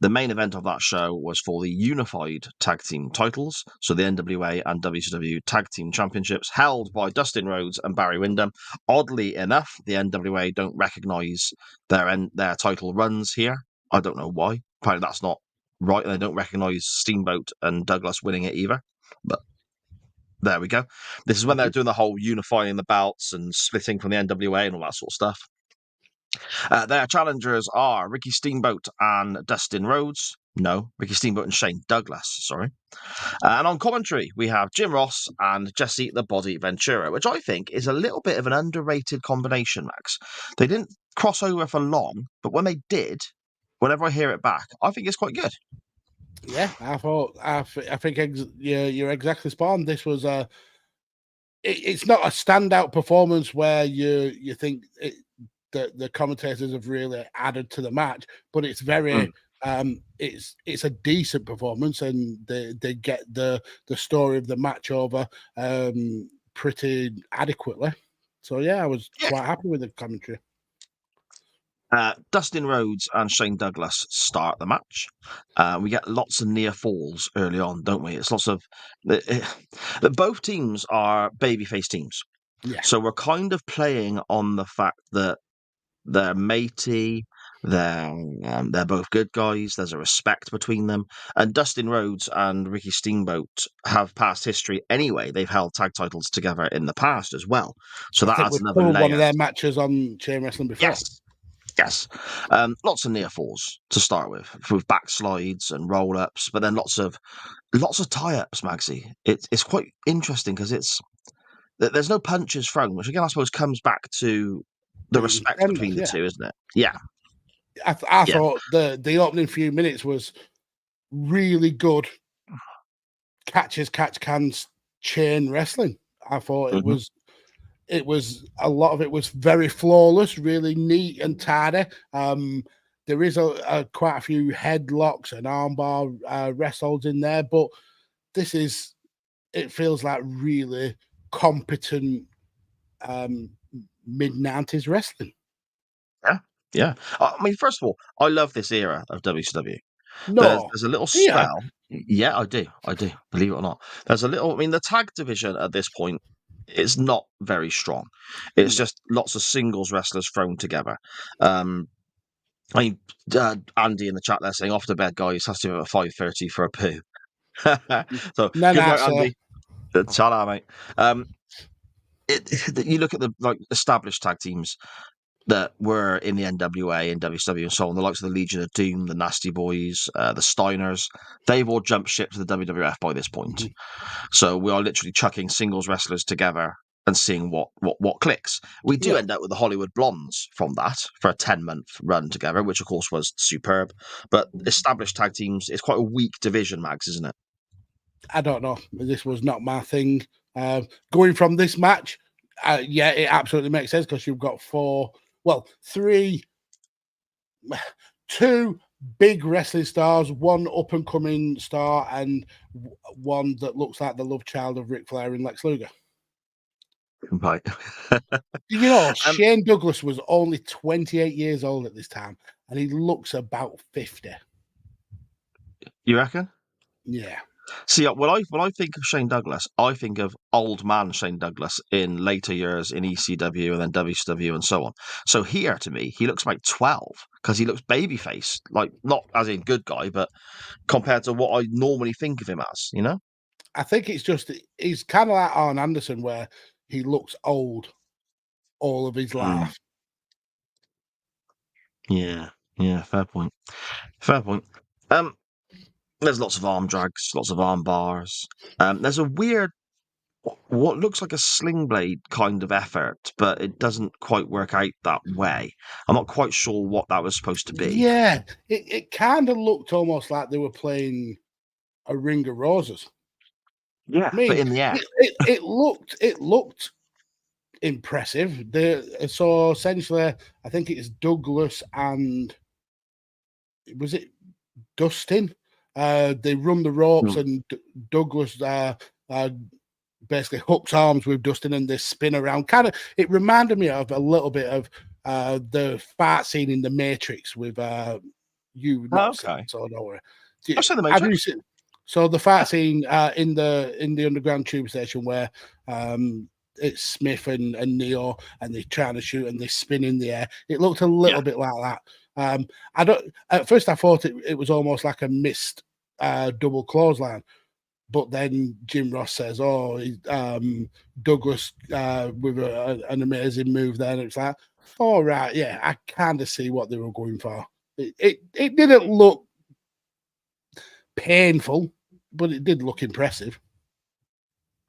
E: The main event of that show was for the unified tag team titles, so the NWA and WCW tag team championships held by Dustin Rhodes and Barry Windham. Oddly enough, the NWA don't recognise their title runs here. I don't know why. Apparently that's not right, and they don't recognise Steamboat and Douglas winning it either. But there we go. This is when they're doing the whole unifying the belts and splitting from the NWA and all that sort of stuff. Their challengers are Ricky Steamboat and Dustin Rhodes. No, Ricky Steamboat and Shane Douglas, sorry. And on commentary, we have Jim Ross and Jesse the Body Ventura, which I think is a little bit of an underrated combination, Max. They didn't cross over for long, but when they did, whenever I hear it back, I think it's quite good.
D: Yeah, I think you're exactly spot on. This was it's not a standout performance where you think the commentators have really added to the match, but it's very it's a decent performance, and they get the story of the match over pretty adequately. So yeah, I was quite happy with the commentary.
E: Dustin Rhodes and Shane Douglas start the match. We get lots of near falls early on, don't we? It's lots of both teams are babyface teams,
D: Yeah.
E: so we're kind of playing on the fact that they're matey. They're both good guys. There's a respect between them. And Dustin Rhodes and Ricky Steamboat have past history anyway. They've held tag titles together in the past as well. So
D: I
E: that
D: think
E: adds
D: we've
E: another
D: covered
E: layer.
D: one of their matches on Chain Wrestling before.
E: Yes. Lots of near falls to start with backslides and roll ups, but then lots of tie ups, Magsy. It's quite interesting because there's no punches thrown, which again I suppose comes back to the respect between the two, isn't it? Yeah.
D: I thought the opening few minutes was really good. Catch cans chain wrestling. I thought it was a lot of it was very flawless, really neat and tidy. There is quite a few headlocks and armbar wrestles in there, but it feels like really competent mid-90s wrestling.
E: Yeah. I mean, first of all, I love this era of WCW.
D: No,
E: There's a little spell. Yeah, I do. Believe it or not. There's a little. I mean, the tag division at this point is not very strong. It's just lots of singles wrestlers thrown together. I mean, Andy in the chat there saying, "Off to bed, guys. Has to be at 5:30 for a poo." So
D: No,
E: good night,
D: sir.
E: Andy. Ta-da, mate. You look at the established tag teams that were in the NWA and WCW and so on, the likes of the Legion of Doom, the Nasty Boys, the Steiners, they've all jumped ship to the WWF by this point. So we are literally chucking singles wrestlers together and seeing what clicks. We do end up with the Hollywood Blondes from that for a 10-month run together, which of course was superb. But established tag teams, it's quite a weak division, Mags, isn't it?
D: I don't know. This was not my thing. Going from this match, it absolutely makes sense because you've got two big wrestling stars, one up and coming star, and one that looks like the love child of Ric Flair and Lex Luger.
E: Right.
D: You know, Shane Douglas was only 28 years old at this time, and he looks about 50.
E: You reckon?
D: Yeah.
E: See, when I think of Shane Douglas, I think of old man Shane Douglas in later years in ECW and then WCW and so on. So here, to me, he looks like 12 because he looks babyface, like not as in good guy, but compared to what I normally think of him as, you know?
D: I think he's kind of like Arn Anderson, where he looks old all of his life.
E: Yeah, fair point. There's lots of arm drags, lots of arm bars. There's a weird, what looks like a sling blade kind of effort, but it doesn't quite work out that way. I'm not quite sure what that was supposed to be.
D: Yeah, it kind of looked almost like they were playing a Ring of Roses.
E: Yeah,
D: I mean,
E: but in the air.
D: It looked impressive. So essentially, I think it's Douglas and was it Dustin? They run the ropes and Douglas basically hooks arms with Dustin and they spin around. Kind of, it reminded me of a little bit of the fight scene in The Matrix with you.
E: Okay.
D: So don't worry.
E: I've seen The Matrix.
D: So the fight scene in the underground tube station where it's Smith and Neo and they're trying to shoot and they spin in the air. It looked a little bit like that. At first I thought it was almost like a missed double clothesline, but then Jim Ross says, Douglas with an amazing move there, and it's like, all right, yeah, I kind of see what they were going for. It didn't look painful, but it did look impressive.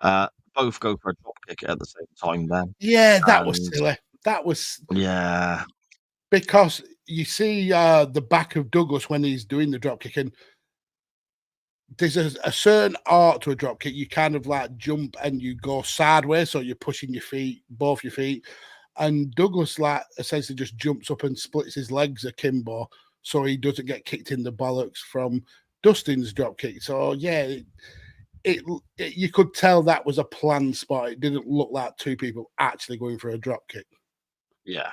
E: Both go for a drop kick at the same time then.
D: Yeah, that was silly. That was because you see the back of Douglas when he's doing the drop kick, and there's a certain art to a drop kick. You kind of like jump and you go sideways, so you're pushing both your feet. And Douglas like essentially just jumps up and splits his legs akimbo, so he doesn't get kicked in the bollocks from Dustin's drop kick. So yeah, you could tell that was a planned spot. It didn't look like two people actually going for a drop kick.
E: Yeah.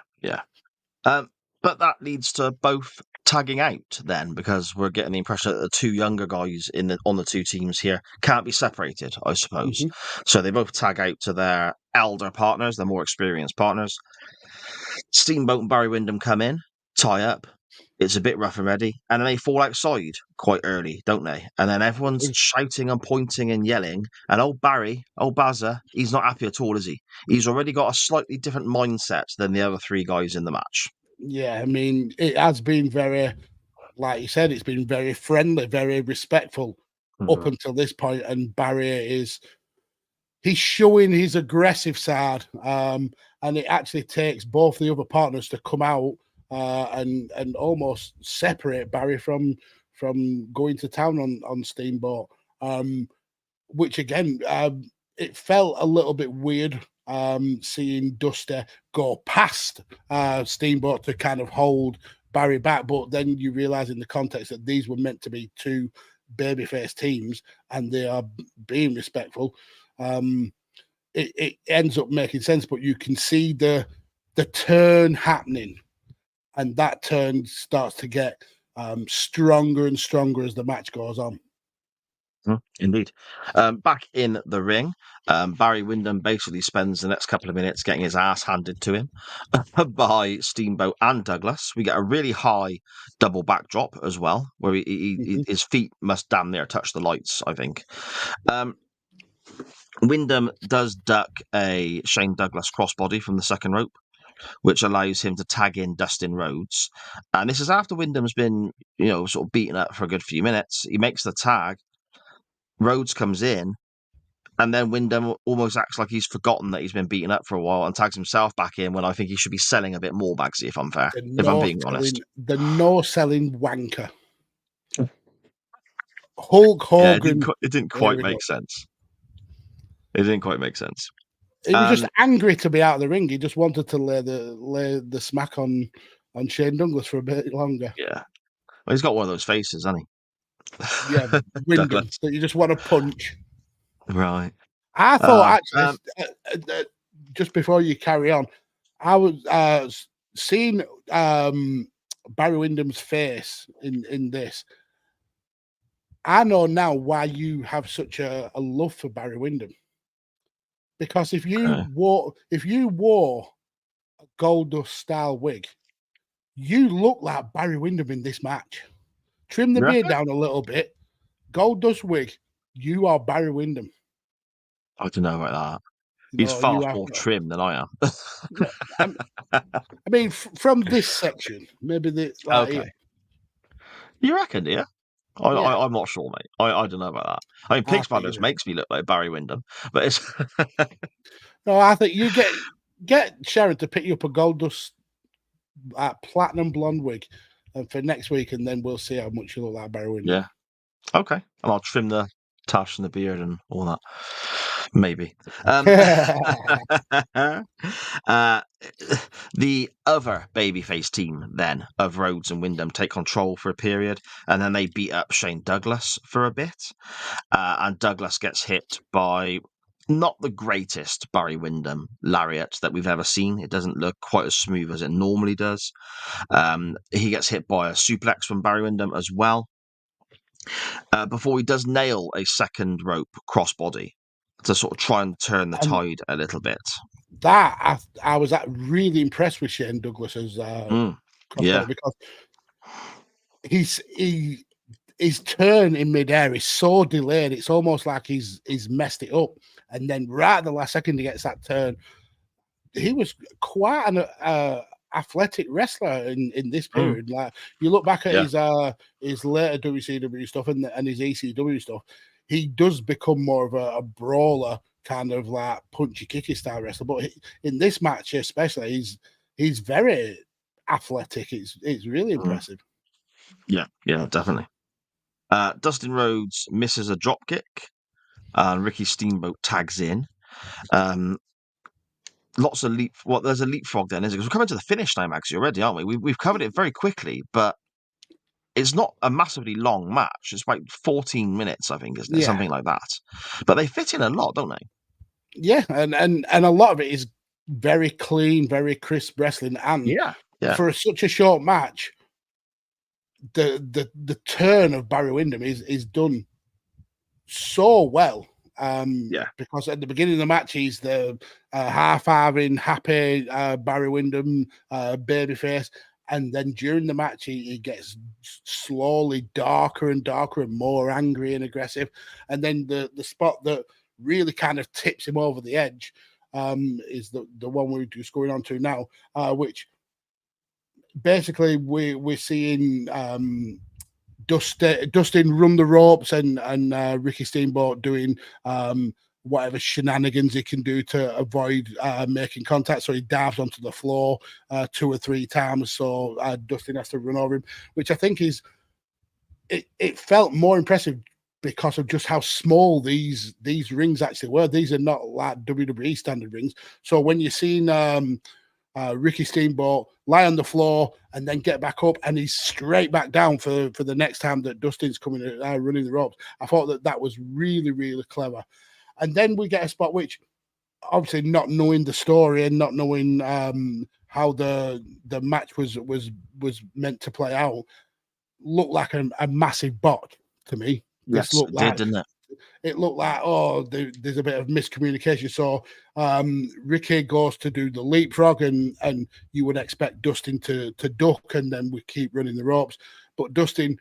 E: But that leads to both tagging out then, because we're getting the impression that the two younger guys on the two teams here can't be separated, I suppose.
D: Mm-hmm.
E: So they both tag out to their elder partners, their more experienced partners. Steamboat and Barry Windham come in, tie up. It's a bit rough and ready, and then they fall outside quite early, don't they? And then everyone's shouting and pointing and yelling. And old Barry, old Bazza, he's not happy at all, is he? He's already got a slightly different mindset than the other three guys in the match.
D: Yeah, I mean, it has been very, like you said, it's been very friendly, very respectful up until this point. And Barry he's showing his aggressive side, and it actually takes both the other partners to come out and almost separate Barry from going to town on Steamboat. Which again, it felt a little bit weird seeing Dusty go past Steamboat to kind of hold Barry back, but then you realise in the context that these were meant to be two babyface teams and they are being respectful. It ends up making sense, but you can see the turn happening, and that turn starts to get stronger and stronger as the match goes on.
E: Indeed. Back in the ring, Barry Windham basically spends the next couple of minutes getting his ass handed to him by Steamboat and Douglas. We get a really high double backdrop as well, where his feet must damn near touch the lights, I think. Windham does duck a Shane Douglas crossbody from the second rope, which allows him to tag in Dustin Rhodes. And this is after Windham's been, sort of beaten up for a good few minutes. He makes the tag. Rhodes comes in, and then Windham almost acts like he's forgotten that he's been beaten up for a while and tags himself back in when I think he should be selling a bit more, Bagsy, if I'm fair, if I'm being honest.
D: The no-selling wanker. Hulk Hogan.
E: Yeah, it didn't quite make sense. It didn't quite make sense.
D: He was just angry to be out of the ring. He just wanted to lay the smack on Shane Douglas for a bit longer.
E: Yeah. Well, he's got one of those faces, hasn't he?
D: Yeah, Windham, that you just want to punch.
E: Right.
D: I thought actually, just before you carry on, I was seeing Barry Windham's face in this. I know now why you have such a love for Barry Windham. Because if you wore a Goldust style wig, you look like Barry Windham in this match. Trim the beard down a little bit, Goldust wig, you are Barry Windham.
E: I don't know about that. He's far more trim than I am.
D: I mean, from this section, maybe
E: okay. You reckon, yeah? I'm not sure, mate. I don't know about that. I mean, Pig Spiders makes me look like Barry Windham, but it's
D: no. I think you get Sharon to pick you up a Goldust platinum blonde wig for next week, and then we'll see how much you look like Barry Windham.
E: Yeah. Okay, and I'll trim the tash and the beard and all that. Maybe. The other babyface team then of Rhodes and Windham take control for a period, and then they beat up Shane Douglas for a bit. And Douglas gets hit by not the greatest Barry Windham lariat that we've ever seen. It doesn't look quite as smooth as it normally does. He gets hit by a suplex from Barry Windham as well. Before he does nail a second rope crossbody to sort of try and turn the tide a little bit.
D: That I was really impressed with Shane Douglas's crossbody because his turn in midair is so delayed. It's almost like he's messed it up, and then right at the last second he gets that turn. He was quite an athletic wrestler in this period. Like you look back at his later WCW stuff and his ECW stuff, he does become more of a brawler, kind of like punchy kicky style wrestler. But in this match especially, he's very athletic. It's really impressive.
E: Yeah, definitely. Dustin Rhodes misses a drop kick. Ricky Steamboat tags in. Lots of there's a leapfrog then, is it? Because we're coming to the finish now, Maxie, already, aren't we? We've covered it very quickly, but it's not a massively long match. It's like 14 minutes, I think, isn't it? Something like that. But they fit in a lot, don't they?
D: Yeah, and a lot of it is very clean, very crisp wrestling, and for such a short match, the turn of Barry Windham is done so well. Because at the beginning of the match, he's the half-arving, happy Barry Windham babyface, and then during the match, he gets slowly darker and darker and more angry and aggressive. And then the spot that really kind of tips him over the edge is the one we're just going on to now, which basically we're seeing Dustin run the ropes and Ricky Steamboat doing whatever shenanigans he can do to avoid making contact. So he dives onto the floor 2 or 3 times. So Dustin has to run over him, which I think it felt more impressive because of just how small these rings actually were. These are not like WWE standard rings. So when you're seeing Ricky Steamboat lie on the floor and then get back up, and he's straight back down for the next time that Dustin's coming running the ropes, I thought that was really, really clever. And then we get a spot which, obviously, not knowing the story and not knowing how the match was meant to play out, looked like a massive bot to me.
E: Yes,
D: looked like,
E: didn't it?
D: It looked like, there's a bit of miscommunication. So Ricky goes to do the leapfrog, and you would expect Dustin to duck, and then we keep running the ropes. But Dustin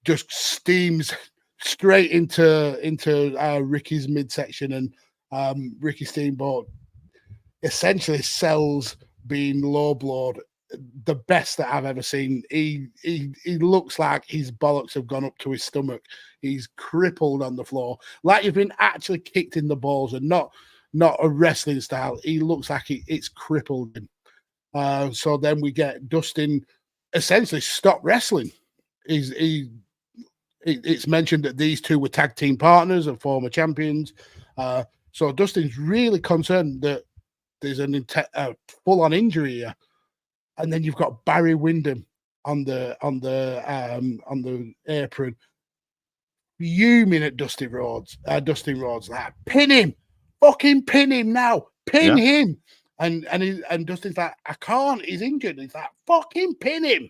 D: just steams straight into Ricky's midsection, and Ricky Steamboat essentially sells being low blowed the best that I've ever seen. He looks like his bollocks have gone up to his stomach. He's crippled on the floor, like he's been actually kicked in the balls, and not a wrestling style. He looks like it's crippled him. So then we get Dustin essentially stop wrestling. It's mentioned that these two were tag team partners and former champions. So Dustin's really concerned that there's a full-on injury here. And then you've got Barry Windham on the apron, fuming at Dustin Rhodes, like, pin him, fucking pin him now, pin him. And Dustin's like, I can't, he's injured. He's like, fucking pin him.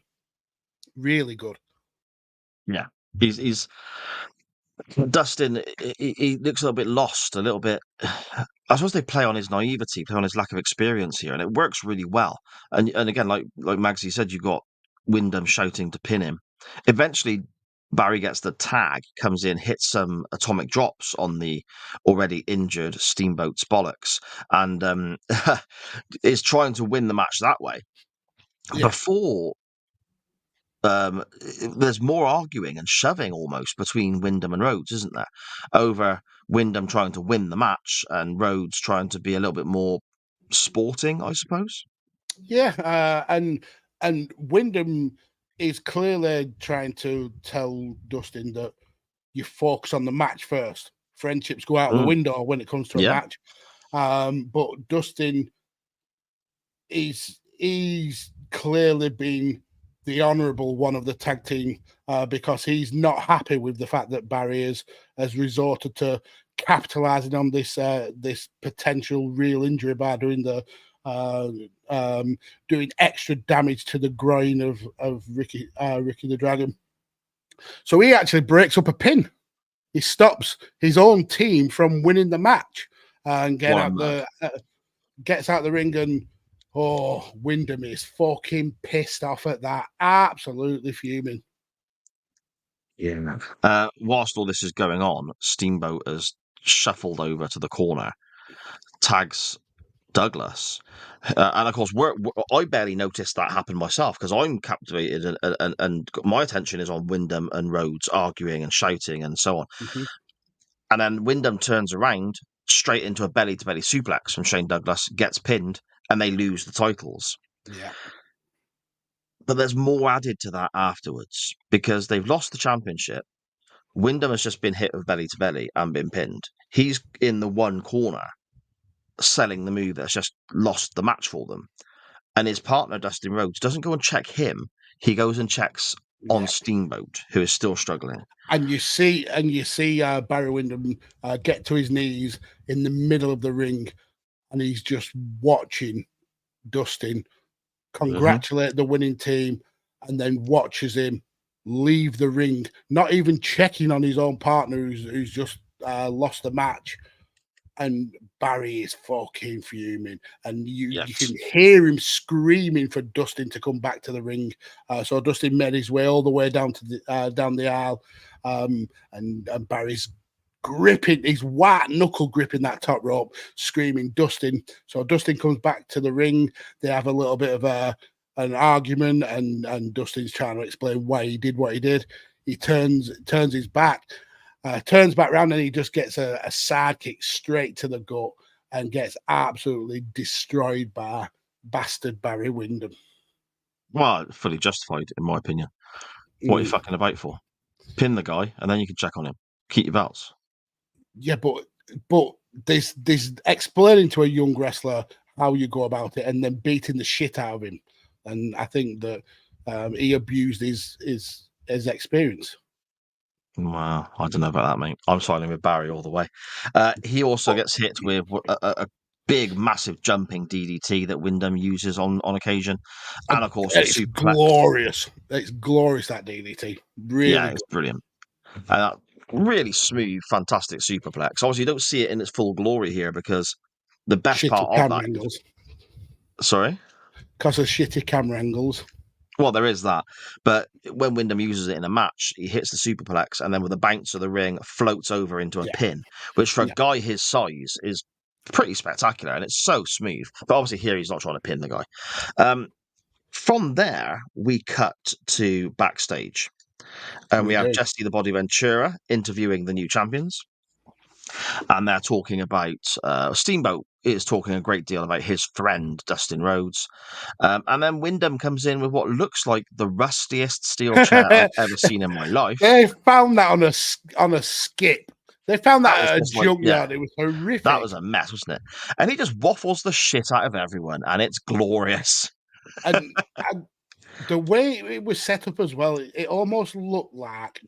D: Really good.
E: Yeah, he's Dustin. He looks a little bit lost, a little bit. I suppose they play on his naivety, play on his lack of experience here, and it works really well. And again, like Magsy said, you got Windham shouting to pin him. Eventually, Barry gets the tag, comes in, hits some atomic drops on the already injured Steamboat's bollocks, and is trying to win the match that way. Yeah. Before there's more arguing and shoving almost between Windham and Rhodes, isn't there? Over Windham trying to win the match and Rhodes trying to be a little bit more sporting, I suppose.
D: Yeah, and Windham is clearly trying to tell Dustin that you focus on the match first. Friendships go out the window when it comes to a match. But Dustin he's clearly been the honourable one of the tag team because he's not happy with the fact that Barry has resorted to capitalising on this potential real injury by doing doing extra damage to the groin of Ricky the Dragon. So he actually breaks up a pin. He stops his own team from winning the match and gets out the ring, and Windham is fucking pissed off at that. Absolutely fuming.
E: Yeah. Whilst all this is going on, Steamboat has shuffled over to the corner, tags Douglas. And of course, I barely noticed that happen myself because I'm captivated and my attention is on Windham and Rhodes arguing and shouting and so on. Mm-hmm. And then Windham turns around straight into a belly-to-belly suplex from Shane Douglas, gets pinned, and they lose the titles.
D: Yeah.
E: But there's more added to that afterwards because they've lost the championship. Windham has just been hit with belly-to-belly and been pinned. He's in the one corner selling the move that's just lost the match for them. And his partner, Dustin Rhodes, doesn't go and check him. He goes and checks on Steamboat, who is still struggling.
D: And you see Barry Windham get to his knees in the middle of the ring, and he's just watching Dustin congratulate the winning team, and then watches him leave the ring, not even checking on his own partner who's just lost the match. And Barry is fucking fuming, and you can hear him screaming for Dustin to come back to the ring. So Dustin made his way all the way down to the down the aisle, and Barry's gripping, his white knuckle gripping that top rope, screaming Dustin. So Dustin comes back to the ring. They have a little bit of an argument, and Dustin's trying to explain why he did what he did. He turns his back. Turns back around, and he just gets a side kick straight to the gut and gets absolutely destroyed by bastard Barry Windham.
E: Well, fully justified, in my opinion. What are you fucking about for? Pin the guy, and then you can check on him. Keep your belts.
D: Yeah, but this explaining to a young wrestler how you go about it, and then beating the shit out of him, and I think that he abused his experience.
E: Wow, I don't know about that, mate. I'm siding with Barry all the way. He also gets hit with a big, massive jumping DDT that Windham uses on occasion, and of course,
D: it's glorious. It's glorious, that DDT. Really,
E: yeah, it's brilliant. And that really smooth, fantastic superplex. Obviously, you don't see it in its full glory here because the best part of that.
D: Angles.
E: Sorry,
D: because of shitty camera angles.
E: Well, there is that. But when Windham uses it in a match, he hits the superplex and then with a bounce of the ring, floats over into a pin, which for a guy his size is pretty spectacular. And it's so smooth. But obviously here he's not trying to pin the guy. From there, we cut to backstage. And we have Jesse the Body Ventura interviewing the new champions. And they're talking about Steamboat is talking a great deal about his friend Dustin Rhodes, and then Windham comes in with what looks like the rustiest steel chair I've ever seen in my life.
D: They found that on a skip. They found that at a junkyard. It was horrific.
E: That was a mess, wasn't it? And he just waffles the shit out of everyone, and it's glorious.
D: And the way it was set up as well, it almost looked like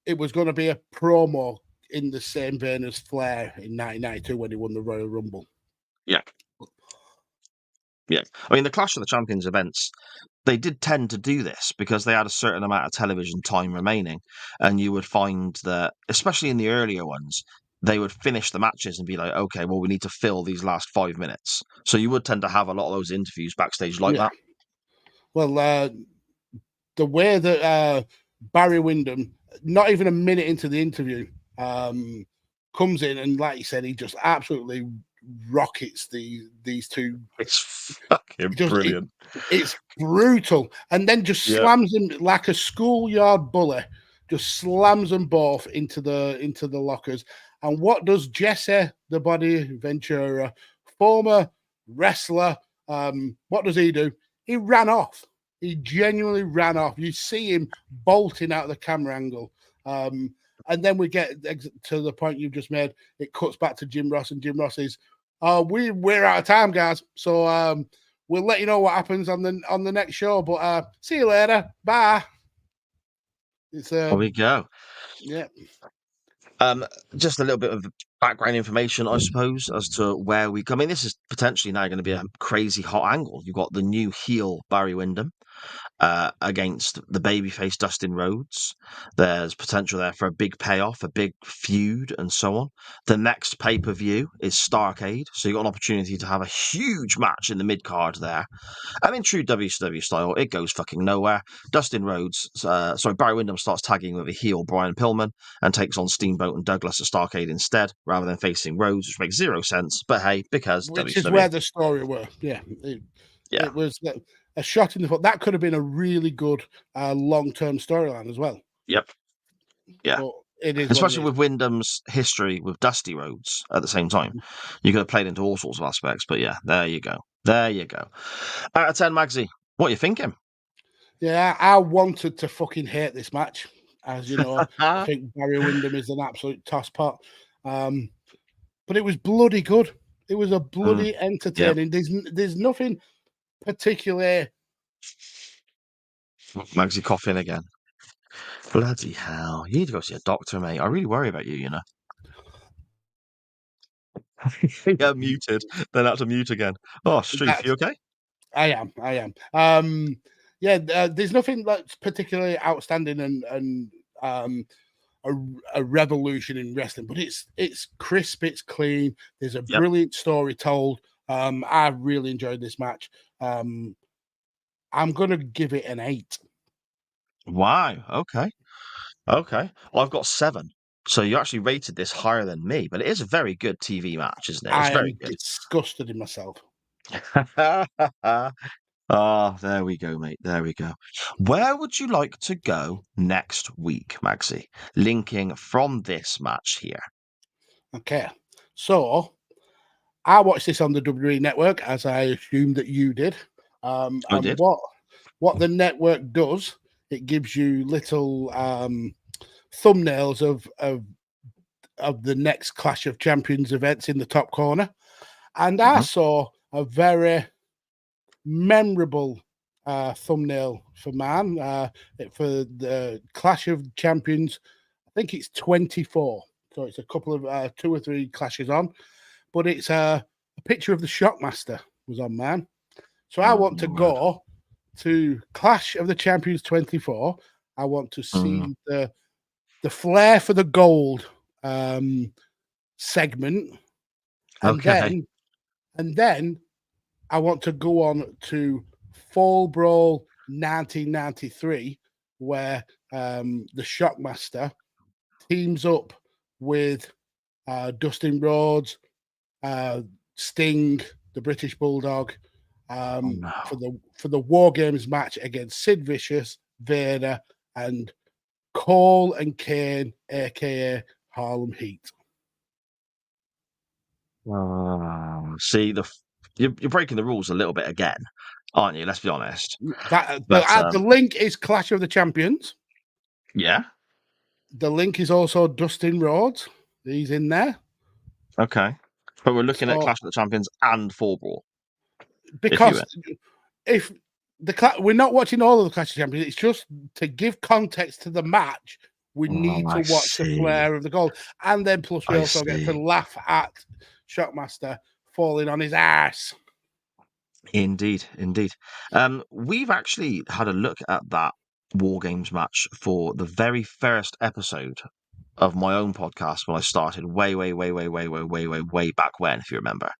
D: it was going to be a promo in the same vein as Flair in 1992 when he won the Royal Rumble.
E: Yeah. I mean, the Clash of the Champions events, they did tend to do this because they had a certain amount of television time remaining. And you would find that, especially in the earlier ones, they would finish the matches and be like, okay, well, we need to fill these last 5 minutes. So you would tend to have a lot of those interviews backstage like that.
D: Well, the way that Barry Windham, not even a minute into the interview, comes in and, like you said, he just absolutely rockets these two.
E: It's fucking brilliant.
D: It's brutal, and then just slams him like a schoolyard bully. Just slams them both into the lockers. And what does Jesse the Body Ventura, former wrestler, what does he do? He ran off. He genuinely ran off. You see him bolting out of the camera angle. And then we get to the point you've just made. It cuts back to Jim Ross, and Jim Ross is, we're out of time, guys. So we'll let you know what happens on the next show. But see you later. Bye.
E: There we go.
D: Yeah.
E: Just a little bit of background information, I suppose, as to where we go. I mean, this is potentially now going to be a crazy hot angle. You've got the new heel Barry Windham against the babyface Dustin Rhodes. There's potential there for a big payoff, a big feud, and so on. The next pay-per-view is Starrcade, so you've got an opportunity to have a huge match in the mid-card there. And in true WCW style, it goes fucking nowhere. Barry Windham starts tagging with a heel Brian Pillman and takes on Steamboat and Douglas at Starrcade instead, rather than facing Rhodes, which makes zero sense. But hey, because
D: which
E: WCW.
D: Is where the story were. Yeah. It was a shot in the foot. That could have been a really good long-term storyline as well.
E: Yep. Yeah.
D: But it is
E: especially with Windham's history with Dusty Rhodes at the same time. You could have played into all sorts of aspects, but yeah, there you go. There you go. Out of 10, Magsy, what are you thinking?
D: Yeah, I wanted to fucking hate this match. As you know, I think Barry Windham is an absolute tosspot. But it was bloody good. It was a bloody entertaining. Yep. There's nothing particularly.
E: Magsy coughing again. Bloody hell. You need to go see a doctor, mate. I really worry about you, you know. Yeah, muted. Then had to mute again. Oh, Streef, you okay?
D: I am. There's nothing that's particularly outstanding and a revolution in wrestling, but it's crisp, it's clean. There's a brilliant story told. I really enjoyed this match. I'm gonna give it an 8.
E: Wow. Okay. I've got 7. So you actually rated this higher than me, but it is a very good TV match, isn't it? It's
D: I
E: very
D: am
E: good.
D: disgusted in myself.
E: Ah, there we go, mate. There we go. Where would you like to go next week, Maxi? Linking from this match here.
D: Okay, so I watched this on the WWE network, as I assumed that you did.
E: I
D: And
E: did.
D: what the network does, it gives you little thumbnails of the next Clash of Champions events in the top corner. And I saw a very memorable thumbnail for man for the Clash of Champions. I think it's 24. So it's a couple of 2 or 3 clashes on, but it's a picture of the Shockmaster was on man. So I want to go to Clash of the Champions 24. I want to see the flair for the gold segment, and then I want to go on to Fall Brawl 1993, where the Shockmaster teams up with Dustin Rhodes, Sting, the British Bulldog, for the War Games match against Sid Vicious, Vader, and Cole and Kane, aka Harlem Heat.
E: See, you're breaking the rules a little bit again, aren't you? Let's be honest.
D: The link is Clash of the Champions.
E: Yeah.
D: The link is also Dustin Rhodes. He's in there.
E: Okay. But we're looking at Clash of the Champions and Fall Brawl.
D: Because if we're not watching all of the Clash of Champions, it's just to give context to the match. We need to watch the flair of the gold, and then plus we also get to laugh at Shockmaster falling on his ass.
E: Indeed. We've actually had a look at that War Games match for the very first episode of my own podcast when I started way back when, if you remember.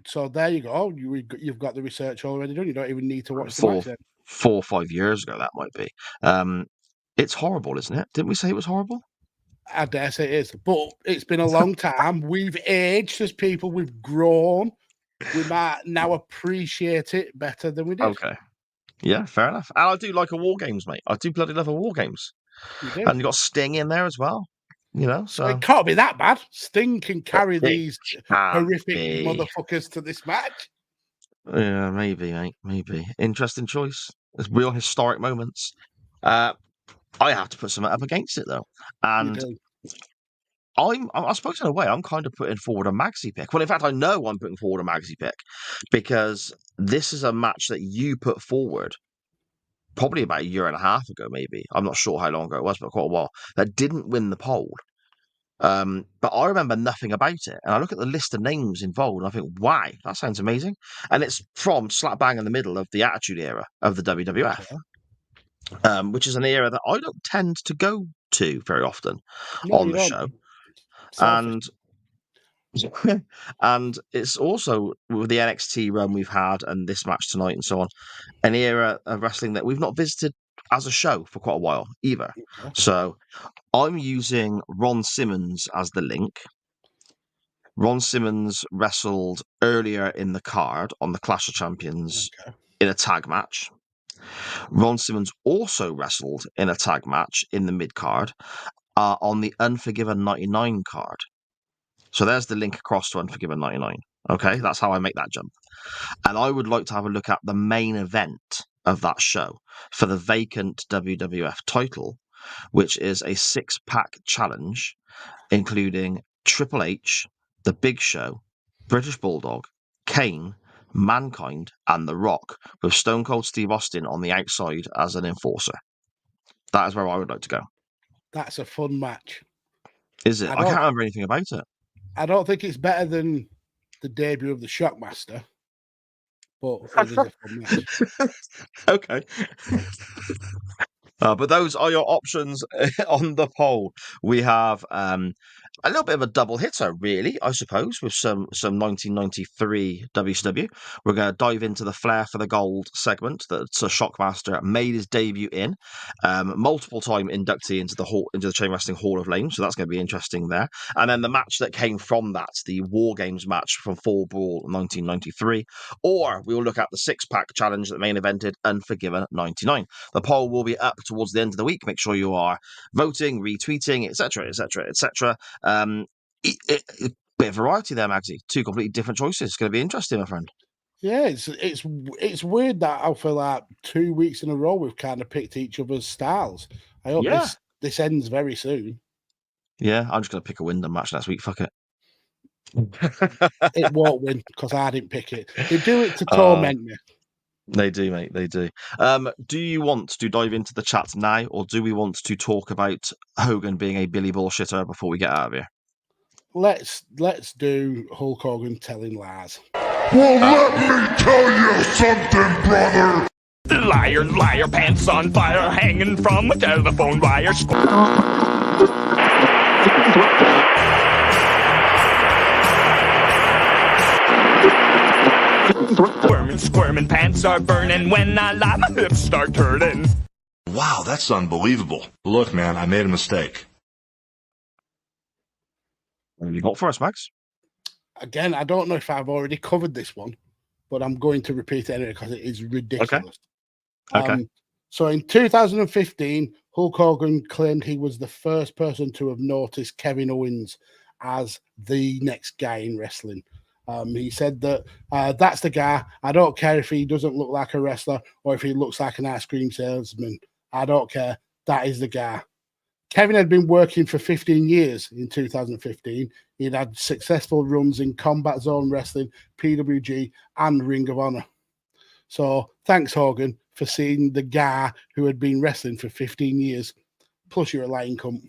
D: So there you go. You've got the research already done. You don't even need to watch the match then.
E: 4 or 5 years ago, that might be. It's horrible, isn't it? Didn't we say it was horrible?
D: I dare say it is, but it's been a long time. We've aged as people. We've grown. We might now appreciate it better than we did.
E: Okay. Yeah, fair enough. And I do like a War Games, mate. I do bloody love a War Games.
D: You do.
E: And you got Sting in there as well. You know, so
D: it can't be that bad. Sting can carry these horrific motherfuckers to this match.
E: Yeah, maybe, mate. Maybe. Interesting choice. There's real historic moments. I have to put something up against it though, and I suppose in a way I'm kind of putting forward a Maxi pick. Well, in fact, I know I'm putting forward a Maxi pick because this is a match that you put forward probably about a year and a half ago, maybe. I'm not sure how long ago it was, but quite a while. That didn't win the poll. But I remember nothing about it. And I look at the list of names involved and I think, wow, that sounds amazing. And it's from slap bang in the middle of the Attitude Era of the WWF, which is an era that I don't tend to go to very often on the show. And it's also with the NXT run we've had and this match tonight and so on, an era of wrestling that we've not visited as a show for quite a while either. So I'm using Ron Simmons as the link. Ron Simmons wrestled earlier in the card on the Clash of Champions in a tag match. Ron Simmons also wrestled in a tag match in the mid card on the Unforgiven 99 card. So there's the link across to Unforgiven 99. Okay, that's how I make that jump. And I would like to have a look at the main event of that show for the vacant WWF title, which is a 6-pack challenge, including Triple H, The Big Show, British Bulldog, Kane, Mankind, and The Rock, with Stone Cold Steve Austin on the outside as an enforcer. That is where I would like to go.
D: That's a fun match.
E: Is it? I can't remember anything about it.
D: I don't think it's better than the debut of the Shockmaster, but it is a fun match.
E: Okay. But those are your options on the poll. We have a little bit of a double hitter, really, I suppose, with some 1993 WCW. We're going to dive into the Flair for the Gold segment that Shockmaster made his debut in, multiple time inductee into the Chain Wrestling Hall of Fame, so that's going to be interesting there. And then the match that came from that, the War Games match from Fall Brawl 1993, or we will look at the six-pack challenge that main evented Unforgiven 99. The poll will be up towards the end of the week. Make sure you are voting, retweeting, etc., etc., etc. Bit of variety there, Magsy. Two completely different choices. It's going to be interesting, my friend.
D: Yeah, it's weird that I feel like 2 weeks in a row we've kind of picked each other's styles. I hope this ends very soon.
E: Yeah, I'm just going to pick a Windham match next week. Fuck it.
D: It won't win because I didn't pick it. They do it to torment me.
E: They do, mate. They do. Do you want to dive into the chat now, or do we want to talk about Hogan being a Billy bullshitter before we get out of here?
D: Let's do Hulk Hogan telling lies.
I: Well, let me tell you something, brother.
J: Liar, liar, pants on fire, hanging from a telephone wire. Squirming, pants are burning. When I lie, my hips start turning.
I: Wow, that's unbelievable. Look, man, I made a mistake.
E: What have you got for us, Max?
D: Again, I don't know if I've already covered this one, but I'm going to repeat it anyway because it is ridiculous.
E: Okay.
D: So in 2015, Hulk Hogan claimed he was the first person to have noticed Kevin Owens as the next guy in wrestling. He said that that's the guy. I don't care if he doesn't look like a wrestler or if he looks like an ice cream salesman. I don't care. That is the guy. Kevin had been working for 15 years in 2015. He'd had successful runs in Combat Zone Wrestling, PWG, and Ring of Honor. So thanks, Hogan, for seeing the guy who had been wrestling for 15 years. Plus, you're a lying cunt.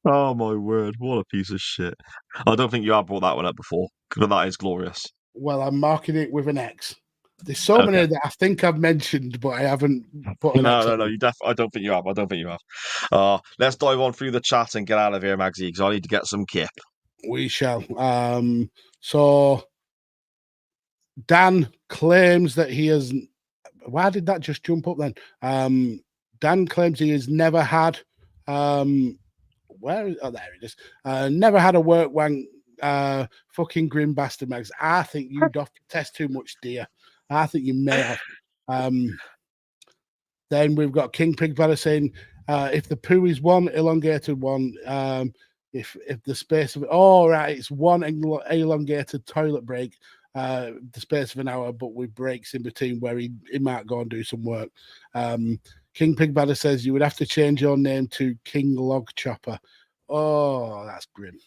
E: Oh, my word. What a piece of shit. I don't think you have brought that one up before, but that is glorious.
D: Well, I'm marking it with an X. There's so many that I think I've mentioned, but I haven't put an X.
E: No. I don't think you have. I don't think you have. Let's dive on through the chat and get out of here, Magsy, because I need to get some kip.
D: We shall. So Dan claims that he has. Why did that just jump up then? Dan claims he has never had. Where? Oh, there it is. Never had a work wank. Fucking grim bastard, Mags. I think you test too much, dear. I think you may have. Then we've got King Pig Banner saying, if the poo is one elongated one, if the space of it's one elongated toilet break, the space of an hour, but with breaks in between where he might go and do some work. King Pig Banner says you would have to change your name to King Log Chopper. Oh, that's grim.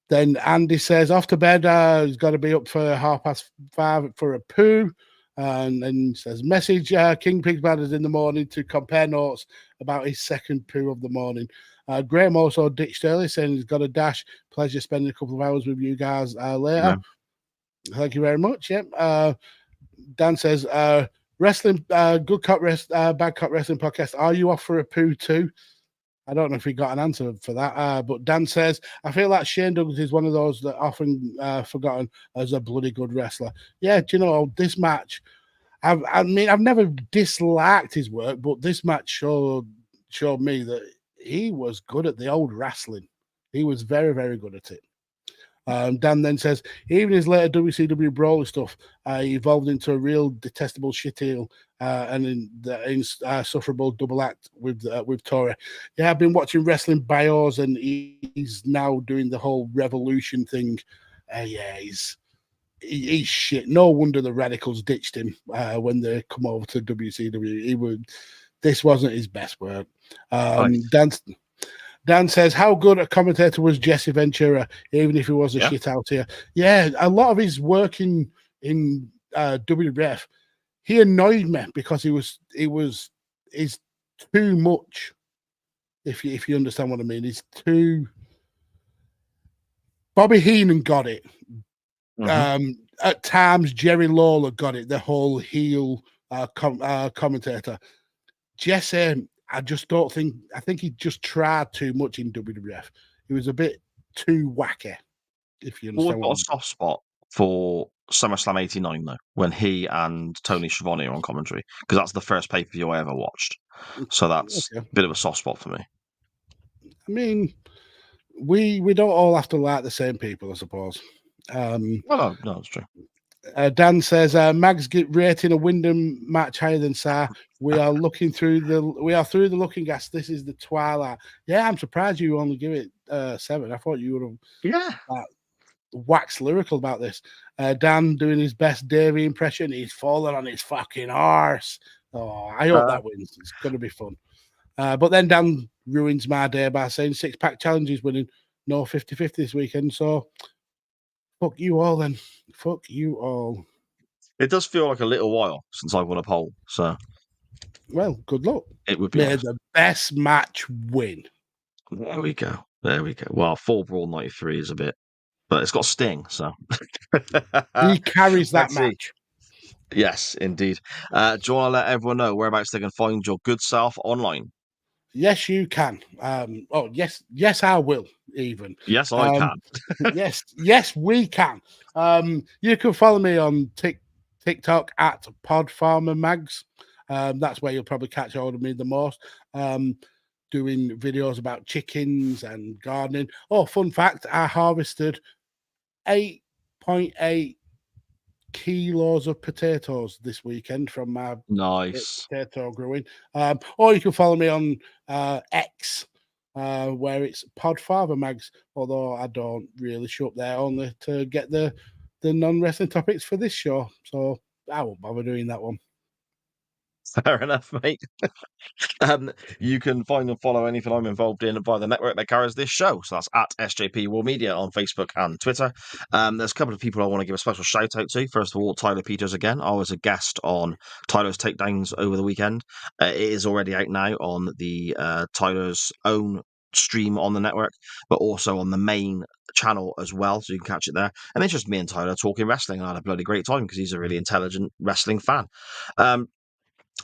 D: Then Andy says, off to bed, he's got to be up for 5:30 for a poo. And then says, message King Pig Banners in the morning to compare notes about his second poo of the morning. Graham also ditched early, saying he's got a dash. Pleasure spending a couple of hours with you guys later. Yeah. Thank you very much. Yep. Dan says, wrestling, good cop bad cop wrestling podcast. Are you off for a poo too? I don't know if we got an answer for that, but Dan says, I feel like Shane Douglas is one of those that often forgotten as a bloody good wrestler. Yeah, do you know, this match, I've never disliked his work, but this match showed me that he was good at the old wrestling. He was very, very good at it. Dan then says, even his later WCW brawler stuff evolved into a real detestable shitheel and insufferable double act with Torre. Yeah, I've been watching wrestling bios and he's now doing the whole revolution thing. Yeah, he's shit. No wonder the Radicals ditched him when they come over to WCW. This wasn't his best work. Dan says, how good a commentator was Jesse Ventura, even if he was a shit out here. Yeah, a lot of his work in WWF, he annoyed me because he's too much. If you understand what I mean, he's too. Bobby Heenan got it. At times, Jerry Lawler got it, the whole heel commentator. Jesse, I think he just tried too much in WWF. He was a bit too wacky, if you understand
E: Got a soft spot for SummerSlam 89, though, when he and Tony Schiavone are on commentary, because that's the first pay-per-view I ever watched. So that's a bit of a soft spot for me.
D: I mean, we don't all have to like the same people, I suppose.
E: No, that's true.
D: Dan says Mags rating a Windham match higher than Sa. We are through the looking glass. This is the twilight. Yeah, I'm surprised you only give it 7. I thought you would have waxed lyrical about this. Dan doing his best Davey impression. He's fallen on his fucking arse. Oh, I hope that wins. It's going to be fun. But then Dan ruins my day by saying 6-pack challenge is winning. No 50-50 this weekend. So fuck you all then. Fuck you all.
E: It does feel like a little while since I've won a poll. So,
D: well, good luck.
E: It would be
D: May the best match win.
E: There we go. Well, 4 Brawl 93 is a bit, but it's got Sting, so
D: he carries that match.
E: Yes, indeed. Do you want to let everyone know whereabouts they can find your good self online?
D: Yes, you can. Yes, I will. Even
E: yes, I can.
D: yes, we can. You can follow me on TikTok at PodFarmerMags. That's where you'll probably catch hold of me the most. Doing videos about chickens and gardening. Oh, fun fact! I harvested 8.8 kilos of potatoes this weekend from my potato growing. Or you can follow me on X, where it's PodFarmerMags, although I don't really show up there, only to get the non-wrestling topics for this show. So I won't bother doing that one.
E: Fair enough, mate. You can find and follow anything I'm involved in by the network that carries this show. So that's at SJP World Media on Facebook and Twitter. There's a couple of people I want to give a special shout out to. First of all, Tyler Peters again. I was a guest on Tyler's Takedowns over the weekend. It is already out now on the Tyler's own stream on the network, but also on the main channel as well, so you can catch it there. And it's just me and Tyler talking wrestling, and I had a bloody great time because he's a really intelligent wrestling fan.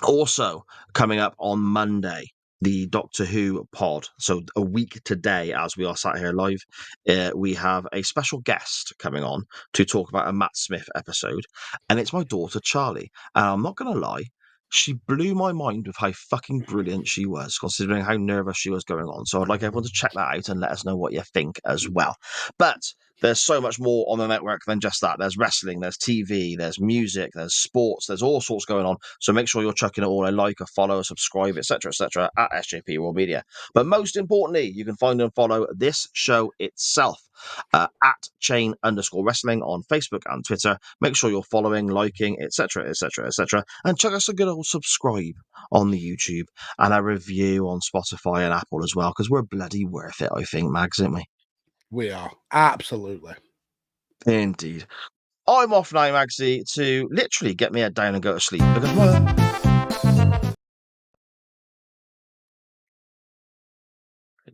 E: Also, coming up on Monday, the Doctor Who pod. So a week today, as we are sat here live, we have a special guest coming on to talk about a Matt Smith episode. And it's my daughter, Charlie. And I'm not going to lie, she blew my mind with how fucking brilliant she was, considering how nervous she was going on. So I'd like everyone to check that out and let us know what you think as well. But there's so much more on the network than just that. There's wrestling, there's TV, there's music, there's sports, there's all sorts going on. So make sure you're chucking it all a like, a follow, a subscribe, etc., at SJP World Media. But most importantly, you can find and follow this show itself at @chain_wrestling on Facebook and Twitter. Make sure you're following, liking, etc., and chuck us a good old subscribe on the YouTube and a review on Spotify and Apple as well, because we're bloody worth it, I think, Mags, aren't we?
D: We are. Absolutely.
E: Indeed. I'm off now, Magsy, to literally get my head down and go to sleep. Because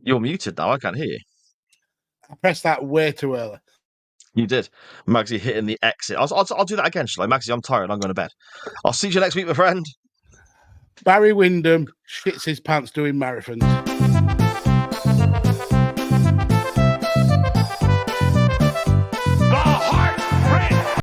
E: you're muted now. I can't hear you.
D: I pressed that way too early.
E: You did. Magsy hitting the exit. I'll do that again, shall I? Magsy, I'm tired. I'm going to bed. I'll see you next week, my friend.
D: Barry Windham shits his pants doing marathons.